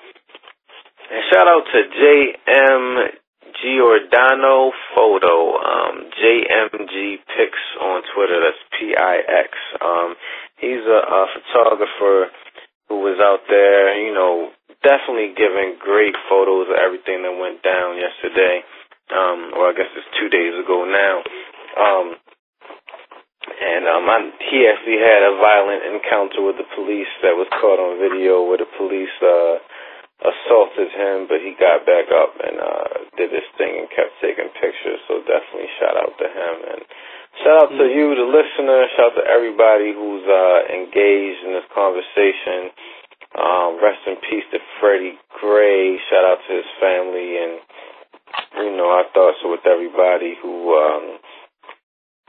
[SPEAKER 2] And shout out to JM Giordano Photo, JMG Pics on Twitter. That's PIX. He's a photographer who was out there, you know, definitely giving great photos of everything that went down yesterday. Or I guess it's 2 days ago now. He actually had a violent encounter with the police that was caught on video, where the police assaulted him, but he got back up and did his thing and kept taking pictures. So definitely shout out to him, and shout out to you, the listener. Shout out to everybody who's engaged in this conversation. Rest in peace to Freddy Gray. Shout out to his family, and you know, our thoughts are with everybody who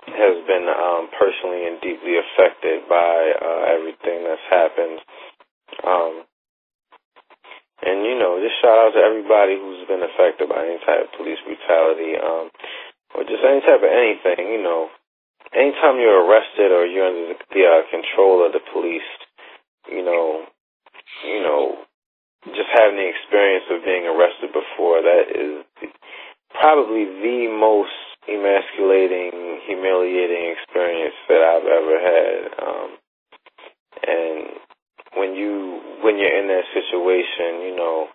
[SPEAKER 2] has been personally and deeply affected by everything that's happened. And, you know, just shout out to everybody who's been affected by any type of police brutality, or just any type of anything, you know. Anytime you're arrested or you're under the control of the police, you know, just having the experience of being arrested before, that is probably the most emasculating, humiliating experience that I've ever had. And when you're in that situation, you know,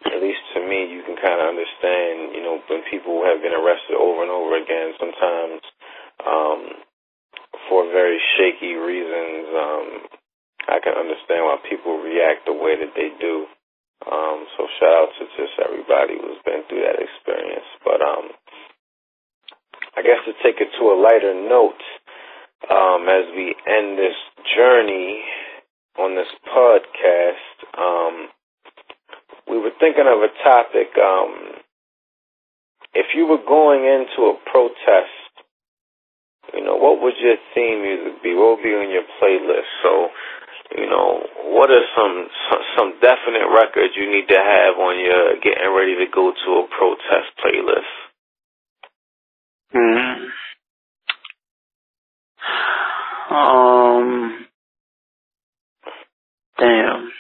[SPEAKER 2] at least to me, you can kind of understand, you know, when people have been arrested over and over again, sometimes for very shaky reasons, I can understand why people react the way that they do. So shout out to just everybody who's been through that experience. But I guess to take it to a lighter note, as we end this journey on this podcast, we were thinking of a topic. If you were going into a protest, you know, what would your theme music be? What would be on your playlist? So, you know, what are some definite records you need to have on your getting ready to go to a protest playlist?
[SPEAKER 1] Damn.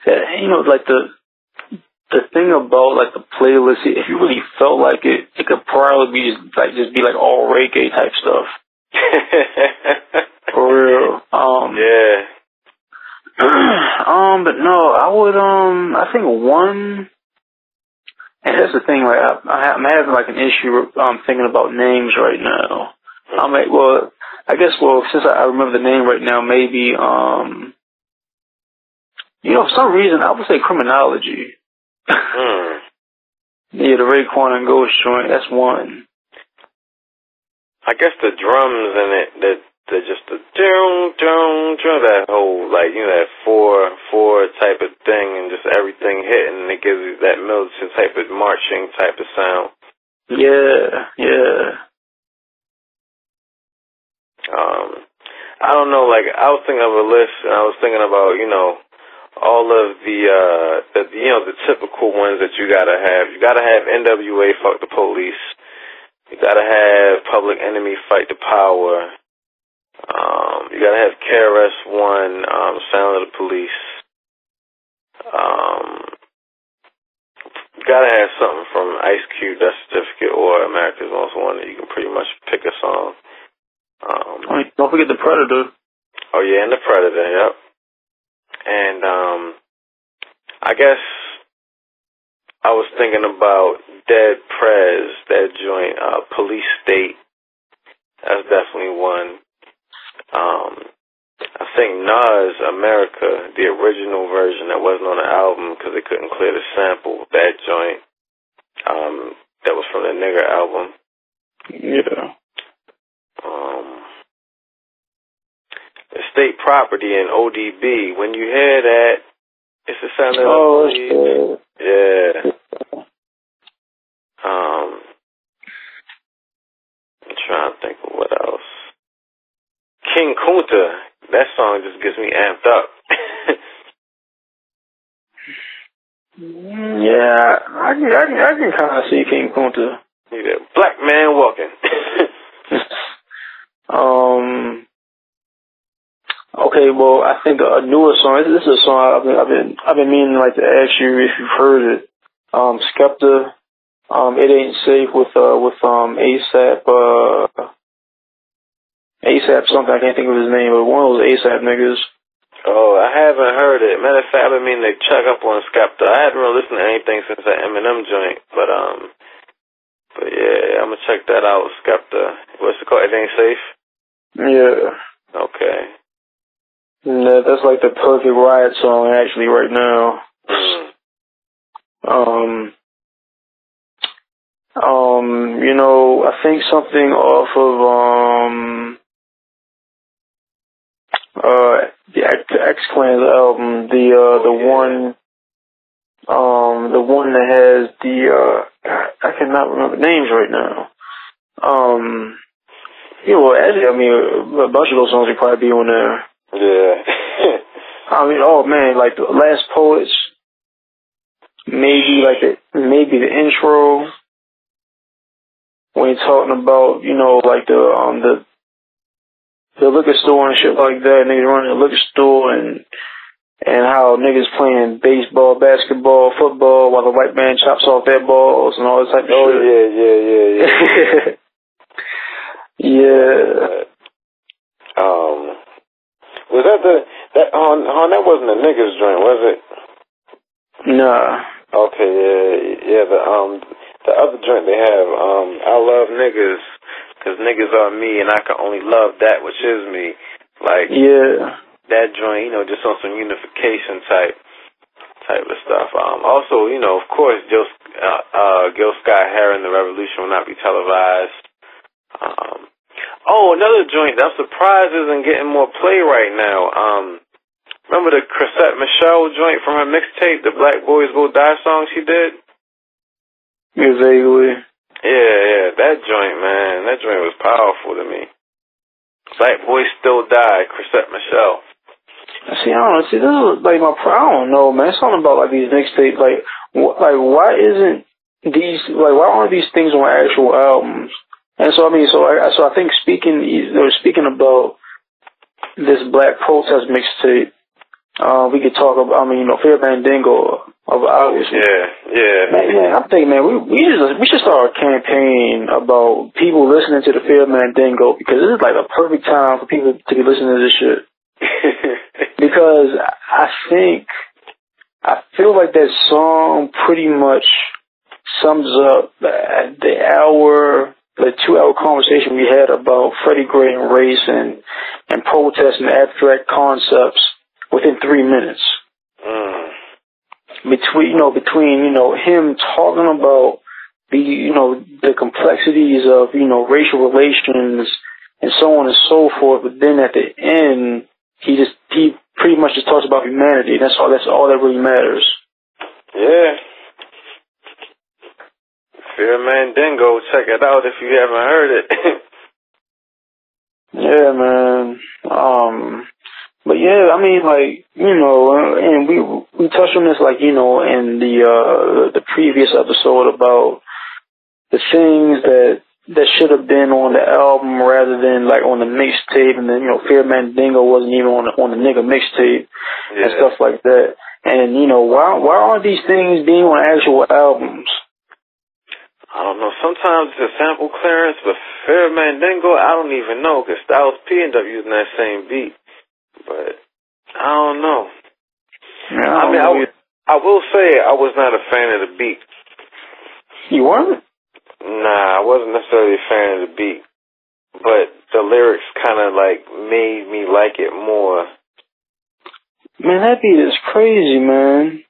[SPEAKER 1] Yeah, you know, like the thing about like the playlist, if you really felt like it could probably be just be all reggae type stuff. For real.
[SPEAKER 2] Yeah.
[SPEAKER 1] But no, I would I think one. And that's the thing, right? I'm having like an issue thinking about names right now. Since I remember the name right now, maybe you know, for some reason I would say Criminology. Yeah, the Raekwon and Ghost joint. That's one.
[SPEAKER 2] I guess the drums in it, they're just the that whole, like, you know, that four type of thing, and just everything hitting, and it gives you that militant type of marching type of sound.
[SPEAKER 1] Yeah.
[SPEAKER 2] I don't know, like, I was thinking of a list, and I was thinking about, you know, all of the typical ones that you gotta have. You gotta have NWA, Fuck the Police. You gotta have Public Enemy, Fight the Power. You gotta have KRS-One, Sound of the Police. You gotta have something from Ice Cube, Death Certificate, or America's Most Wanted. You can pretty much pick a song.
[SPEAKER 1] Don't forget the Predator.
[SPEAKER 2] Oh yeah, and the Predator, yep. And I guess I was thinking about Dead Prez, that joint, Police State. That's definitely one. I think Nas, America, the original version that wasn't on the album because they couldn't clear the sample, that joint, that was from the Nigger album.
[SPEAKER 1] Yeah.
[SPEAKER 2] State Property and ODB, when you hear that, it's a Family of the Police. Yeah. I'm trying to think of what else. King Kunta. That song just gets me amped up.
[SPEAKER 3] Yeah, I can kind of see King Kunta.
[SPEAKER 2] Yeah, black man walking.
[SPEAKER 3] Okay, well, I think a newer song. This is a song I've been meaning like to ask you if you've heard it. Skepta. It Ain't Safe with ASAP. ASAP something, I can't think of his name, but one of those ASAP niggas.
[SPEAKER 2] Oh, I haven't heard it. Matter of fact, I've been meaning to check up on Skepta. I haven't really listened to anything since that Eminem joint, but yeah, I'm gonna check that out. Skepta. What's it called? It Ain't Safe?
[SPEAKER 3] Yeah.
[SPEAKER 2] Okay.
[SPEAKER 3] Yeah, that's like the perfect riot song actually right now. You know, I think something off of the X-Clan's album, the one that has I cannot remember names right now. Actually, I mean, a bunch of those songs would probably be on there.
[SPEAKER 2] Yeah.
[SPEAKER 3] I mean, oh man, like the Last Poets, maybe the intro. When you're talking about, you know, like the liquor store and shit like that, niggas running the liquor store and how niggas playing baseball, basketball, football while the white man chops off their balls and all this type of shit.
[SPEAKER 2] Oh yeah.
[SPEAKER 3] Yeah.
[SPEAKER 2] Was that that wasn't a niggas joint, was it?
[SPEAKER 3] Nah.
[SPEAKER 2] Okay, yeah. The other joint they have, I love niggas, 'cause niggas are me and I can only love that which is me. Like,
[SPEAKER 3] yeah,
[SPEAKER 2] that joint, you know, just on some unification type of stuff. Also, you know, of course, Gil Scott-Heron, The Revolution will not be televised. Another joint that I'm surprised isn't getting more play right now. Remember the Chrisette Michele joint from her mixtape, the Black Boys Go Die song she did?
[SPEAKER 3] Vaguely.
[SPEAKER 2] Yeah, that joint, man. That joint was powerful to me. Black Boys Still Die, Chrisette Michele.
[SPEAKER 3] See, I don't know. See, this is like I don't know, man. It's something about like these mixtapes. Like why aren't these things on actual albums? And so I mean, so I think speaking about this Black Protest mixtape, we could talk about. I mean, you know, Fair Mandingo. Obviously.
[SPEAKER 2] Yeah.
[SPEAKER 3] Man, I'm thinking, man, we should start a campaign about people listening to the Fair Mandingo, because this is like a perfect time for people to be listening to this shit. Because I feel like that song pretty much sums up the 2-hour conversation we had about Freddy Gray and race and protest and abstract concepts within 3 minutes. Between him talking about the complexities of, racial relations and so on and so forth, but then at the end, he pretty much just talks about humanity. That's all that really matters.
[SPEAKER 2] Yeah. Fear Mandingo, check it out if you haven't heard it.
[SPEAKER 3] Yeah, man. But yeah, I mean, like, and we touched on this, like, in the previous episode about the things that should have been on the album rather than like on the mixtape, and then Fear Mandingo wasn't even on the nigga mixtape and stuff like that. And why aren't these things being on actual albums?
[SPEAKER 2] I don't know. Sometimes it's a sample clearance, but Fear Mandingo, I don't even know, because Styles P ended up using that same beat. But I don't know. Yeah, I will say I was not a fan of the beat.
[SPEAKER 3] You weren't?
[SPEAKER 2] Nah, I wasn't necessarily a fan of the beat, but the lyrics kind of like made me like it more.
[SPEAKER 3] Man, that beat is crazy, man.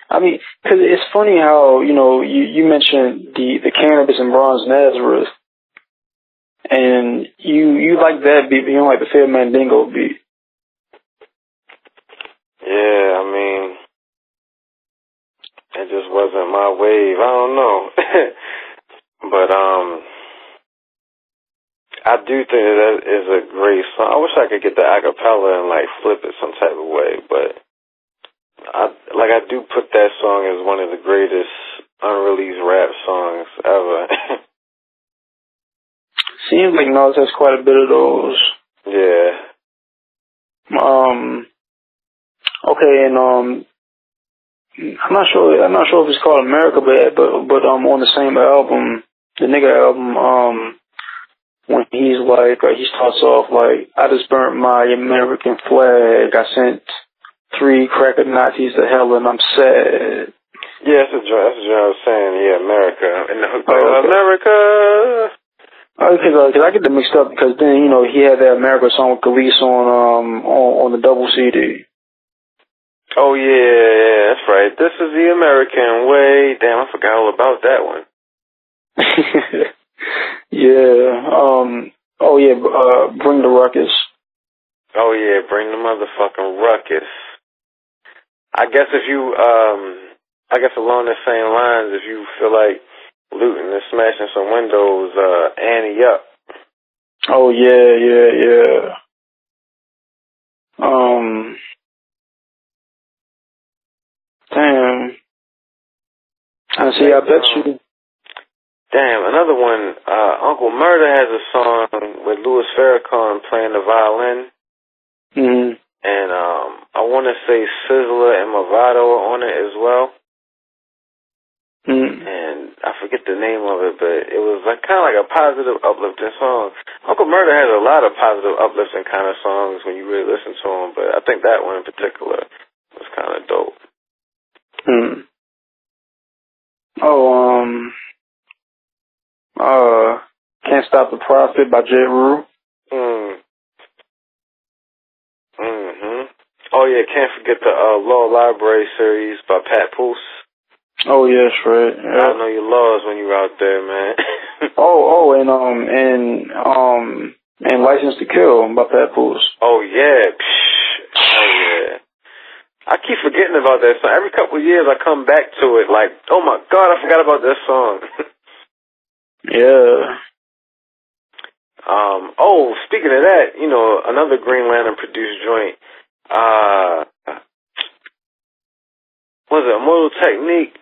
[SPEAKER 3] I mean, because it's funny how you mentioned the Cannabis and Bronze Nazareth, and you like that beat, but you don't like the Fair Mandingo beat.
[SPEAKER 2] Yeah, I mean, just wasn't my wave. I don't know. But I do think that is a great song. I wish I could get the acapella and like flip it some type of way, but I do put that song as one of the greatest unreleased rap songs ever.
[SPEAKER 1] Seems like Nas has quite a bit of those.
[SPEAKER 2] Yeah.
[SPEAKER 1] Okay, and I'm not sure if it's called America, but on the same album, the nigga album, when he starts off like, I just burnt my American flag, I sent 3 cracker Nazis to hell and I'm sad.
[SPEAKER 2] Yeah, that's what I was saying. Yeah, America. And the hook,
[SPEAKER 1] okay.
[SPEAKER 2] America.
[SPEAKER 1] Because I get them mixed up because then, you know, he had that America song with Khalees on the double CD.
[SPEAKER 2] Oh, yeah, that's right. This is the American way. Damn, I forgot all about that one.
[SPEAKER 1] Yeah. Bring the ruckus.
[SPEAKER 2] Oh, yeah, bring the motherfucking ruckus. I guess along the same lines, if you feel like looting and smashing some windows, Annie up.
[SPEAKER 1] Oh, yeah. Damn. I see, I bet you.
[SPEAKER 2] Damn, another one, Uncle Murder has a song with Louis Farrakhan playing the violin.
[SPEAKER 1] Mm-hmm.
[SPEAKER 2] And I want to say Sizzler and Movado on it as well.
[SPEAKER 1] Mm-hmm.
[SPEAKER 2] And I forget the name of it, but it was like kind of like a positive, uplifting song. Uncle Murder has a lot of positive, uplifting kind of songs when you really listen to him, but I think that one in particular was kind of dope.
[SPEAKER 1] Hmm. Can't Stop the Prophet by J. Rue.
[SPEAKER 2] Oh yeah, can't forget the Law Library series by Pat Poose.
[SPEAKER 1] Oh yes, right. Yeah.
[SPEAKER 2] I know your laws when you're out there, man.
[SPEAKER 1] and License to Kill by Pat Poose.
[SPEAKER 2] Oh yeah. Oh yeah. I keep forgetting about that song. Every couple of years I come back to it like, oh my God, I forgot about that song.
[SPEAKER 1] Yeah.
[SPEAKER 2] Speaking of that, you know, another Green Lantern produced joint, was it Immortal Technique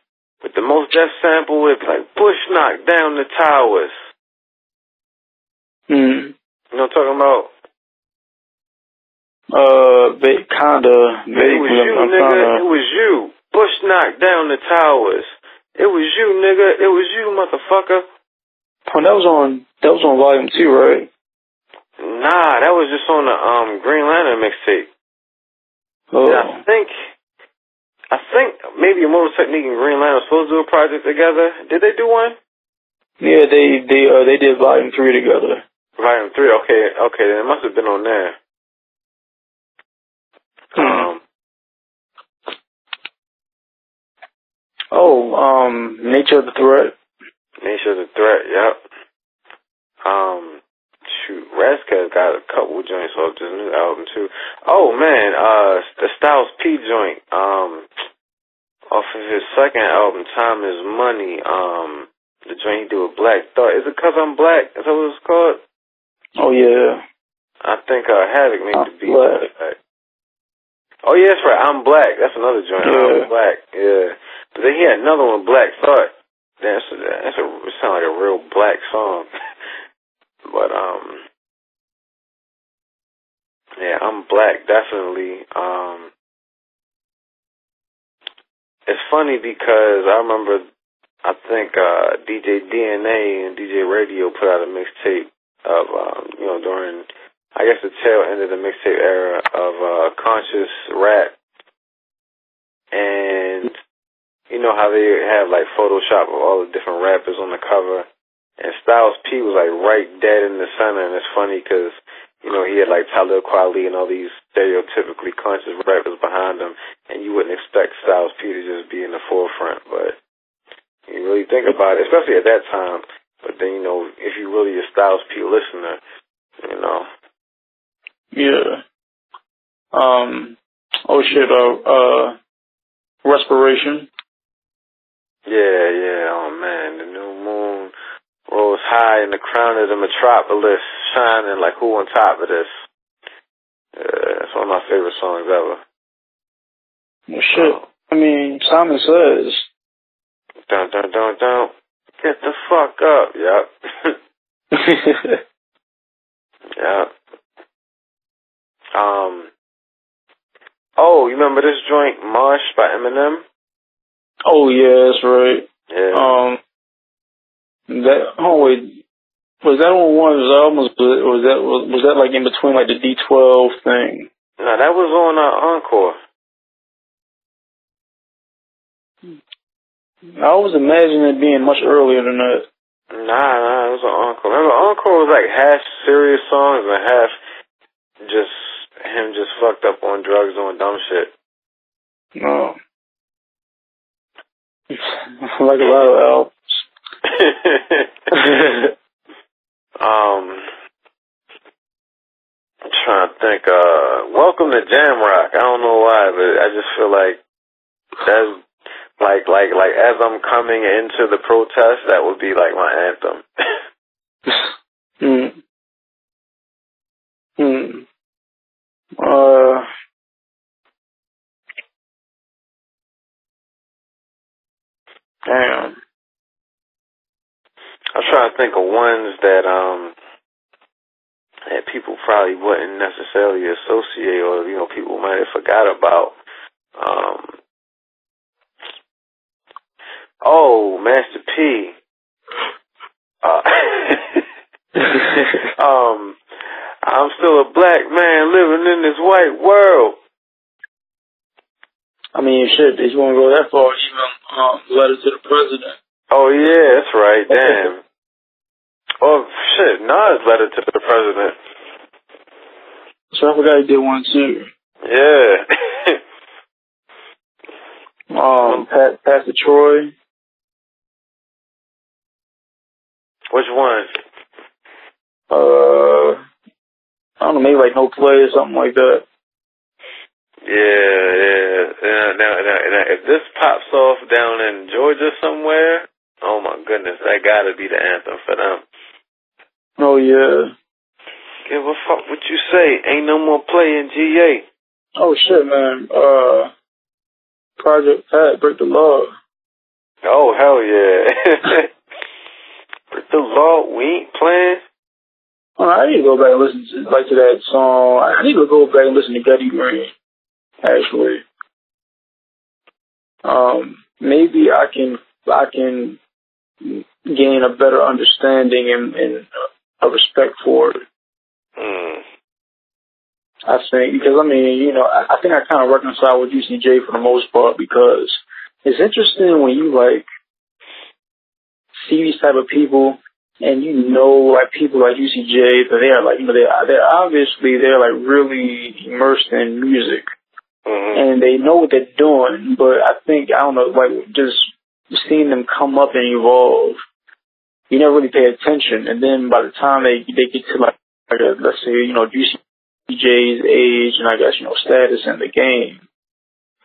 [SPEAKER 2] with the most death sample with like Bush knocked down the towers.
[SPEAKER 1] Hmm.
[SPEAKER 2] You know what I'm talking about?
[SPEAKER 1] Kinda.
[SPEAKER 2] It was you, nigga. It was you. Bush knocked down the towers. It was you, nigga. It was you, motherfucker.
[SPEAKER 1] Oh, that was on volume 2, right?
[SPEAKER 2] Nah, that was just on the Green Lantern mixtape.
[SPEAKER 1] Oh.
[SPEAKER 2] And I think maybe Immortal Technique and Green Lantern were supposed to do a project together. Did they do one?
[SPEAKER 1] Yeah, they did volume 3 together.
[SPEAKER 2] Volume 3, okay, then it must have been on there.
[SPEAKER 1] Nature of the Threat.
[SPEAKER 2] Nature of the Threat, yep. Razzcast got a couple joints off this new album too. Oh man, the Styles P joint, off of his second album, Time Is Money, the joint he did with Black Thought. Is it 'Cause I'm Black? Is that what it's called?
[SPEAKER 1] Oh yeah.
[SPEAKER 2] I think Havoc made the beat.
[SPEAKER 1] Black.
[SPEAKER 2] Oh yeah, that's right. I'm Black. That's another joint.
[SPEAKER 1] Yeah.
[SPEAKER 2] I'm Black. Yeah. But then he had another one, Black Thought. It sounds like a real black song. But yeah, I'm Black, definitely. It's funny because I remember, I think DJ DNA and DJ Radio put out a mixtape of during, I guess, the tail end of the mixtape era of conscious rap, and you know how they have like Photoshop of all the different rappers on the cover, and Styles P was like right dead in the center, and it's funny because, you know, he had like Talib Kweli and all these stereotypically conscious rappers behind him, and you wouldn't expect Styles P to just be in the forefront, but you really think about it, especially at that time. But then, you know, if you really a Styles P listener, you know.
[SPEAKER 1] Yeah. Respiration.
[SPEAKER 2] Yeah. Oh man, the new moon rose high in the crown of the metropolis, shining like who on top of this. It's one of my favorite songs ever.
[SPEAKER 1] Well, shit. I mean, Simon Says.
[SPEAKER 2] Dun. Get the fuck up. Yep. Yep. Oh, you remember this joint, Marsh by Eminem?
[SPEAKER 1] Oh yeah, that's right.
[SPEAKER 2] Yeah.
[SPEAKER 1] Was that on one of his albums? Was that like in between like the D12 thing?
[SPEAKER 2] No, that was on Encore.
[SPEAKER 1] I was imagining it being much earlier than that.
[SPEAKER 2] Nah, it was on Encore. Remember, Encore was like half serious songs and half just him just fucked up on drugs doing dumb shit.
[SPEAKER 1] No. Like a lot of albums.
[SPEAKER 2] I'm trying to think. Welcome to Jamrock. I don't know why, but I just feel like that's like as I'm coming into the protest, that would be like my anthem.
[SPEAKER 1] Damn.
[SPEAKER 2] I'm trying to think of ones that people probably wouldn't necessarily associate, or people might have forgot about. Oh, Master P. I'm still a black man living in this white world.
[SPEAKER 1] I mean, shit, if you want to go that far, even Letter to the President.
[SPEAKER 2] Oh, yeah, that's right, damn. Oh, shit, Nas Letter to the President.
[SPEAKER 1] So I forgot he did one, too.
[SPEAKER 2] Yeah.
[SPEAKER 1] Pastor Troy.
[SPEAKER 2] Which one?
[SPEAKER 1] I don't know, maybe like No Play or something like that.
[SPEAKER 2] Yeah. Now, if this pops off down in Georgia somewhere, oh my goodness, that gotta be the anthem for them.
[SPEAKER 1] Oh yeah.
[SPEAKER 2] Give a fuck what you say. Ain't no more play in GA.
[SPEAKER 1] Oh shit, man. Project Pat, Break the Law.
[SPEAKER 2] Oh hell yeah. Break the Law, we ain't playing.
[SPEAKER 1] I need to go back and listen to that song. I need to go back and listen to Freddy Gray, actually. Maybe I can gain a better understanding and a respect for it. I think, because I think I kind of reconcile with UCJ for the most part, because it's interesting when you see these type of people, and people like UCJ, that they are they're obviously really immersed in music, and they know what they're doing. But I think, I don't know, just seeing them come up and evolve, you never really pay attention, and then by the time they get to let's say UCJ's age and I guess status in the game,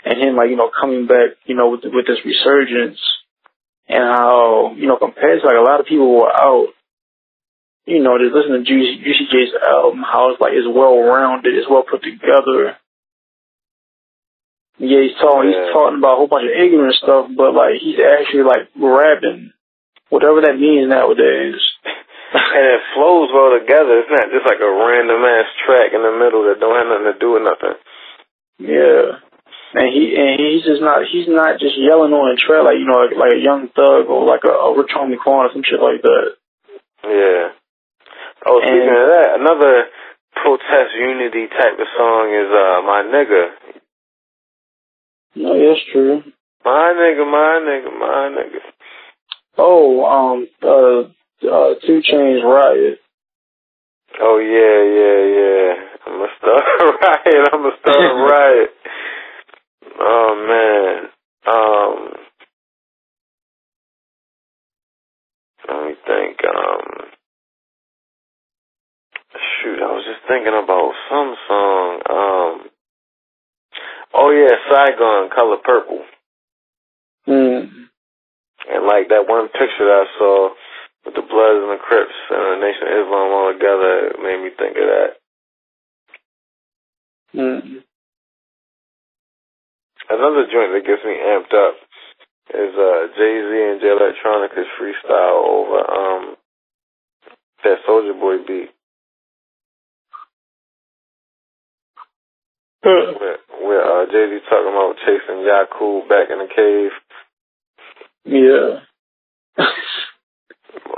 [SPEAKER 1] and him coming back with this resurgence. And how, compared to a lot of people who are out, just listening to UCJ's album, how it's well-rounded, it's well put together. Yeah, he's talking about a whole bunch of ignorant stuff, but he's actually rapping, whatever that means nowadays.
[SPEAKER 2] And it flows well together. It's not just like a random ass track in the middle that don't have nothing to do with nothing. Yeah.
[SPEAKER 1] And he's not just yelling on a track like a Young Thug or like a Rich Homie Quan or some shit like that.
[SPEAKER 2] Yeah. Oh, speaking of that, another protest unity type of song is My Nigga.
[SPEAKER 1] No, that's true.
[SPEAKER 2] My nigga.
[SPEAKER 1] Oh, 2 Chainz Riot.
[SPEAKER 2] Oh yeah. I'ma start a riot. Oh man. Let me think. Shoot, I was just thinking about some song. Oh yeah, Saigon, Color Purple. And like that one picture that I saw with the Bloods and the Crips and the Nation of Islam all together, it made me think of that.
[SPEAKER 3] Mm.
[SPEAKER 2] Another joint that gets me amped up is Jay-Z and Jay Electronica's freestyle over that Soulja Boy beat. Where Jay-Z talking about chasing Yakub back in the cave.
[SPEAKER 3] Yeah.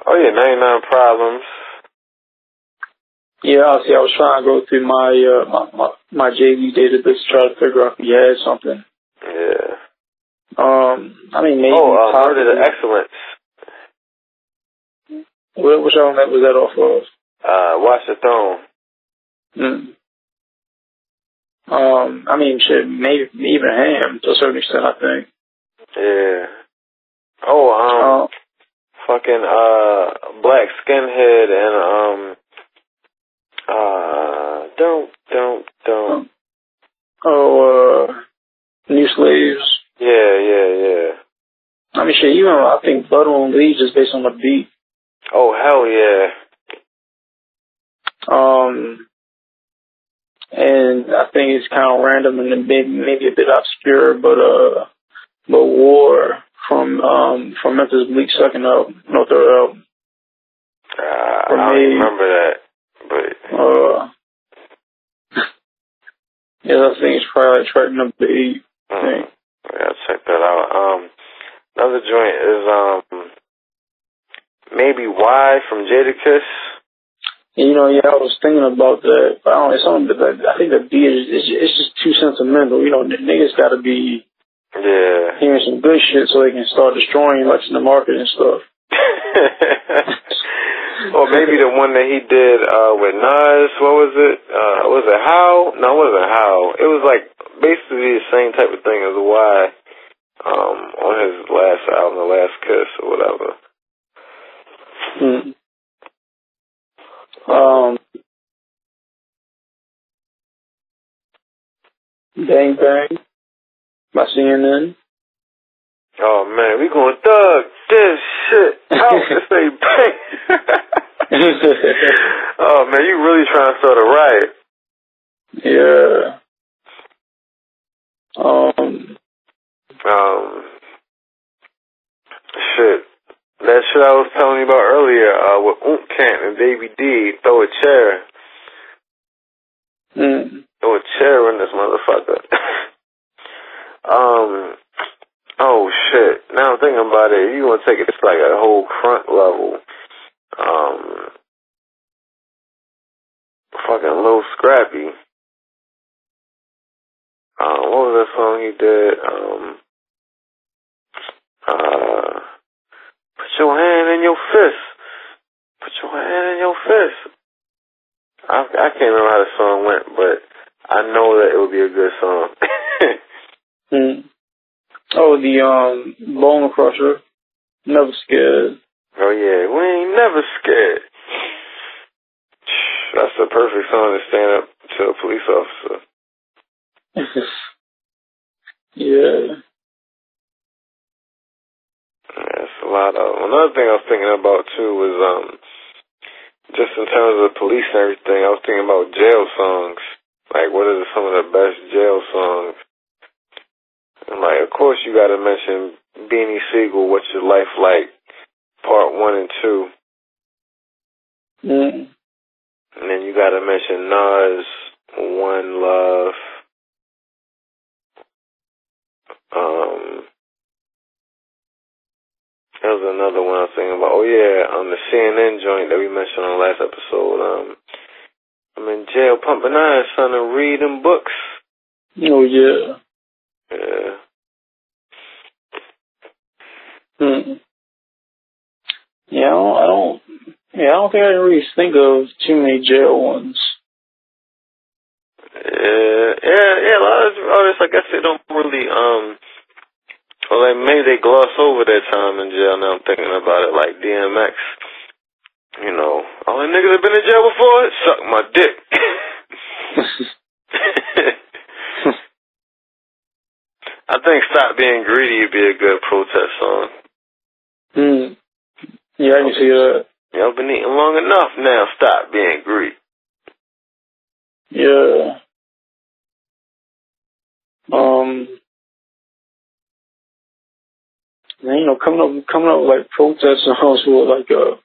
[SPEAKER 2] Oh yeah, 99 Problems.
[SPEAKER 3] Yeah, I was trying to go through my Jay-Z database to try to figure out if he had something.
[SPEAKER 2] Yeah.
[SPEAKER 3] I mean, maybe.
[SPEAKER 2] Murder to Excellence.
[SPEAKER 3] Which album was that off of?
[SPEAKER 2] Watch the Throne.
[SPEAKER 3] I mean, shit, maybe even Ham to a certain extent, I think.
[SPEAKER 2] Yeah. Fucking Black Skinhead and don't.
[SPEAKER 3] New Slaves.
[SPEAKER 2] Yeah.
[SPEAKER 3] I mean, shit, even I think Blood on Leaves is based on the beat.
[SPEAKER 2] Oh hell yeah.
[SPEAKER 3] And I think it's kind of random and maybe a bit obscure, but War from Memphis Bleak's second album, no, third album.
[SPEAKER 2] I don't remember that, but
[SPEAKER 3] yeah, I think it's probably like track number 8.
[SPEAKER 2] I gotta check that out. Another joint is maybe Why from Jadakiss.
[SPEAKER 3] You know, yeah, I was thinking about that. But I don't know, it's something that I think the beat it's just too sentimental. You know, niggas gotta be hearing some good shit so they can start destroying much in the market and stuff.
[SPEAKER 2] Or maybe the one that he did with Nas. What was it? Was it How? No, it wasn't How. It was like basically the same type of thing as Why on his last album, The Last Kiss or whatever.
[SPEAKER 3] Bang Bang by CNN.
[SPEAKER 2] Oh man, we gonna thug this shit out and say bang. Oh man, you really trying to start a riot.
[SPEAKER 3] Yeah.
[SPEAKER 2] Shit. That shit I was telling you about earlier, with Kent and Baby D, throw a chair. Throw a chair in this motherfucker. Oh shit. Now I'm thinking about it, you gonna take it to like a whole front level. Fucking Lil Scrappy. What was that song he did? Put your hand in your fist. Put your hand in your fist. I can't remember how the song went, but I know that it would be a good song.
[SPEAKER 3] Oh, the Bone Crusher. Never Scared.
[SPEAKER 2] Oh yeah, we ain't never scared. That's the perfect song to stand up to a police officer.
[SPEAKER 3] Yeah.
[SPEAKER 2] That's a lot of. Another thing I was thinking about too was just in terms of police and everything. I was thinking about jail songs. Like, what are some of the best jail songs? And like, of course, you got to mention Beanie Siegel. What's Your Life Like? Part 1 and 2. And then you got to mention Nas, One Love. There was another one I was thinking about. Oh yeah, the CNN joint that we mentioned on the last episode. I'm in jail pumping iron, son, and reading books.
[SPEAKER 3] Oh yeah.
[SPEAKER 2] Yeah.
[SPEAKER 3] Yeah, I don't think I can really think of too many jail ones.
[SPEAKER 2] Yeah, a lot of artists, I guess they don't really, or like maybe they gloss over their time in jail. Now I'm thinking about it, like DMX. You know, all the niggas have been in jail before, suck my dick. I think Stop Being Greedy would be a good protest song.
[SPEAKER 1] Yeah, I can see that.
[SPEAKER 2] Y'all been eating long enough now. Stop being greedy.
[SPEAKER 1] Yeah. And, you know, coming up with like protest songs with like a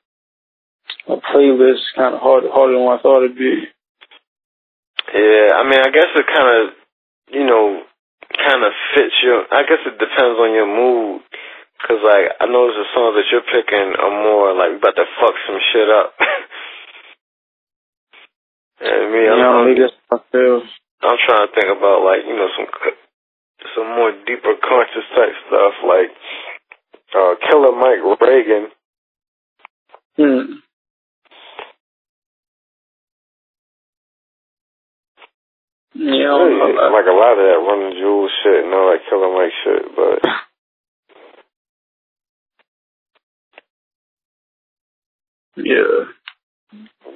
[SPEAKER 1] playlist kind of harder than what I thought it'd be.
[SPEAKER 2] Yeah, I mean, I guess it kind of, you know, kind of fits your. I guess it depends on your mood. Cause like I notice the songs that you're picking are more like about to fuck some shit up. And me, I'm trying to think about like, you know, some more deeper conscious type stuff like Killer Mike Reagan.
[SPEAKER 1] Yeah,
[SPEAKER 2] like a lot of that Running Jewels shit and all that Killer Mike shit, but
[SPEAKER 1] yeah.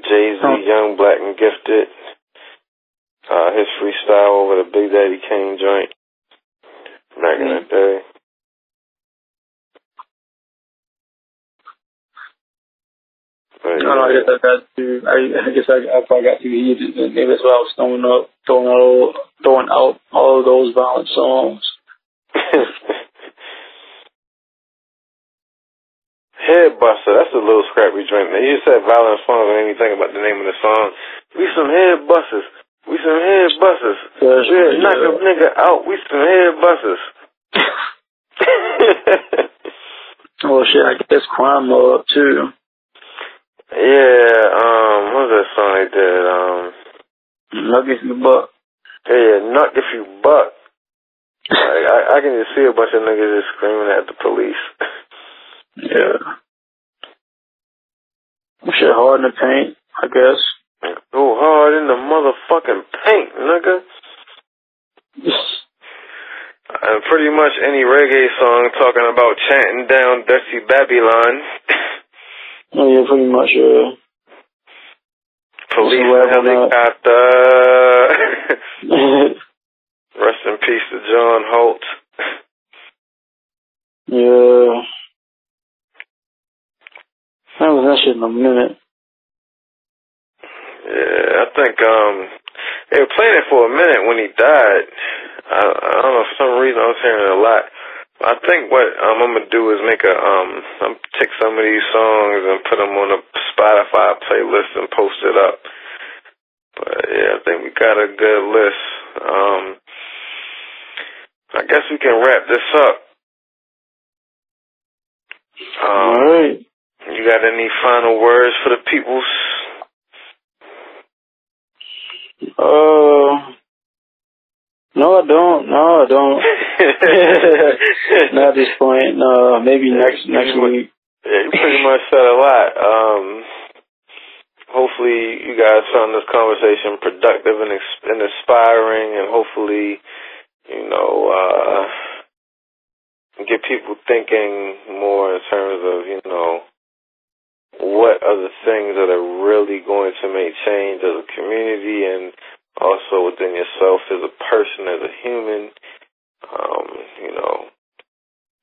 [SPEAKER 2] Jay-Z, Young, Black and Gifted. His freestyle over the Big Daddy Kane joint back in the day. But,
[SPEAKER 1] I guess I probably got too heated, and maybe that's why I was throwing out all of those violent songs.
[SPEAKER 2] Headbuster, that's a little scrappy joint. Man, you said violent songs and anything about the name of the song. We some headbusters. We some headbusters. Yeah, knock a nigga out. We some headbusters.
[SPEAKER 1] Oh shit, I guess Crime Mob too.
[SPEAKER 2] Yeah, what was that song they did?
[SPEAKER 1] Nuck If You Buck.
[SPEAKER 2] Yeah, Nuck If You Buck. Like, I can just see a bunch of niggas just screaming at the police.
[SPEAKER 1] Yeah. Shit hard in the paint, I guess.
[SPEAKER 2] Go hard in the motherfucking paint, nigga. And pretty much any reggae song talking about chanting down Dirty Babylon.
[SPEAKER 1] Oh yeah, pretty much, yeah.
[SPEAKER 2] Police and helicopter. Rest in peace to John Holt.
[SPEAKER 1] Yeah. I haven't done that shit in a minute.
[SPEAKER 2] Yeah, I think they were playing it for a minute when he died. I don't know, for some reason I was hearing it a lot. I think what I'm gonna do is make I'm take some of these songs and put them on a Spotify playlist and post it up. But yeah, I think we got a good list. I guess we can wrap this up.
[SPEAKER 1] All right.
[SPEAKER 2] You got any final words for the peoples?
[SPEAKER 1] No, I don't. Not at this point. No, maybe next week.
[SPEAKER 2] Yeah, you pretty much said a lot. Hopefully you guys found this conversation productive and inspiring, and hopefully, you know, get people thinking more in terms of, you know, what are the things that are really going to make change as a community and also within yourself as a person, as a human. You know, I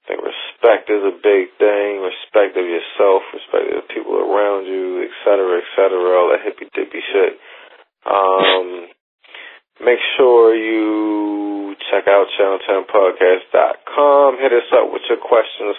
[SPEAKER 2] think respect is a big thing, respect of yourself, respect of the people around you, et cetera, all that hippy-dippy shit. Make sure you check out channel10podcast.com. Hit us up with your questions,